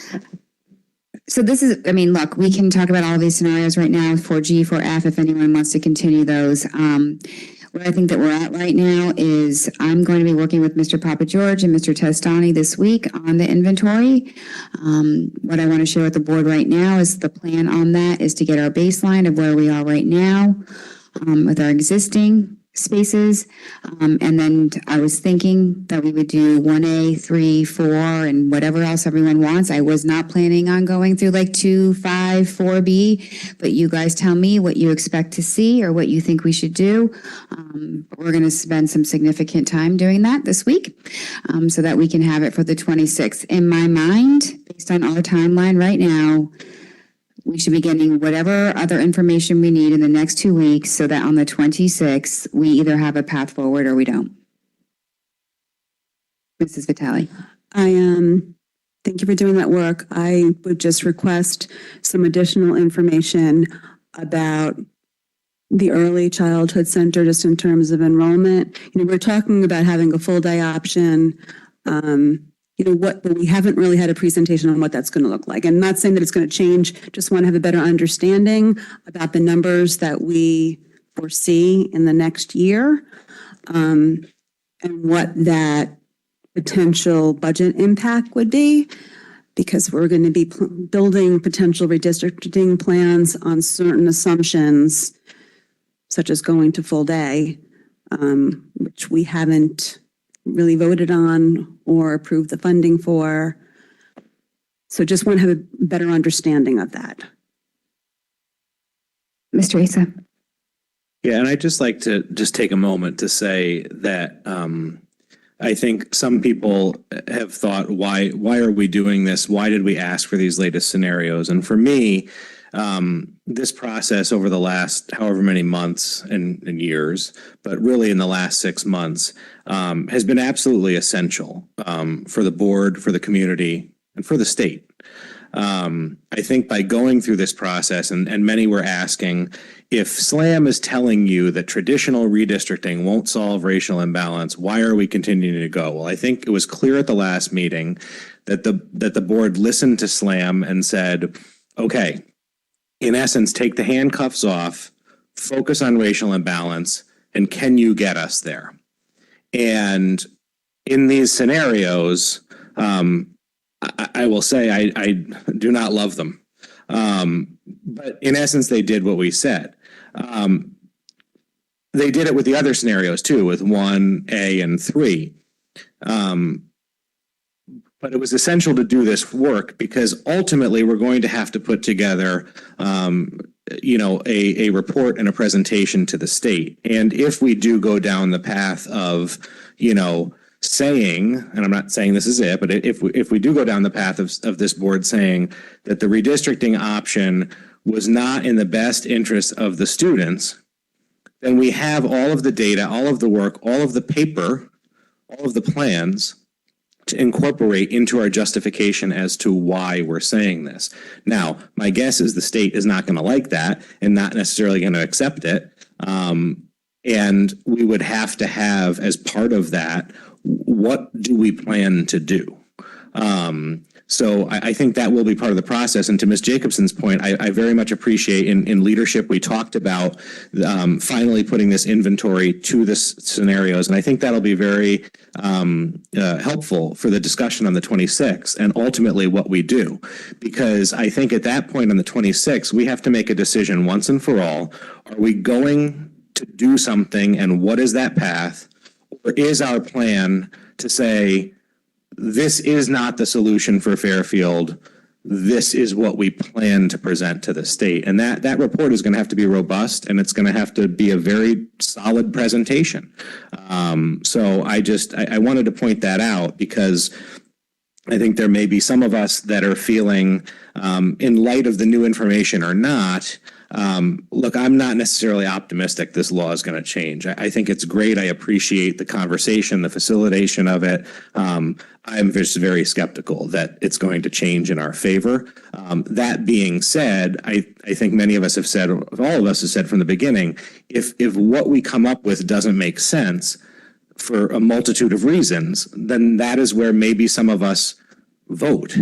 So this is, look, we can talk about all of these scenarios right now, 4G, 4F, if anyone wants to continue those. Where I think that we're at right now is I'm going to be working with Mr. Papa George and Mr. Testani this week on the inventory. What I want to share with the board right now is the plan on that is to get our baseline of where we are right now with our existing spaces. And then I was thinking that we would do 1A, 3, 4, and whatever else everyone wants. I was not planning on going through like 2, 5, 4B, but you guys tell me what you expect to see or what you think we should do. We're going to spend some significant time doing that this week so that we can have it for the 26th. In my mind, based on our timeline right now, we should be getting whatever other information we need in the next 2 weeks so that on the 26th, we either have a path forward or we don't. Mrs. Vitale. Thank you for doing that work. I would just request some additional information about the early childhood center, just in terms of enrollment. We're talking about having a full day option. But we haven't really had a presentation on what that's going to look like. And not saying that it's going to change, just want to have a better understanding about the numbers that we foresee in the next year, and what that potential budget impact would be, because we're going to be building potential redistricting plans on certain assumptions, such as going to full day, which we haven't really voted on or approved the funding for. So just want to have a better understanding of that. Mr. Asa. Yeah, and I'd just like to just take a moment to say that I think some people have thought, why are we doing this? Why did we ask for these latest scenarios? And for me, this process over the last however many months and years, but really in the last 6 months, has been absolutely essential for the board, for the community, and for the state. I think by going through this process, and many were asking, if SLAM is telling you that traditional redistricting won't solve racial imbalance, why are we continuing to go? Well, I think it was clear at the last meeting that the board listened to SLAM and said, okay, in essence, take the handcuffs off, focus on racial imbalance, and can you get us there? And in these scenarios, I will say I do not love them. But in essence, they did what we said. They did it with the other scenarios too, with 1A and 3. But it was essential to do this work because ultimately we're going to have to put together, a report and a presentation to the state. And if we do go down the path of, saying, and I'm not saying this is it, but if we do go down the path of this board saying that the redistricting option was not in the best interest of the students, then we have all of the data, all of the work, all of the paper, all of the plans to incorporate into our justification as to why we're saying this. Now, my guess is the state is not going to like that and not necessarily going to accept it. And we would have to have, as part of that, what do we plan to do? So I think that will be part of the process. And to Ms. Jacobson's point, I very much appreciate in leadership, we talked about finally putting this inventory to the scenarios. And I think that'll be very helpful for the discussion on the 26th and ultimately what we do. Because I think at that point on the 26th, we have to make a decision once and for all. Are we going to do something, and what is that path? Or is our plan to say, this is not the solution for Fairfield, this is what we plan to present to the state? And that report is going to have to be robust, and it's going to have to be a very solid presentation. So I wanted to point that out because I think there may be some of us that are feeling, in light of the new information or not, look, I'm not necessarily optimistic this law is going to change. I think it's great. I appreciate the conversation, the facilitation of it. I'm just very skeptical that it's going to change in our favor. That being said, I think many of us have said, all of us have said from the beginning, if what we come up with doesn't make sense for a multitude of reasons, then that is where maybe some of us vote.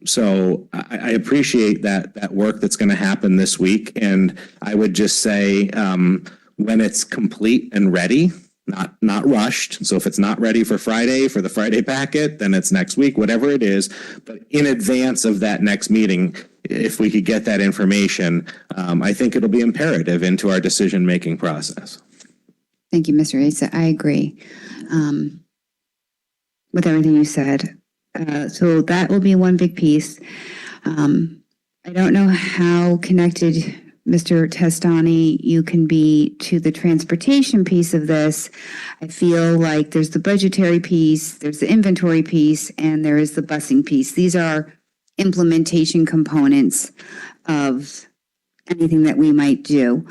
So I appreciate that work that's going to happen this week. And I would just say, when it's complete and ready, not rushed. So if it's not ready for the Friday packet, then it's next week, whatever it is. But in advance of that next meeting, if we could get that information, I think it'll be imperative into our decision-making process. Thank you, Mr. Asa. I agree with everything you said. So that will be one big piece. I don't know how connected, Mr. Testani, you can be to the transportation piece of this. I feel like there's the budgetary piece, there's the inventory piece, and there is the busing piece. These are implementation components of anything that we might do.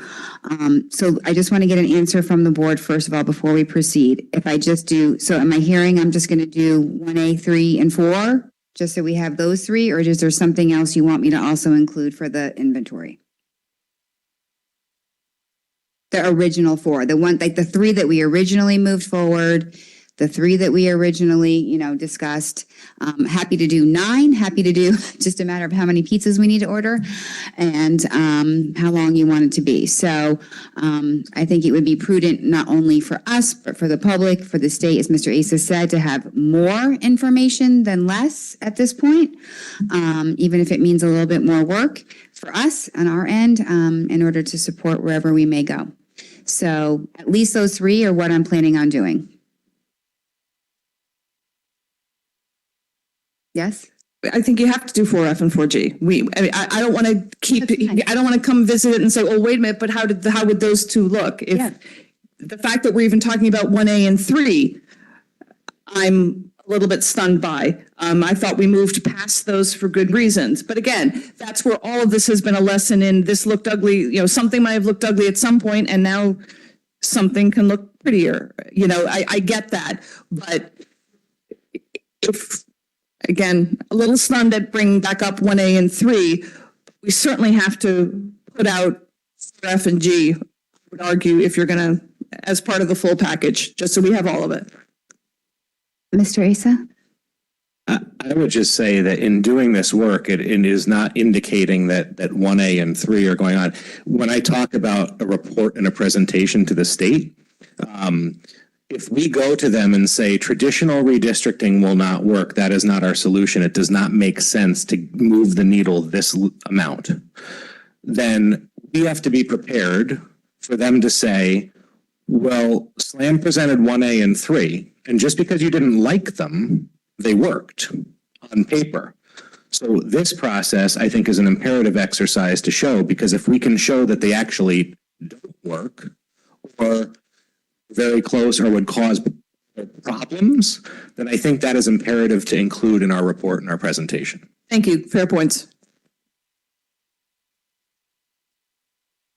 So I just want to get an answer from the board, first of all, before we proceed. If I just do, so am I hearing I'm just going to do 1A, 3, and 4, just so we have those 3, or is there something else you want me to also include for the inventory? The original four, the one, like the three that we originally moved forward, the three that we originally, discussed. Happy to do 9, happy to do just a matter of how many pizzas we need to order and how long you want it to be. So I think it would be prudent not only for us, but for the public, for the state, as Mr. Asa said, to have more information than less at this point, even if it means a little bit more work for us on our end in order to support wherever we may go. So at least those 3 are what I'm planning on doing. Yes? I think you have to do 4F and 4G. I don't want to I don't want to come visit it and say, oh, wait a minute, but how would those two look? If the fact that we're even talking about 1A and 3, I'm a little bit stunned by. I thought we moved past those for good reasons. But again, that's where all of this has been a lesson in this looked ugly, something might have looked ugly at some point and now something can look prettier. I get that. But if, again, a little stunned at bringing back up 1A and 3, we certainly have to put out F and G, I would argue, if you're going to, as part of the full package, just so we have all of it. Mr. Asa? I would just say that in doing this work, it is not indicating that 1A and 3 are going on. When I talk about a report and a presentation to the state, if we go to them and say traditional redistricting will not work, that is not our solution, it does not make sense to move the needle this amount, then we have to be prepared for them to say, well, SLAM presented 1A and 3, and just because you didn't like them, they worked on paper. So this process, I think, is an imperative exercise to show, because if we can show that they actually don't work or very close or would cause problems, then I think that is imperative to include in our report and our presentation. Thank you. Fair points.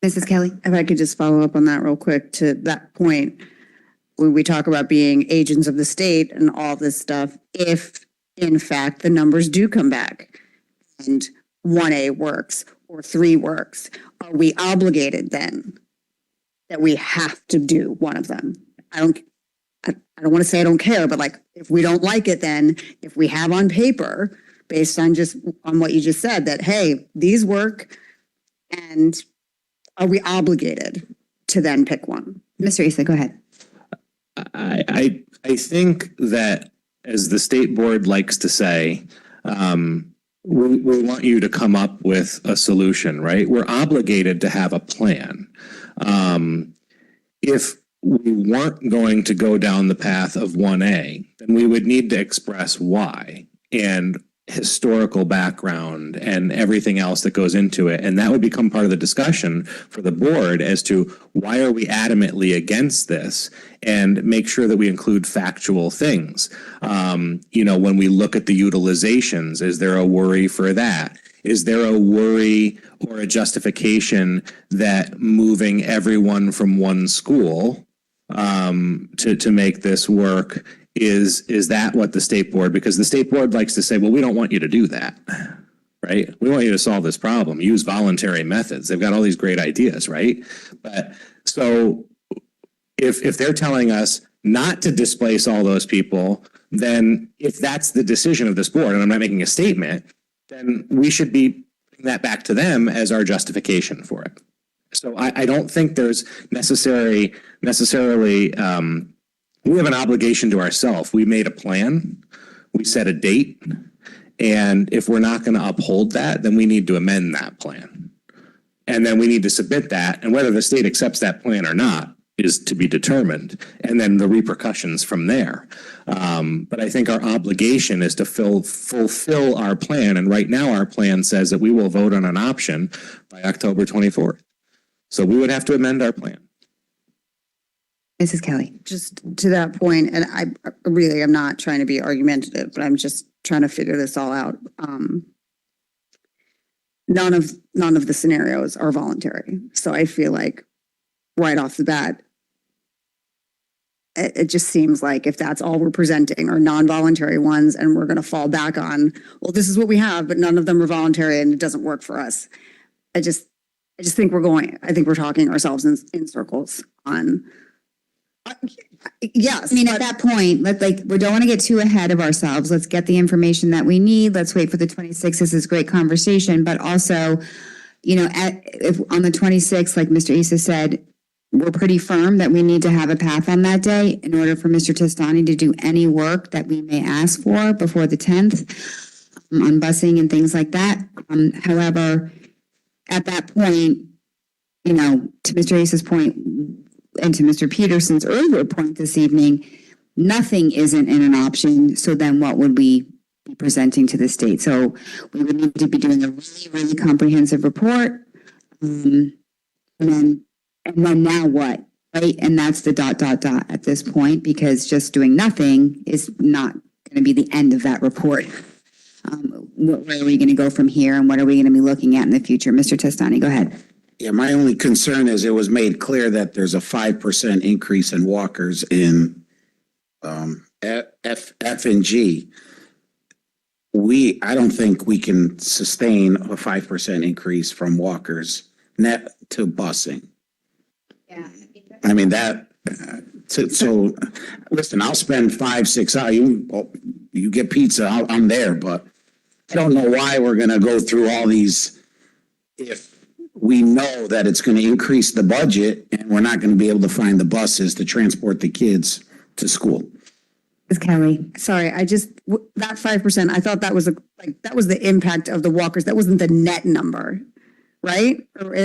Mrs. Kelly? If I could just follow up on that real quick to that point, when we talk about being agents of the state and all this stuff, if in fact the numbers do come back and 1A works or 3 works, are we obligated then that we have to do one of them? I don't want to say I don't care, but like, if we don't like it, then if we have on paper, based on what you just said, that, hey, these work, and are we obligated to then pick one? Mr. Asa, go ahead. I think that, as the state board likes to say, we want you to come up with a solution, right? We're obligated to have a plan. If we weren't going to go down the path of 1A, then we would need to express why and historical background and everything else that goes into it. And that would become part of the discussion for the board as to why are we adamantly against this, and make sure that we include factual things. When we look at the utilizations, is there a worry for that? Is there a worry or a justification that moving everyone from one school to make this work, is that what the state board, because the state board likes to say, well, we don't want you to do that, right? We want you to solve this problem, use voluntary methods. They've got all these great ideas, right? But so if they're telling us not to displace all those people, then if that's the decision of this board, and I'm not making a statement, then we should be putting that back to them as our justification for it. So I don't think there's necessarily, we have an obligation to ourselves. We made a plan, we set a date, and if we're not going to uphold that, then we need to amend that plan. And then we need to submit that, and whether the state accepts that plan or not is to be determined, and then the repercussions from there. But I think our obligation is to fulfill our plan, and right now our plan says that we will vote on an option by October 24th. So we would have to amend our plan. Mrs. Kelly? Just to that point, and I really am not trying to be argumentative, but I'm just trying to figure this all out. None of the scenarios are voluntary. So I feel like right off the bat, it just seems like if that's all we're presenting are non-voluntary ones, and we're going to fall back on, well, this is what we have, but none of them are voluntary and it doesn't work for us. It I just think I think we're talking ourselves in circles on. Yes. I mean, at that point, we don't want to get too ahead of ourselves. Let's get the information that we need. Let's wait for the 26th. This is great conversation, but also, if on the 26th, like Mr. Issa said, we're pretty firm that we need to have a path on that day in order for Mr. Testani to do any work that we may ask for before the 10th on busing and things like that. However, at that point, to Mr. Issa's point, and to Mr. Peterson's earlier point this evening, nothing isn't an option. So then what would we be presenting to the state? So we would need to be doing a really, really comprehensive report. And then now what, right? And that's the ... at this point, because just doing nothing is not going to be the end of that report. Where are we going to go from here, and what are we going to be looking at in the future? Mr. Testani, go ahead. Yeah, my only concern is it was made clear that there's a 5% increase in walkers in F and G. I don't think we can sustain a 5% increase from walkers net to busing. Yeah. I mean, so listen, I'll spend 5-6 hours. You get pizza, I'm there, but I don't know why we're going to go through all these if we know that it's going to increase the budget and we're not going to be able to find the buses to transport the kids to school. Ms. Kelly. Sorry, that 5%, I thought that was that was the impact of the walkers. That wasn't the net number, right? Or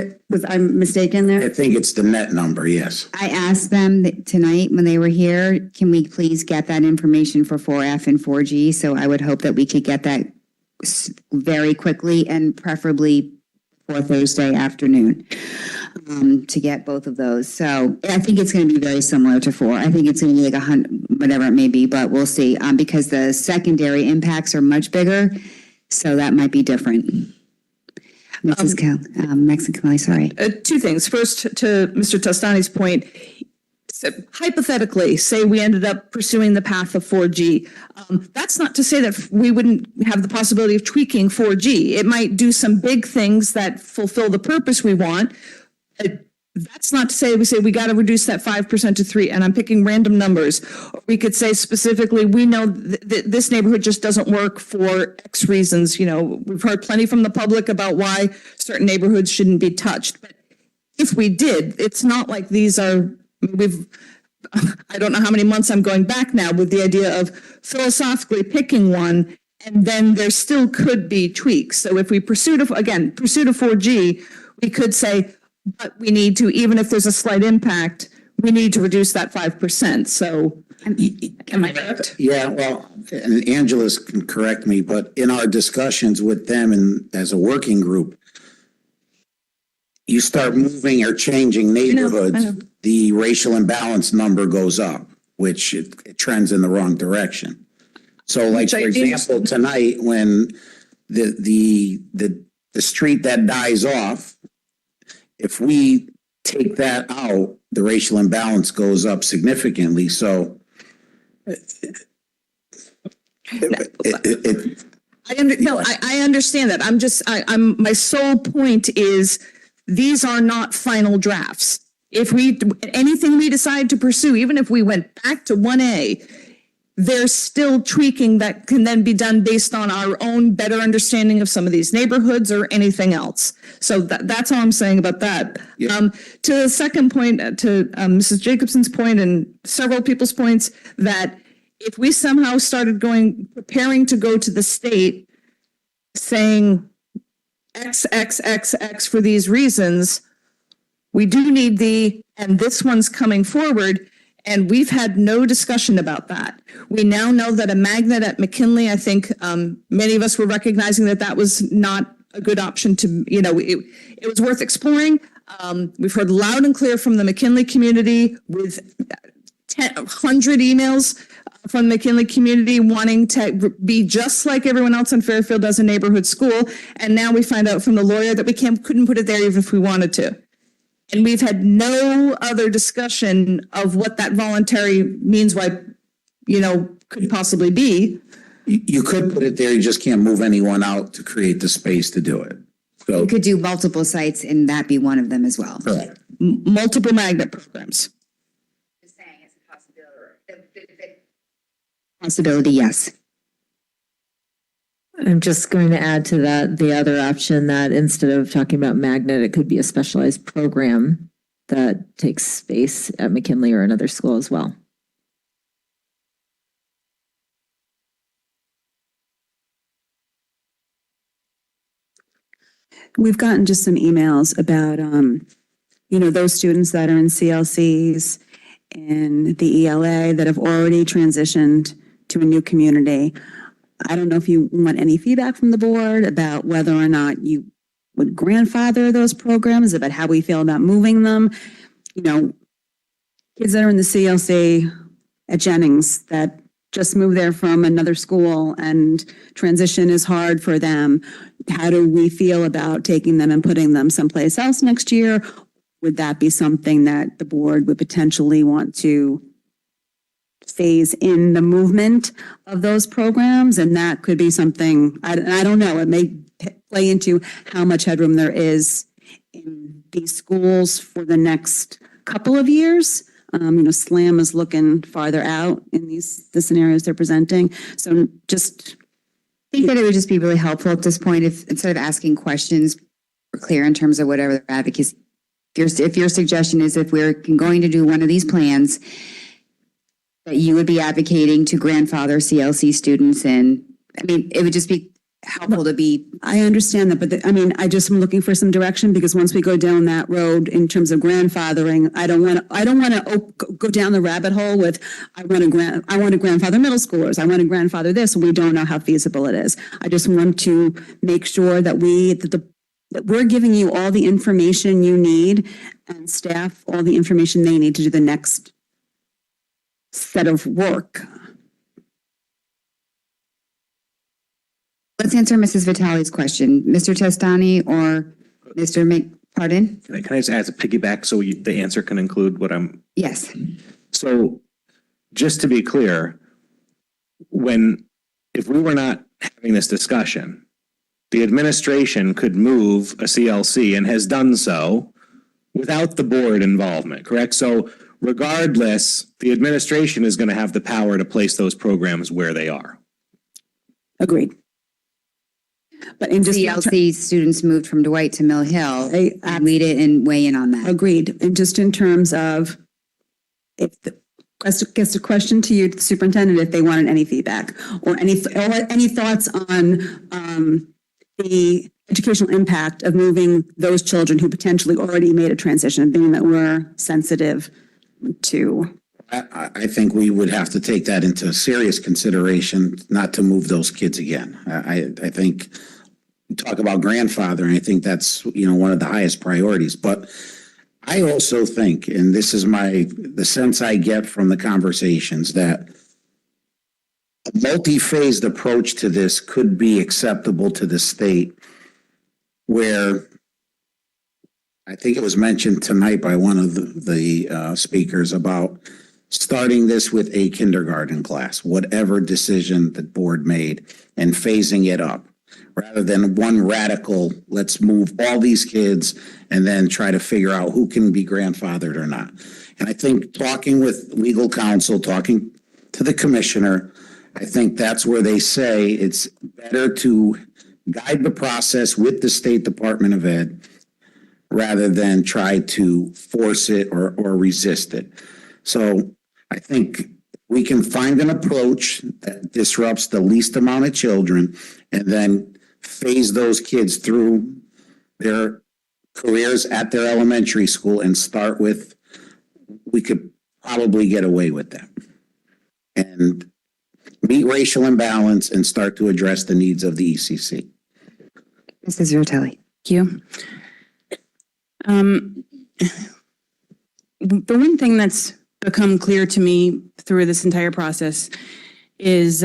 I'm mistaken there? I think it's the net number, yes. I asked them tonight when they were here, can we please get that information for 4F and 4G? So I would hope that we could get that very quickly and preferably for Thursday afternoon to get both of those. So I think it's going to be very similar to 4. I think it's going to be like 100, whatever it may be, but we'll see because the secondary impacts are much bigger. So that might be different. Mrs. Kelly, sorry. Two things. First, to Mr. Tostani's point, so hypothetically, say we ended up pursuing the path of 4G. That's not to say that we wouldn't have the possibility of tweaking 4G. It might do some big things that fulfill the purpose we want. That's not to say we got to reduce that 5% to 3%, and I'm picking random numbers. We could say specifically, we know that this neighborhood just doesn't work for X reasons. We've heard plenty from the public about why certain neighborhoods shouldn't be touched. But if we did, it's not like these are, I don't know how many months I'm going back now with the idea of philosophically picking one, and then there still could be tweaks. So if we pursued a 4G, we could say, but we need to, even if there's a slight impact, we need to reduce that 5%. So am I correct? Yeah, well, and Angela can correct me, but in our discussions with them and as a working group, you start moving or changing neighborhoods, I know. The racial imbalance number goes up, which it trends in the wrong direction. So like, for example, tonight when the street that dies off, if we take that out, the racial imbalance goes up significantly. So I understand that. My sole point is these are not final drafts. If anything we decide to pursue, even if we went back to 1A, there's still tweaking that can then be done based on our own better understanding of some of these neighborhoods or anything else. So that's all I'm saying about that. Yeah. To the second point, to Mrs. Jacobson's point and several people's points, that if we somehow started preparing to go to the state saying X for these reasons, we do need and this one's coming forward. And we've had no discussion about that. We now know that a magnet at McKinley, I think many of us were recognizing that was not a good option to, it was worth exploring. We've heard loud and clear from the McKinley community with 100 emails from the McKinley community wanting to be just like everyone else in Fairfield as a neighborhood school. And now we find out from the lawyer that we couldn't put it there even if we wanted to. And we've had no other discussion of what that voluntary means, could possibly be. You could put it there, you just can't move anyone out to create the space to do it. So, You could do multiple sites and that be one of them as well. correct. Multiple magnet programs. Just saying it's a possibility. Possibility, yes. I'm just going to add to that the other option that instead of talking about magnet, it could be a specialized program that takes space at McKinley or another school as well. We've gotten just some emails about, those students that are in CLCs and the ELA that have already transitioned to a new community. I don't know if you want any feedback from the board about whether or not you would grandfather those programs, about how we feel about moving them. Kids that are in the CLC at Jennings that just moved there from another school and transition is hard for them. How do we feel about taking them and putting them someplace else next year? Would that be something that the board would potentially want to phase in the movement of those programs? And that could be something, I don't know, it may play into how much headroom there is in these schools for the next couple of years. SLAM is looking farther out in the scenarios they're presenting. So just I think that it would just be really helpful at this point if instead of asking questions, we're clear in terms of whatever their advocacy. If your suggestion is if we're going to do one of these plans, that you would be advocating to grandfather CLC students, and it would just be helpful to be. I understand that, but I just am looking for some direction because once we go down that road in terms of grandfathering, I don't want to go down the rabbit hole with I want to grandfather middle schoolers. I want to grandfather this. And we don't know how feasible it is. I just want to make sure that we're giving you all the information you need and staff all the information they need to do the next set of work. Let's answer Mrs. Vitale's question. Mr. Testani or Mr. Pardon? Can I just add a piggyback so the answer can include what I'm? Yes. So just to be clear, if we were not having this discussion, the administration could move a CLC and has done so without the board involvement, correct? So regardless, the administration is going to have the power to place those programs where they are. Agreed. But in just CLC students moved from Dwight to Mill Hill. Lead it and weigh in on that. Agreed. And just in terms of gets a question to you, the superintendent, if they wanted any feedback or any thoughts on the educational impact of moving those children who potentially already made a transition, being that we're sensitive to. I think we would have to take that into serious consideration, not to move those kids again. I think we talk about grandfathering. I think that's, one of the highest priorities. But I also think, and this is the sense I get from the conversations, that a multi-phased approach to this could be acceptable to the state, where I think it was mentioned tonight by one of the speakers about starting this with a kindergarten class, whatever decision the board made, and phasing it up, rather than one radical, let's move all these kids and then try to figure out who can be grandfathered or not. And I think talking with legal counsel, talking to the commissioner, I think that's where they say it's better to guide the process with the State Department of Ed rather than try to force it or resist it. So I think we can find an approach that disrupts the least amount of children and then phase those kids through their careers at their elementary school and start with, we could probably get away with that. And meet racial imbalance and start to address the needs of the ECC. Mrs. Rotelli. Thank you. The one thing that's become clear to me through this entire process is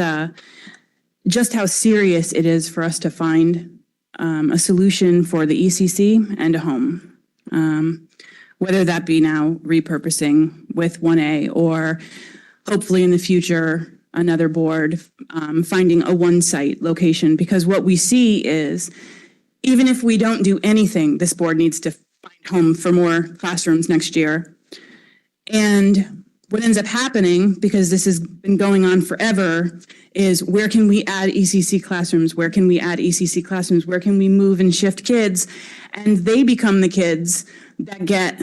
just how serious it is for us to find a solution for the ECC and a home. Whether that be now repurposing with 1A or hopefully in the future, another board finding a one site location, because what we see is even if we don't do anything, this board needs to find home for more classrooms next year. And what ends up happening, because this has been going on forever, is where can we add ECC classrooms? Where can we add ECC classrooms? Where can we move and shift kids? And they become the kids that get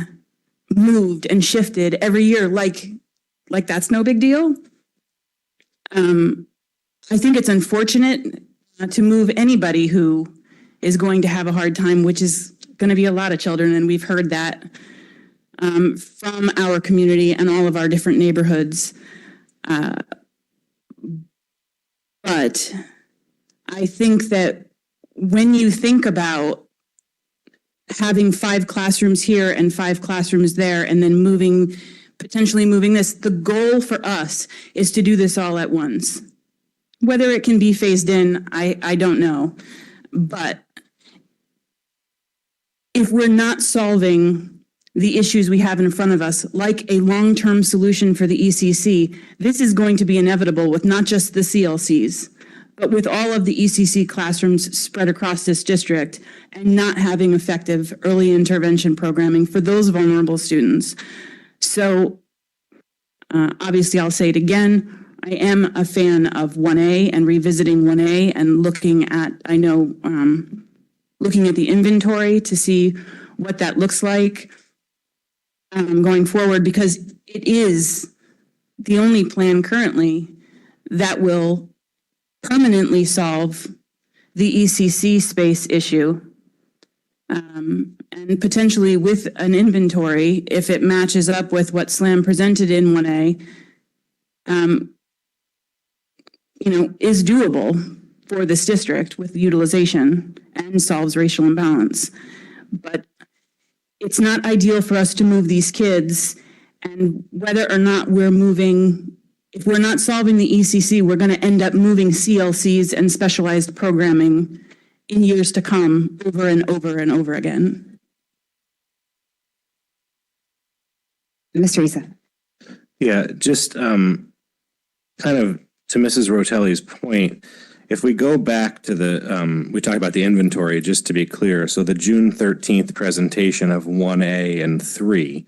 moved and shifted every year like that's no big deal. I think it's unfortunate to move anybody who is going to have a hard time, which is going to be a lot of children, and we've heard that from our community and all of our different neighborhoods. But I think that when you think about having 5 classrooms here and 5 classrooms there, and then potentially moving this, the goal for us is to do this all at once. Whether it can be phased in, I don't know. But if we're not solving the issues we have in front of us, like a long-term solution for the ECC, this is going to be inevitable with not just the CLCs, but with all of the ECC classrooms spread across this district and not having effective early intervention programming for those vulnerable students. So obviously, I'll say it again, I am a fan of 1A and revisiting 1A and looking at the inventory to see what that looks like going forward, because it is the only plan currently that will permanently solve the ECC space issue. And potentially with an inventory, if it matches up with what SLAM presented in 1A, is doable for this district with utilization and solves racial imbalance. But it's not ideal for us to move these kids, and whether or not if we're not solving the ECC, we're going to end up moving CLCs and specialized programming in years to come over and over and over again. Mr. Issa. Yeah, just kind of to Mrs. Rotelli's point, if we go back to we talked about the inventory, just to be clear, so the June 13th presentation of 1A and 3,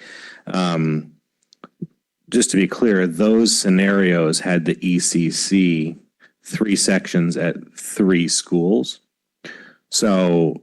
just to be clear, those scenarios had the ECC 3 sections at 3 schools. So,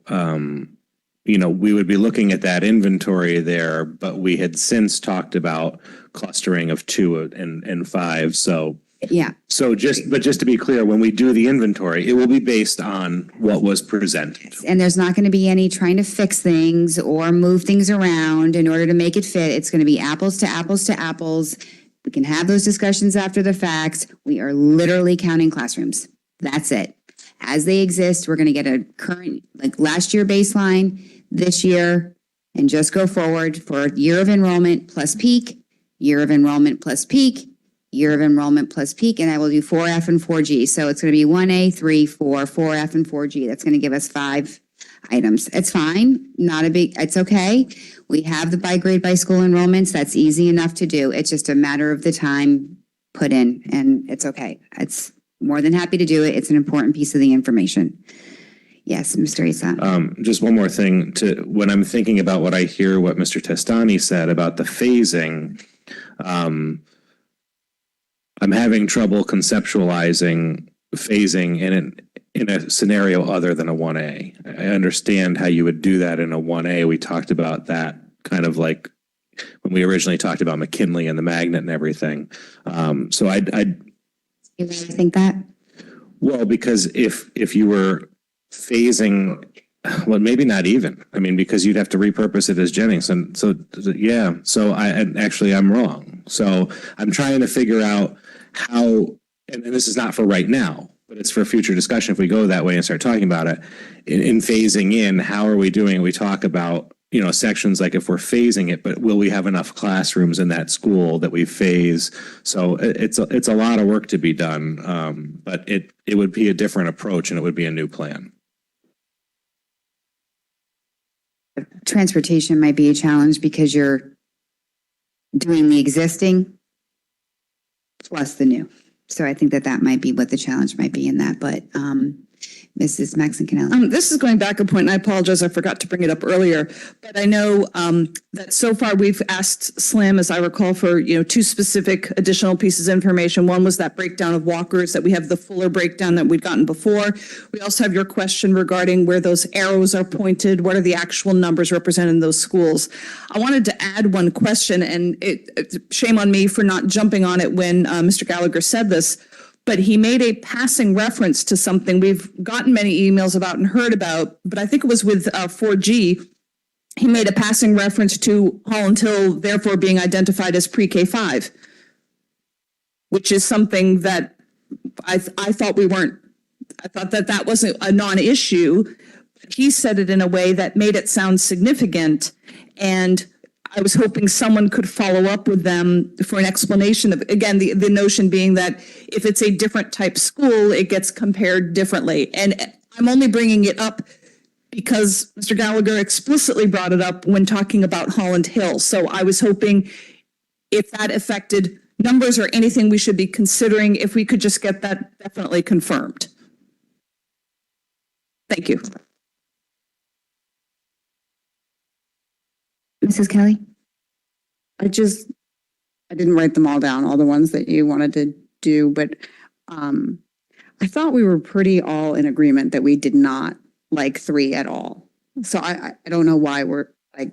we would be looking at that inventory there, but we had since talked about clustering of 2 and 5. So, yeah. So just to be clear, when we do the inventory, it will be based on what was presented. And there's not going to be any trying to fix things or move things around in order to make it fit. It's going to be apples to apples to apples. We can have those discussions after the facts. We are literally counting classrooms. That's it. As they exist, we're going to get a current, like last year baseline, this year, and just go forward for year of enrollment plus peak, year of enrollment plus peak, year of enrollment plus peak, and I will do 4F and 4G. So it's going to be 1A, 3, 4, 4F and 4G. That's going to give us 5 items. It's fine. It's okay. We have the by grade by school enrollments. That's easy enough to do. It's just a matter of the time put in, and it's okay. It's more than happy to do it. It's an important piece of the information. Yes, Mr. Issa. Just one more thing when I'm thinking about what I hear what Mr. Testani said about the phasing, I'm having trouble conceptualizing phasing in a scenario other than a 1A. I understand how you would do that in a 1A. We talked about that kind of like when we originally talked about McKinley and the magnet and everything. So I You think that? Well, because if you were phasing, well, maybe not even. I mean, because you'd have to repurpose it as Jennings, and so yeah. So I'm wrong. So I'm trying to figure out how, and this is not for right now, but it's for future discussion. If we go that way and start talking about it in phasing in, how are we doing? We talk about sections like if we're phasing it, but will we have enough classrooms in that school that we phase? So it's a lot of work to be done, but it would be a different approach and it would be a new plan. Transportation might be a challenge because you're doing the existing plus the new. So I think that might be what the challenge might be in that. But Mrs. Maxon-Canelli. This is going back a point, and I apologize, I forgot to bring it up earlier, but I know that so far we've asked SLAM, as I recall, for, two specific additional pieces of information. One was that breakdown of walkers, that we have the fuller breakdown that we'd gotten before. We also have your question regarding where those arrows are pointed, what are the actual numbers represented in those schools. I wanted to add one question, and shame on me for not jumping on it when Mr. Gallagher said this, but he made a passing reference to something we've gotten many emails about and heard about, but I think it was with 4G. He made a passing reference to Holland Hill, therefore being identified as pre-K 5, which is something that I thought we weren't, I thought that wasn't a non-issue. He said it in a way that made it sound significant, and I was hoping someone could follow up with them for an explanation of, again, the notion being that if it's a different type school, it gets compared differently. And I'm only bringing it up because Mr. Gallagher explicitly brought it up when talking about Holland Hill. So I was hoping if that affected numbers or anything we should be considering, if we could just get that definitely confirmed. Thank you. Mrs. Kelly? I didn't write them all down, all the ones that you wanted to do, but I thought we were pretty all in agreement that we did not like 3 at all. So I don't know why we're like,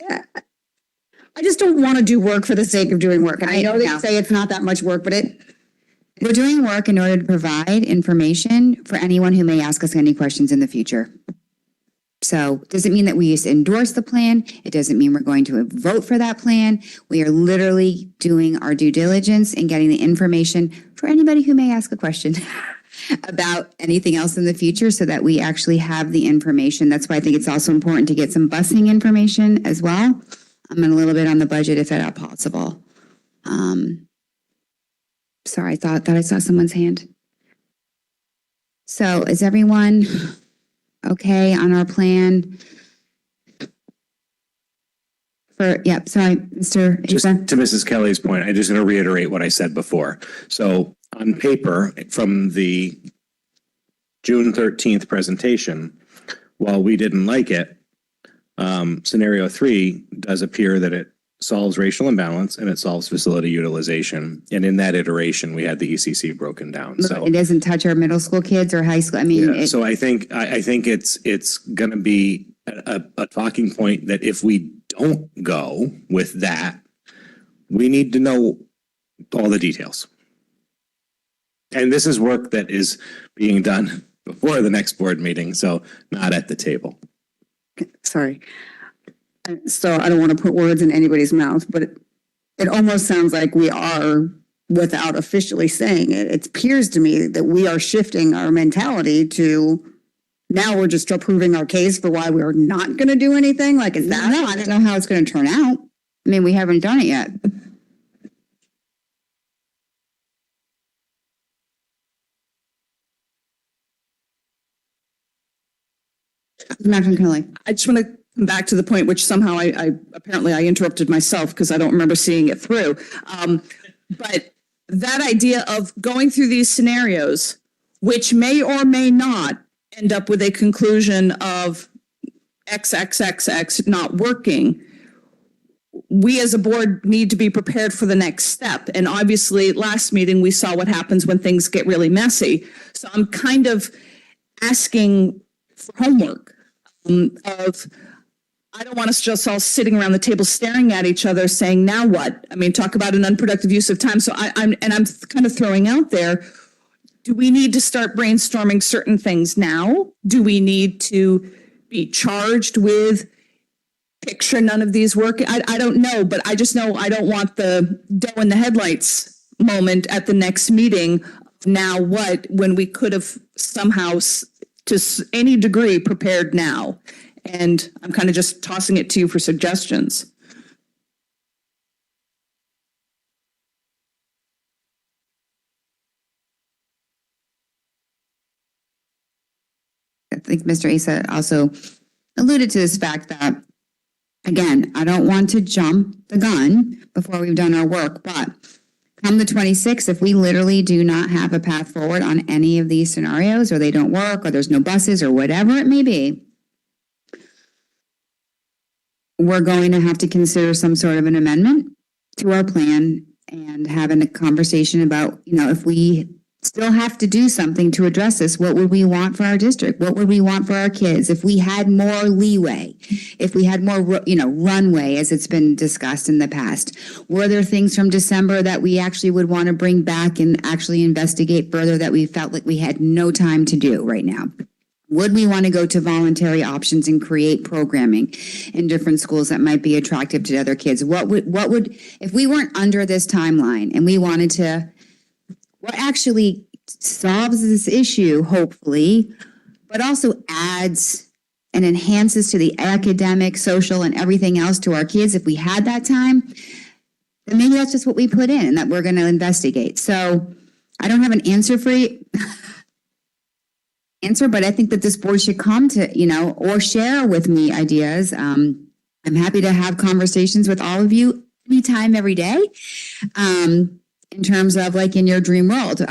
I just don't want to do work for the sake of doing work. And I know they say it's not that much work, but We're doing work in order to provide information for anyone who may ask us any questions in the future. So does it mean that we just endorse the plan? It doesn't mean we're going to vote for that plan. We are literally doing our due diligence and getting the information for anybody who may ask a question about anything else in the future so that we actually have the information. That's why I think it's also important to get some busing information as well. I'm a little bit on the budget if at all possible. Sorry, I thought I saw someone's hand. So is everyone okay on our plan? Sorry, Mr. Just Asa. to Mrs. Kelly's point, I'm just going to reiterate what I said before. So on paper, from the June 13th presentation, while we didn't like it, scenario 3 does appear that it solves racial imbalance and it solves facility utilization. And in that iteration, we had the ECC broken down. So It doesn't touch our middle school kids or high school. I mean, yeah, so I think it's going to be a talking point that if we don't go with that, we need to know all the details. And this is work that is being done before the next board meeting, so not at the table. sorry. So I don't want to put words in anybody's mouth, but it almost sounds like we are, without officially saying it, it appears to me that we are shifting our mentality to now we're just approving our case for why we're not going to do anything. Like, is that? no, I don't know how it's going to turn out. I mean, we haven't done it yet. Madam Kelly. I just want to come back to the point which somehow I apparently I interrupted myself because I don't remember seeing it through. But that idea of going through these scenarios, which may or may not end up with a conclusion of XXXX not working, we as a board need to be prepared for the next step. And obviously, last meeting, we saw what happens when things get really messy. So I'm kind of asking for homework of, I don't want us just all sitting around the table staring at each other saying, now what? I mean, talk about an unproductive use of time. So I'm kind of throwing out there, do we need to start brainstorming certain things now? Do we need to be charged with picture none of these work? I don't know, but I just know I don't want the doe in the headlights moment at the next meeting. Now what, when we could have somehow to any degree prepared now. And I'm kind of just tossing it to you for suggestions. I think Mr. Asa also alluded to this fact that, again, I don't want to jump the gun before we've done our work, but come the 26th, if we literally do not have a path forward on any of these scenarios, or they don't work, or there's no buses, or whatever it may be, we're going to have to consider some sort of an amendment to our plan and having a conversation about, if we still have to do something to address this, what would we want for our district? What would we want for our kids? If we had more leeway, if we had more, runway, as it's been discussed in the past, were there things from December that we actually would want to bring back and actually investigate further that we felt like we had no time to do right now? Would we want to go to voluntary options and create programming in different schools that might be attractive to other kids? What would, if we weren't under this timeline and we wanted to, what actually solves this issue, hopefully, but also adds and enhances to the academic, social, and everything else to our kids, if we had that time, then maybe that's just what we put in and that we're going to investigate. So I don't have an answer for you. But I think that this board should come to, or share with me ideas. I'm happy to have conversations with all of you anytime, every day. In terms of like in your dream world, of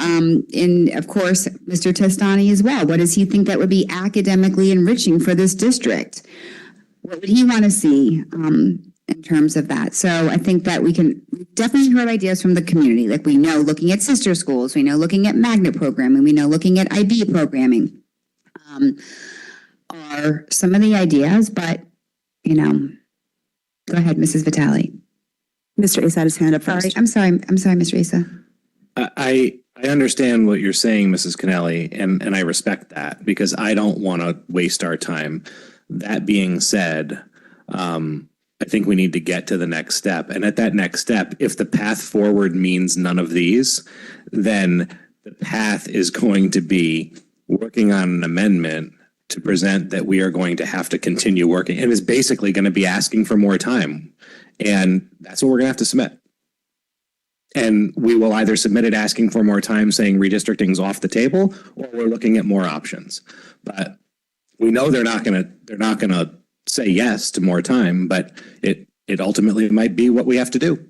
course, Mr. Testani as well. What does he think that would be academically enriching for this district? What would he want to see in terms of that? So I think that we've definitely heard ideas from the community. Like we know looking at sister schools, we know looking at magnet programming, we know looking at IB programming are some of the ideas, but go ahead, Mrs. Vitale. Mr. Asa had his hand up first. I'm sorry, Mr. Asa. I understand what you're saying, Mrs. Kennelly, and I respect that because I don't want to waste our time. That being said, I think we need to get to the next step. And at that next step, if the path forward means none of these, then the path is going to be working on an amendment to present that we are going to have to continue working, and is basically going to be asking for more time. And that's what we're going to have to submit. And we will either submit it asking for more time, saying redistricting's off the table, or we're looking at more options. But we know they're not going to say yes to more time, but it ultimately might be what we have to do.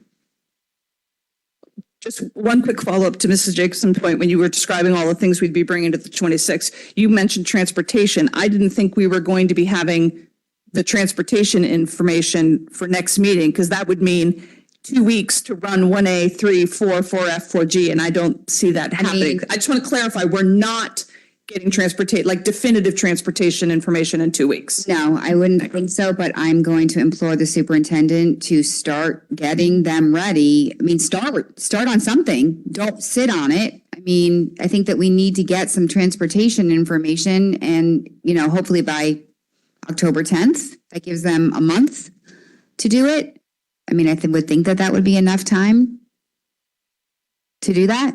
Just one quick follow-up to Mrs. Jacobson's point. When you were describing all the things we'd be bringing to the 26th, you mentioned transportation. I didn't think we were going to be having the transportation information for next meeting, because that would mean 2 weeks to run 1A, 3, 4, 4F, 4G, and I don't see that happening. I just want to clarify, we're not getting definitive transportation information in 2 weeks. No, I wouldn't think so, but I'm going to implore the superintendent to start getting them ready. I mean, start on something. Don't sit on it. I mean, I think that we need to get some transportation information and, hopefully by October 10th, that gives them a month to do it. I mean, I would think that would be enough time to do that.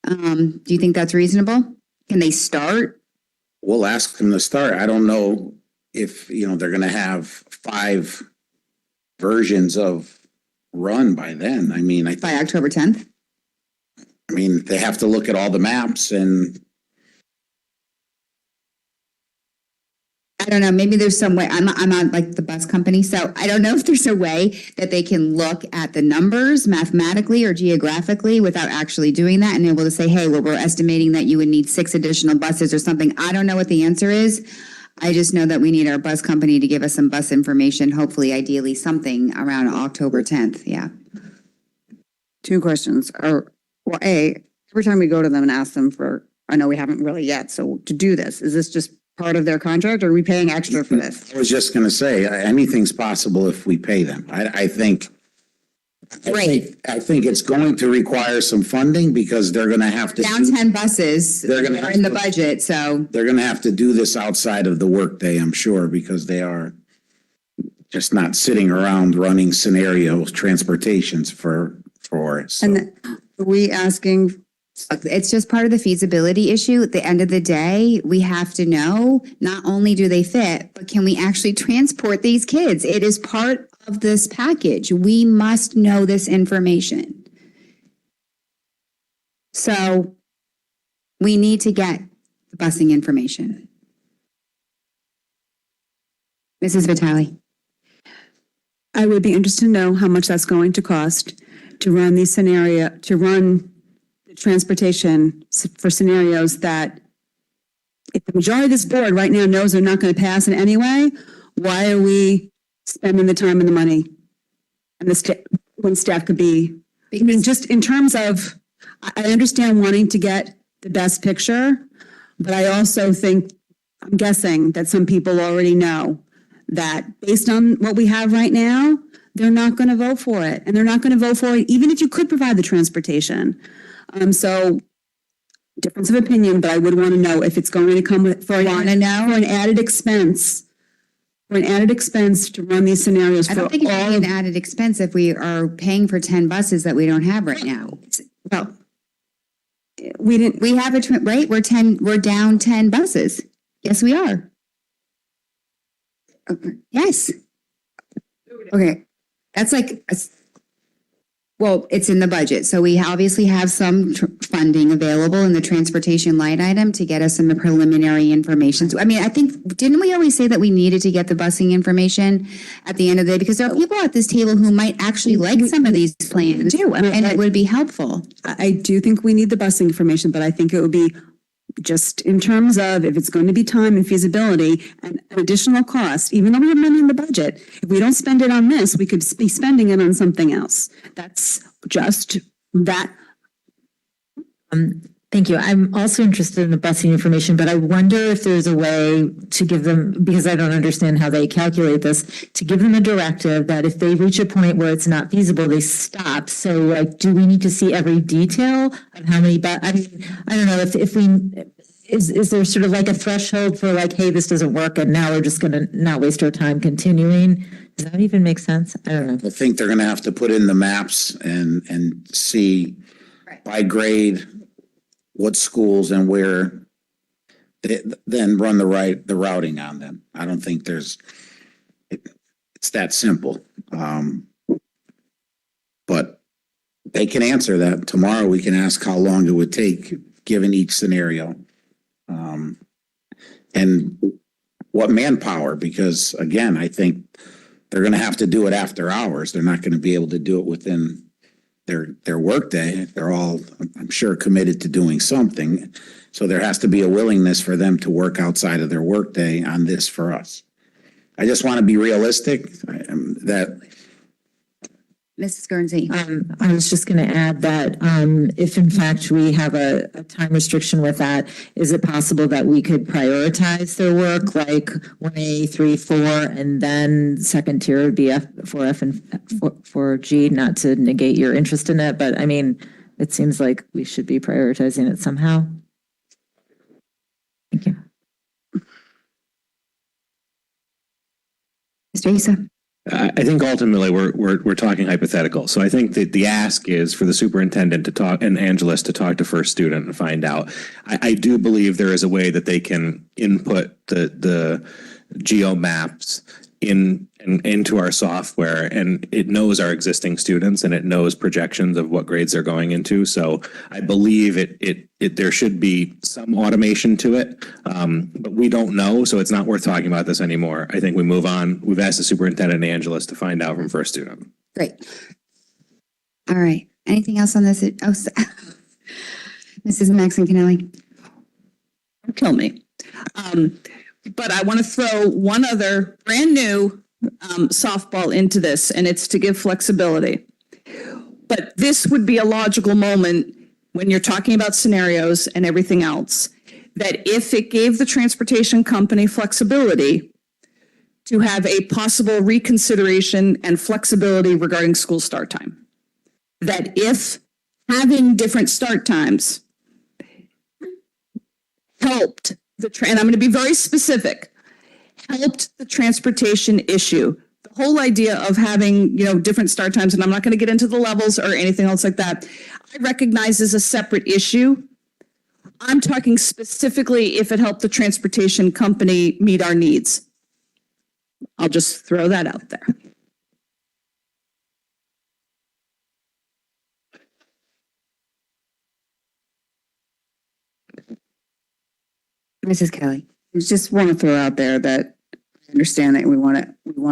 Do you think that's reasonable? Can they start? We'll ask them to start. I don't know if, they're going to have 5 versions of run by then. I mean, By October 10th? they have to look at all the maps and I don't know, maybe there's some way, I'm on like the bus company, so I don't know if there's a way that they can look at the numbers mathematically or geographically without actually doing that and able to say, hey, well, we're estimating that you would need 6 additional buses or something. I don't know what the answer is. I just know that we need our bus company to give us some bus information, hopefully, ideally, something around October 10th, yeah. 2 questions. Every time we go to them and ask them I know we haven't really yet, so to do this, is this just part of their contract, or are we paying extra for this? I was just going to say, anything's possible if we pay them. I think it's going to require some funding because they're going to have to. Down 10 buses They're going to are in the budget, so. They're going to have to do this outside of the workday, I'm sure, because they are just not sitting around running scenarios, transportations for us. So. And are we asking? It's just part of the feasibility issue. At the end of the day, we have to know not only do they fit, but can we actually transport these kids? It is part of this package. We must know this information. So we need to get the busing information. Mrs. Vitale. I would be interested to know how much that's going to cost. to run the transportation for scenarios that if the majority of this board right now knows they're not going to pass in any way, why are we spending the time and the money? And when staff could be, I mean, just in terms of, I understand wanting to get the best picture, but I also think, I'm guessing that some people already know that based on what we have right now, they're not going to vote for it. And they're not going to vote for it, even if you could provide the transportation. So difference of opinion, but I would want to know if it's going to come for an added expense. For an added expense to run these scenarios for I all. don't think it's really an added expense if we are paying for 10 buses that we don't have right now. Well, we have right? We're down 10 buses. Yes, we are. Okay. Yes. Okay. That's like, well, it's in the budget. So we obviously have some funding available in the transportation line item to get us some preliminary information. So, I mean, I think, didn't we always say that we needed to get the busing information at the end of the day? Because there are people at this table who might actually like some of these plans. And it would be helpful. I do think we need the busing information, but I think it would be just in terms of if it's going to be time and feasibility and additional cost, even though we have money in the budget, if we don't spend it on this, we could be spending it on something else. That's just that. Thank you. I'm also interested in the busing information, but I wonder if there's a way to give them, because I don't understand how they calculate this, to give them a directive that if they reach a point where it's not feasible, they stop. So like, do we need to see every detail of how many, I mean, I don't know if we, is there sort of like a threshold for like, hey, this doesn't work and now we're just going to not waste our time continuing? Does that even make sense? I don't know. I think they're gonna have to put in the maps and see by grade what schools and where, then run the routing on them. I don't think it's that simple. But they can answer that. Tomorrow we can ask how long it would take, given each scenario. And what manpower, because again, I think they're gonna have to do it after hours. They're not gonna be able to do it within their workday. They're all, I'm sure, committed to doing something. So there has to be a willingness for them to work outside of their workday on this for us. I just want to be realistic that. Mrs. Guernsey. I was just going to add that if in fact we have a time restriction with that, is it possible that we could prioritize their work like 1A, 3, 4, and then second tier would be F4F and 4G, not to negate your interest in it, but I mean, it seems like we should be prioritizing it somehow. Thank you. Mr. Issa. I think ultimately we're talking hypothetical. So I think that the ask is for the superintendent to talk and Angeles to talk to first student and find out. I do believe there is a way that they can input the geo maps into our software, and it knows our existing students and it knows projections of what grades they're going into. So I believe there should be some automation to it, but we don't know, so it's not worth talking about this anymore. I think we move on. We've asked the superintendent and Angeles to find out from first student. Great. All right. Anything else on this? Oh, Mrs. Maxon Kennelly. Kill me. But I want to throw one other brand new softball into this, and it's to give flexibility. But this would be a logical moment when you're talking about scenarios and everything else, that if it gave the transportation company flexibility to have a possible reconsideration and flexibility regarding school start time, that if having different start times helped and I'm going to be very specific, helped the transportation issue. The whole idea of having, different start times, and I'm not going to get into the levels or anything else like that, I recognize as a separate issue. I'm talking specifically if it helped the transportation company meet our needs. I'll just throw that out there. Mrs. Kelly. I just want to throw out there that I understand that we want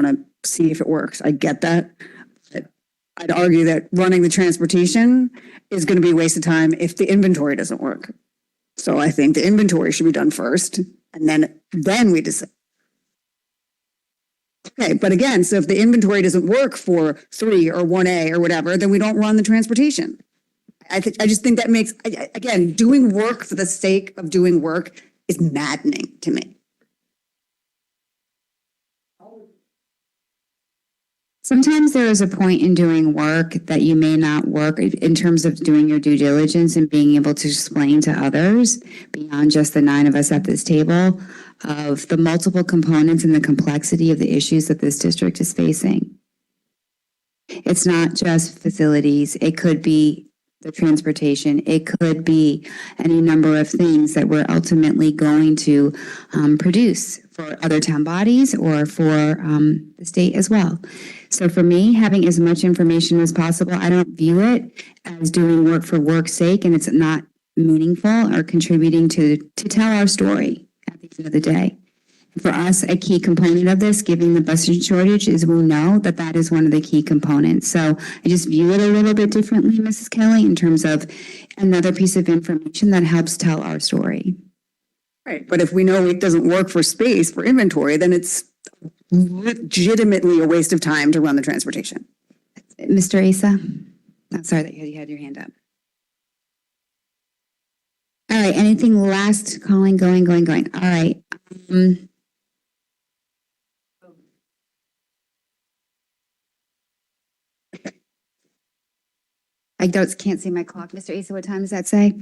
to see if it works. I get that. But I'd argue that running the transportation is going to be a waste of time if the inventory doesn't work. So I think the inventory should be done first, and then we decide. Okay, but again, so if the inventory doesn't work for 3 or 1A or whatever, then we don't run the transportation. I just think that makes, again, doing work for the sake of doing work is maddening to me. Sometimes there is a point in doing work that you may not work in terms of doing your due diligence and being able to explain to others beyond just the 9 of us at this table of the multiple components and the complexity of the issues that this district is facing. It's not just facilities. It could be the transportation. It could be any number of things that we're ultimately going to produce for other town bodies or for the state as well. So for me, having as much information as possible, I don't view it as doing work for work's sake and it's not meaningful or contributing to tell our story at the end of the day. For us, a key component of this, given the busing shortage, is we know that that is one of the key components. So I just view it a little bit differently, Mrs. Kelly, in terms of another piece of information that helps tell our story. Right, but if we know it doesn't work for space, for inventory, then it's legitimately a waste of time to run the transportation. Mr. Asa? I'm sorry that you had your hand up. All right, anything last? Going. All right. I can't see my clock. Mr. Asa, what time does that say?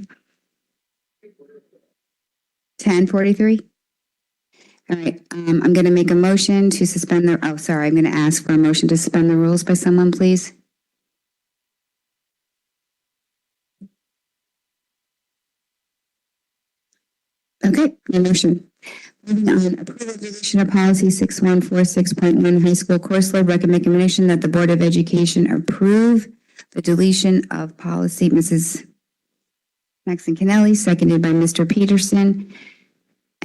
10:43? All right, I'm going to make a motion to suspend the, I'm going to ask for a motion to suspend the rules by someone, please. Okay, no motion. Moving on, approval of deletion of policy 6146.1 high school course load. Recommendation that the Board of Education approve the deletion of policy. Mrs. Maxon Kennelly, seconded by Mr. Peterson.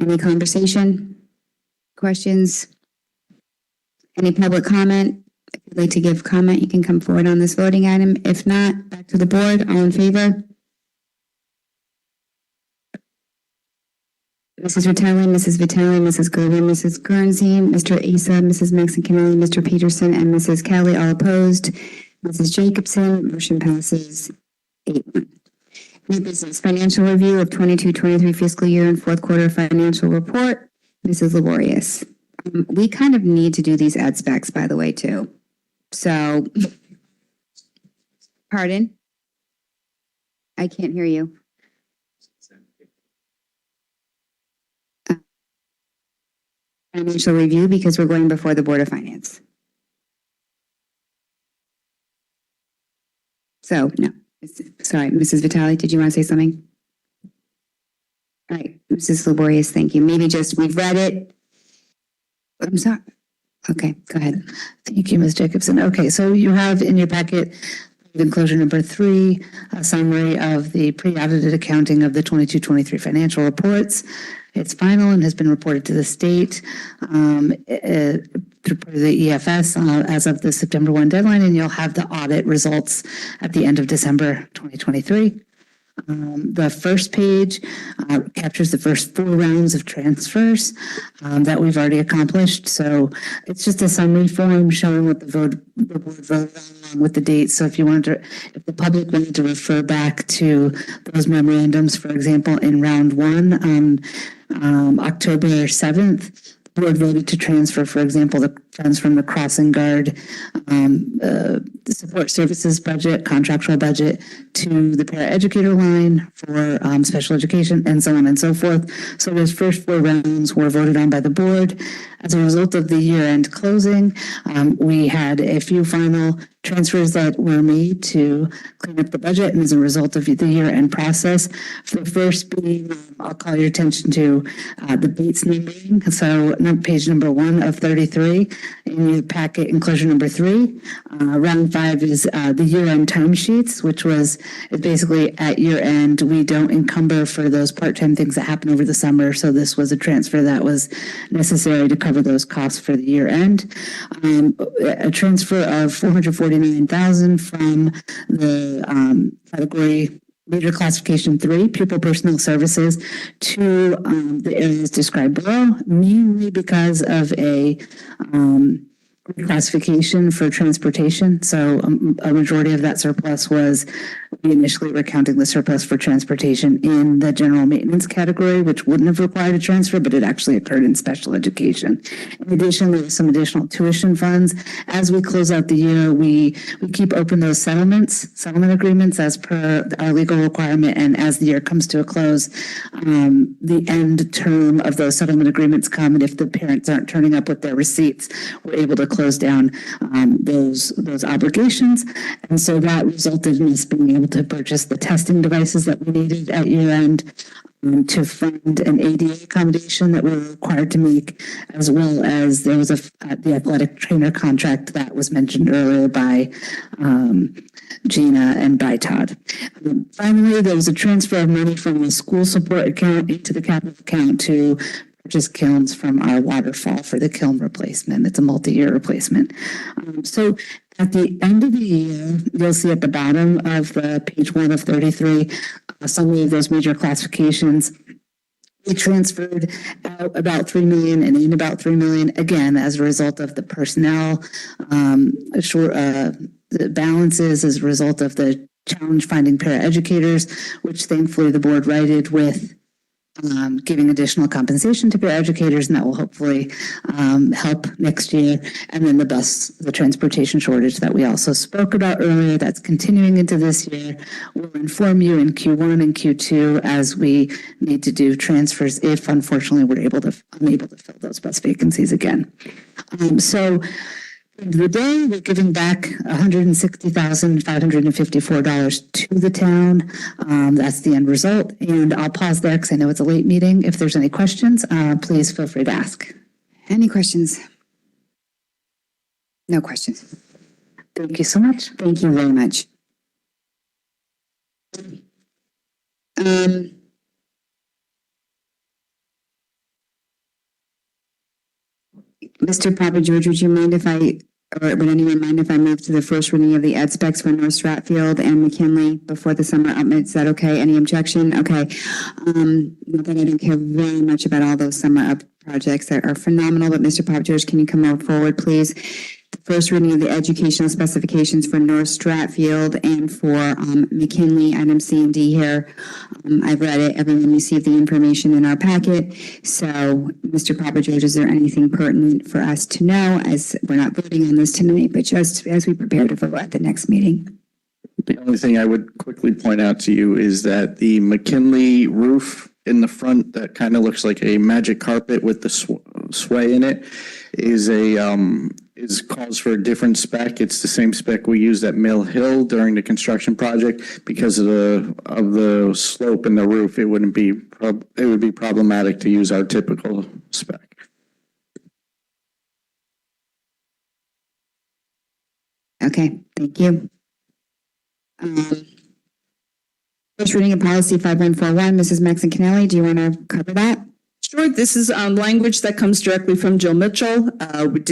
Any conversation? Questions? Any public comment? If you'd like to give comment, you can come forward on this voting item. If not, back to the board. All in favor? Mrs. Vitale, Mrs. Gerber, Mrs. Guernsey, Mr. Asa, Mrs. Maxon Kennelly, Mr. Peterson, and Mrs. Kelly, all opposed. Mrs. Jacobson, motion passes 8-1. New business, financial review of 22-23 fiscal year and fourth quarter financial report. Mrs. Laborious. We kind of need to do these ad specs, by the way, too. So, pardon? I can't hear you. Financial review because we're going before the Board of Finance. So, no. Sorry, Mrs. Vitale, did you want to say something? All right, Mrs. Laborious, thank you. Maybe just, we've read it. I'm sorry. Okay, go ahead. Thank you, Ms. Jacobson. Okay, so you have in your packet enclosure number 3, a summary of the pre-audited accounting of the 22-23 financial reports. It's final and has been reported to the state through the EFS as of the September 1 deadline, and you'll have the audit results at the end of December 2023. The first page captures the first 4 rounds of transfers that we've already accomplished. So it's just a summary form showing what the board voted on with the dates. So if the public wanted to refer back to those memorandums, for example, in round 1 on October 7th, the board voted to transfer, for example, the funds from the crossing guard the support services budget, contractual budget, to the paraeducator line for special education, and so on and so forth. So those first 4 rounds were voted on by the board. As a result of the year-end closing, we had a few final transfers that were made to clean up the budget, and as a result of the year-end process, the first being, I'll call your attention to the Bates numbering. So page number 1 of 33 in your packet, enclosure number 3. Round 5 is the year-end timesheets, which is basically at year-end, we don't encumber for those part-time things that happen over the summer. So this was a transfer that was necessary to cover cover those costs for the year end. A transfer of $449,000 from the category major classification 3, pupil personnel services, to the areas described below, mainly because of a classification for transportation. So a majority of that surplus was, we initially were counting the surplus for transportation in the general maintenance category, which wouldn't have required a transfer, but it actually occurred in special education. In addition, there was some additional tuition funds. As we close out the year, we keep open those settlement agreements as per our legal requirement. And as the year comes to a close, the end term of those settlement agreements come. And if the parents aren't turning up with their receipts, we're able to close down those obligations. And so that resulted in us being able to purchase the testing devices that we needed at year end, to fund an ADA accommodation that we were required to make, as well as there was the athletic trainer contract that was mentioned earlier by Gina and by Todd. Finally, there was a transfer of money from the school support account into the capital account to purchase kilns from our waterfall for the kiln replacement. It's a multi-year replacement. So at the end of the year, you'll see at the bottom of the page 1 of 33, a summary of those major classifications. We transferred out about $3 million and in about $3 million, again, as a result of the personnel, the balances as a result of the challenge finding paraeducators, which thankfully the board righted with giving additional compensation to paraeducators, and that will hopefully help next year. And then the transportation shortage that we also spoke about earlier, that's continuing into this year. We'll inform you in Q1 and Q2 as we need to do transfers if unfortunately we're unable to fill those bus vacancies again. So the day we're giving back $160,554 to the town. That's the end result. And I'll pause there because I know it's a late meeting. If there's any questions, please feel free to ask. Any questions? No questions. Thank you so much. Thank you very much. Mr. Papa George, would you mind if would anyone mind if I move to the first reading of the ed specs for North Stratfield and McKinley before the summer up? Is that okay? Any objection? Okay. Not that I don't care very much about all those summer up projects that are phenomenal, but Mr. Papa George, can you come forward, please? The first reading of the educational specifications for North Stratfield and for McKinley, item C and D here. I've read it. Everyone received the information in our packet. So, Mr. Papa George, is there anything pertinent for us to know, as we're not voting on this tonight, but just as we prepare to vote at the next meeting? The only thing I would quickly point out to you is that the McKinley roof in the front that kind of looks like a magic carpet with the sway in it calls for a different spec. It's the same spec we used at Mill Hill during the construction project. Because of the slope in the roof, it would be problematic to use our typical spec. Okay, thank you. First reading of policy 5141, Mrs. Maxon-Kennelly, do you want to cover that? Sure. This is language that comes directly from Jill Mitchell. We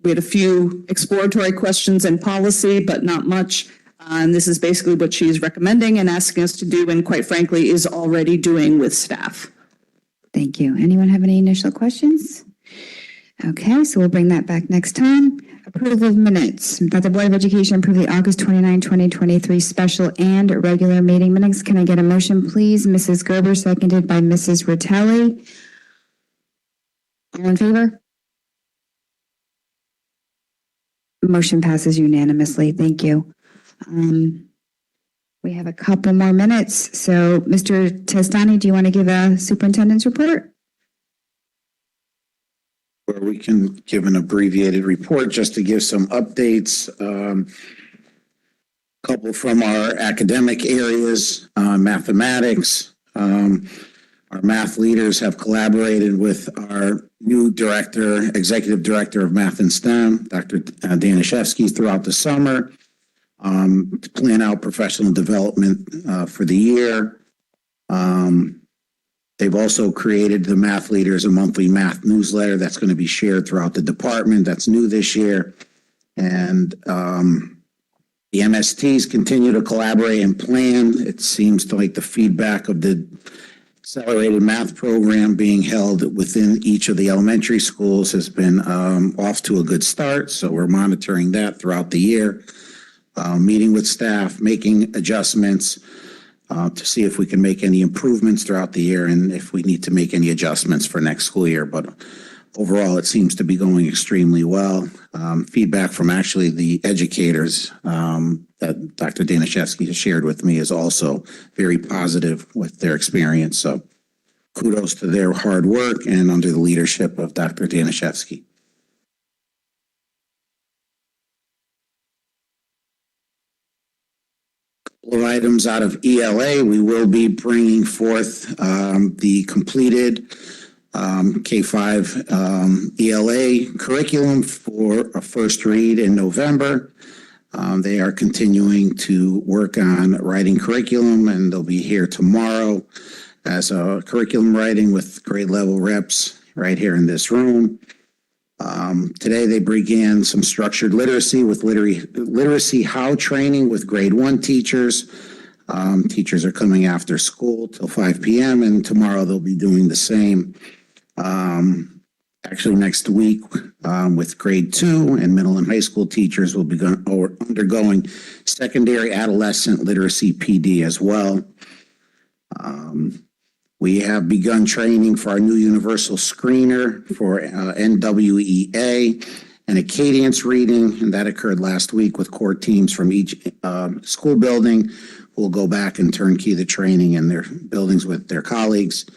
had a few exploratory questions in policy, but not much. And this is basically what she's recommending and asking us to do, and quite frankly, is already doing with staff. Thank you. Anyone have any initial questions? Okay, so we'll bring that back next time. Approval of minutes. That the Board of Education approve the August 29, 2023 special and regular meeting minutes. Can I get a motion, please? Mrs. Gerber, seconded by Mrs. Ritelli. All in favor? Motion passes unanimously. Thank you. We have a couple more minutes. So, Mr. Testani, do you want to give a superintendent's report? Where we can give an abbreviated report just to give some updates. Couple from our academic areas, mathematics. Our math leaders have collaborated with our new executive director of math and STEM, Dr. Danishevsky, throughout the summer to plan out professional development for the year. They've also created the Math Leaders, a monthly math newsletter that's going to be shared throughout the department. That's new this year. And the MSTs continue to collaborate and plan. It seems like the feedback of the accelerated math program being held within each of the elementary schools has been off to a good start. So we're monitoring that throughout the year, meeting with staff, making adjustments to see if we can make any improvements throughout the year and if we need to make any adjustments for next school year. But overall, it seems to be going extremely well. Feedback from actually the educators that Dr. Danishevsky has shared with me is also very positive with their experience. So kudos to their hard work and under the leadership of Dr. Danishevsky. Couple of items out of ELA. We will be bringing forth the completed K-5 ELA curriculum for a first read in November. They are continuing to work on writing curriculum, and they'll be here tomorrow as a curriculum writing with grade level reps right here in this room. Today they began some structured literacy with literacy how training with grade 1 teachers. Teachers are coming after school till 5 p.m. and tomorrow they'll be doing the same. Actually next week with grade 2 and middle and high school teachers will be undergoing secondary adolescent literacy PD as well. We have begun training for our new universal screener for NWEA and a cadence reading, and that occurred last week with core teams from each school building who will go back and turnkey the training in their buildings with their colleagues.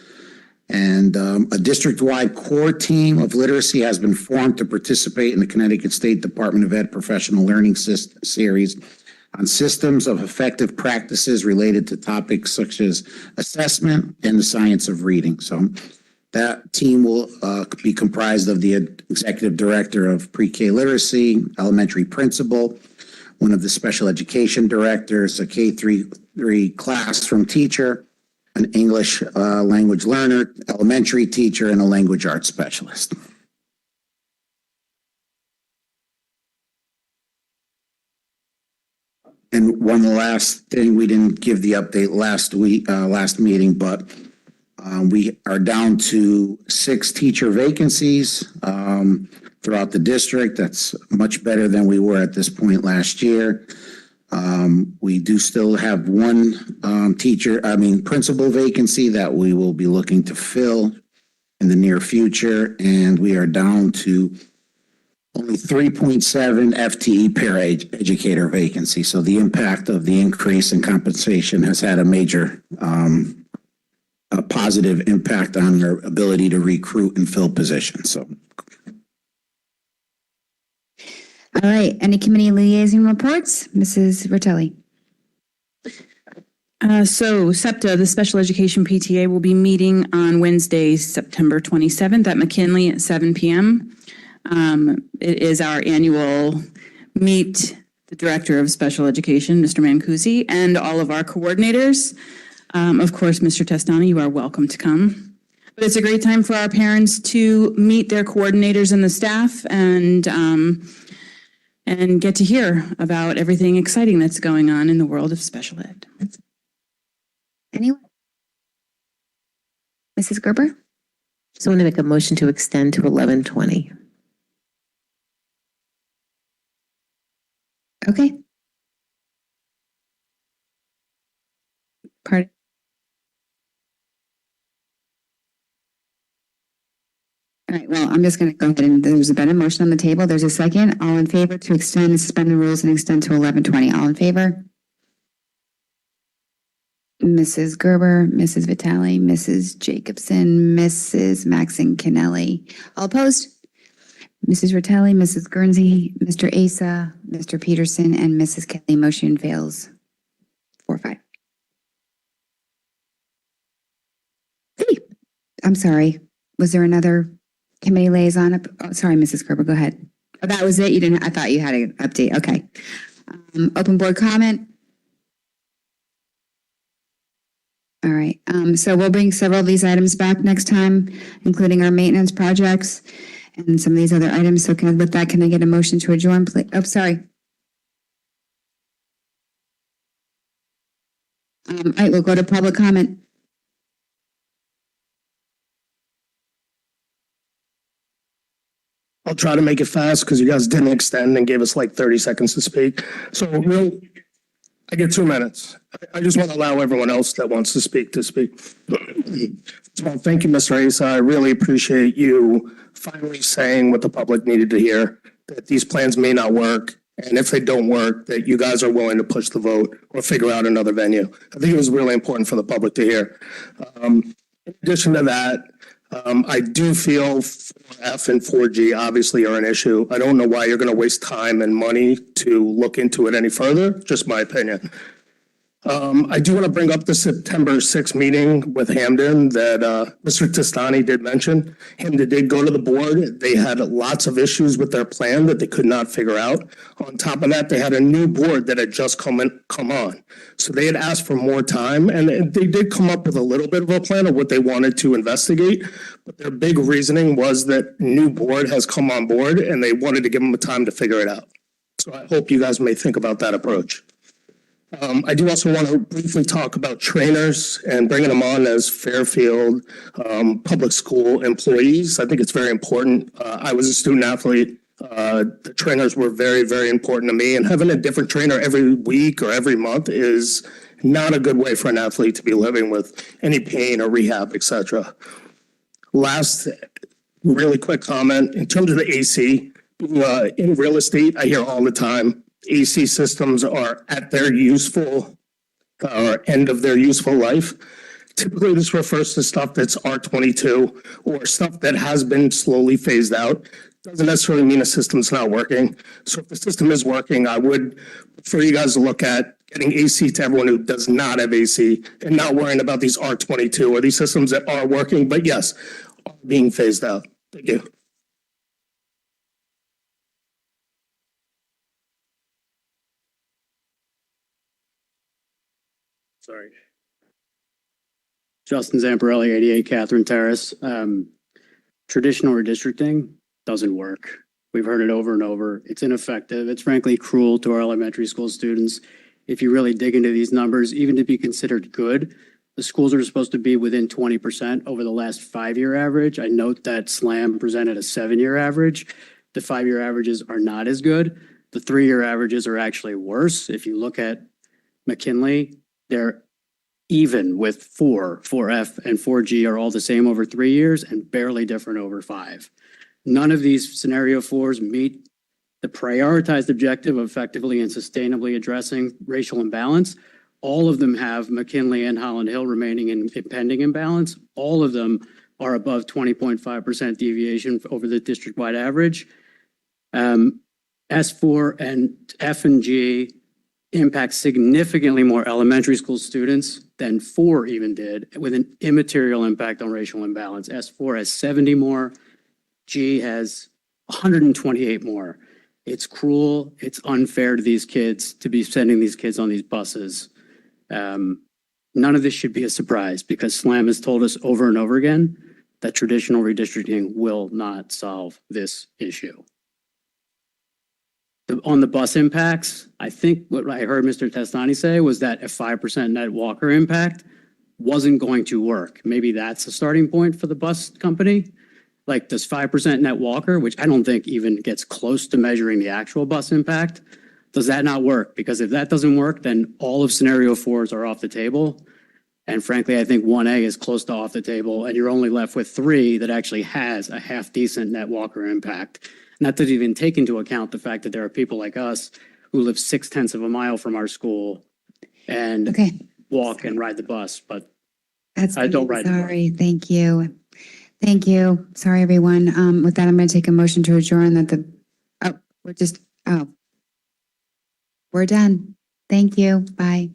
And a district-wide core team of literacy has been formed to participate in the Connecticut State Department of Ed Professional Learning Series on systems of effective practices related to topics such as assessment and the science of reading. So that team will be comprised of the executive director of pre-K literacy, elementary principal, one of the special education directors, a K-3 classroom teacher, an English language learner, elementary teacher, and a language arts specialist. And one last thing, we didn't give the update last meeting, but we are down to 6 teacher vacancies throughout the district. That's much better than we were at this point last year. We do still have one principal vacancy that we will be looking to fill in the near future, and we are down to only 3.7 FTE educator vacancy. So the impact of the increase in compensation has had a major positive impact on our ability to recruit and fill positions. So. All right, any committee liaison reports? Mrs. Rotelli. So SEPTA, the Special Education PTA, will be meeting on Wednesday, September 27th at McKinley at 7 p.m. It is our annual meet the Director of Special Education, Mr. Mancusi, and all of our coordinators. Of course, Mr. Testani, you are welcome to come. But it's a great time for our parents to meet their coordinators and the staff and get to hear about everything exciting that's going on in the world of special ed. Anyone? Mrs. Gerber? Just want to make a motion to extend to 11:20. Okay. Party. All right, well, I'm just going to go ahead and there's been a motion on the table. There's a second. All in favor to extend and suspend the rules and extend to 11:20. All in favor? Mrs. Gerber, Mrs. Vitale, Mrs. Jacobson, Mrs. Maxon Kennelly. All opposed? Mrs. Rotelli, Mrs. Guernsey, Mr. Asa, Mr. Peterson, and Mrs. Kelly. Motion fails 4-5. Hey, I'm sorry. Was there another committee liaison? Oh, sorry, Mrs. Gerber, go ahead. Oh, that was it? You didn't, I thought you had an update. Okay. Open board comment. All right, so we'll bring several of these items back next time, including our maintenance projects and some of these other items. So with that, can I get a motion to adjourn, please? Oh, sorry. All right, we'll go to public comment. I'll try to make it fast because you guys didn't extend and gave us like 30 seconds to speak. So I get 2 minutes. I just want to allow everyone else that wants to speak to speak. So thank you, Mr. Asa. I really appreciate you finally saying what the public needed to hear, that these plans may not work. And if they don't work, that you guys are willing to push the vote or figure out another venue. I think it was really important for the public to hear. In addition to that, I do feel 4F and 4G obviously are an issue. I don't know why you're going to waste time and money to look into it any further, just my opinion. I do want to bring up the September 6th meeting with Hamden that Mr. Testani did mention. Hamden did go to the board. They had lots of issues with their plan that they could not figure out. On top of that, they had a new board that had just come on. So they had asked for more time, and they did come up with a little bit of a plan of what they wanted to investigate. But their big reasoning was that new board has come on board, and they wanted to give them a time to figure it out. So I hope you guys may think about that approach. I do also want to briefly talk about trainers and bringing them on as Fairfield public school employees. I think it's very important. I was a student athlete. The trainers were very, very important to me, and having a different trainer every week or every month is not a good way for an athlete to be living with any pain or rehab, etc. Last, really quick comment, in terms of the AC, in real estate, I hear all the time, AC systems are at their useful or end of their useful life. Typically, this refers to stuff that's R22 or stuff that has been slowly phased out. Doesn't necessarily mean a system's not working. So if the system is working, I would prefer you guys to look at getting AC to everyone who does not have AC and not worrying about these R22 or these systems that are working, but yes, are being phased out. Thank you. Sorry. Justin Zamparelli, 88 Catherine Terrace. Traditional redistricting doesn't work. We've heard it over and over. It's ineffective. It's frankly cruel to our elementary school students. If you really dig into these numbers, even to be considered good, the schools are supposed to be within 20% over the last 5-year average. I note that SLAM presented a 7-year average. The 5-year averages are not as good. The 3-year averages are actually worse. If you look at McKinley, they're even with 4F and 4G are all the same over 3 years and barely different over 5. None of these scenario 4s meet the prioritized objective of effectively and sustainably addressing racial imbalance. All of them have McKinley and Holland Hill remaining in pending imbalance. All of them are above 20.5% deviation over the district-wide average. S4 and F and G impact significantly more elementary school students than 4 even did, with an immaterial impact on racial imbalance. S4 has 70 more, G has 128 more. It's cruel, it's unfair to these kids to be sending these kids on these buses. None of this should be a surprise because SLAM has told us over and over again that traditional redistricting will not solve this issue. On the bus impacts, I think what I heard Mr. Testani say was that a 5% net walker impact wasn't going to work. Maybe that's a starting point for the bus company. Like, does 5% net walker, which I don't think even gets close to measuring the actual bus impact, does that not work? Because if that doesn't work, then all of scenario 4s are off the table. And frankly, I think 1A is close to off the table, and you're only left with 3 that actually has a half decent net walker impact. And that doesn't even take into account the fact that there are people like us who live 0.6 of a mile from our school and walk and ride the bus, but I don't ride the bus. Sorry, thank you. Thank you. Sorry, everyone. With that, I'm going to take a motion to adjourn we're done. Thank you. Bye.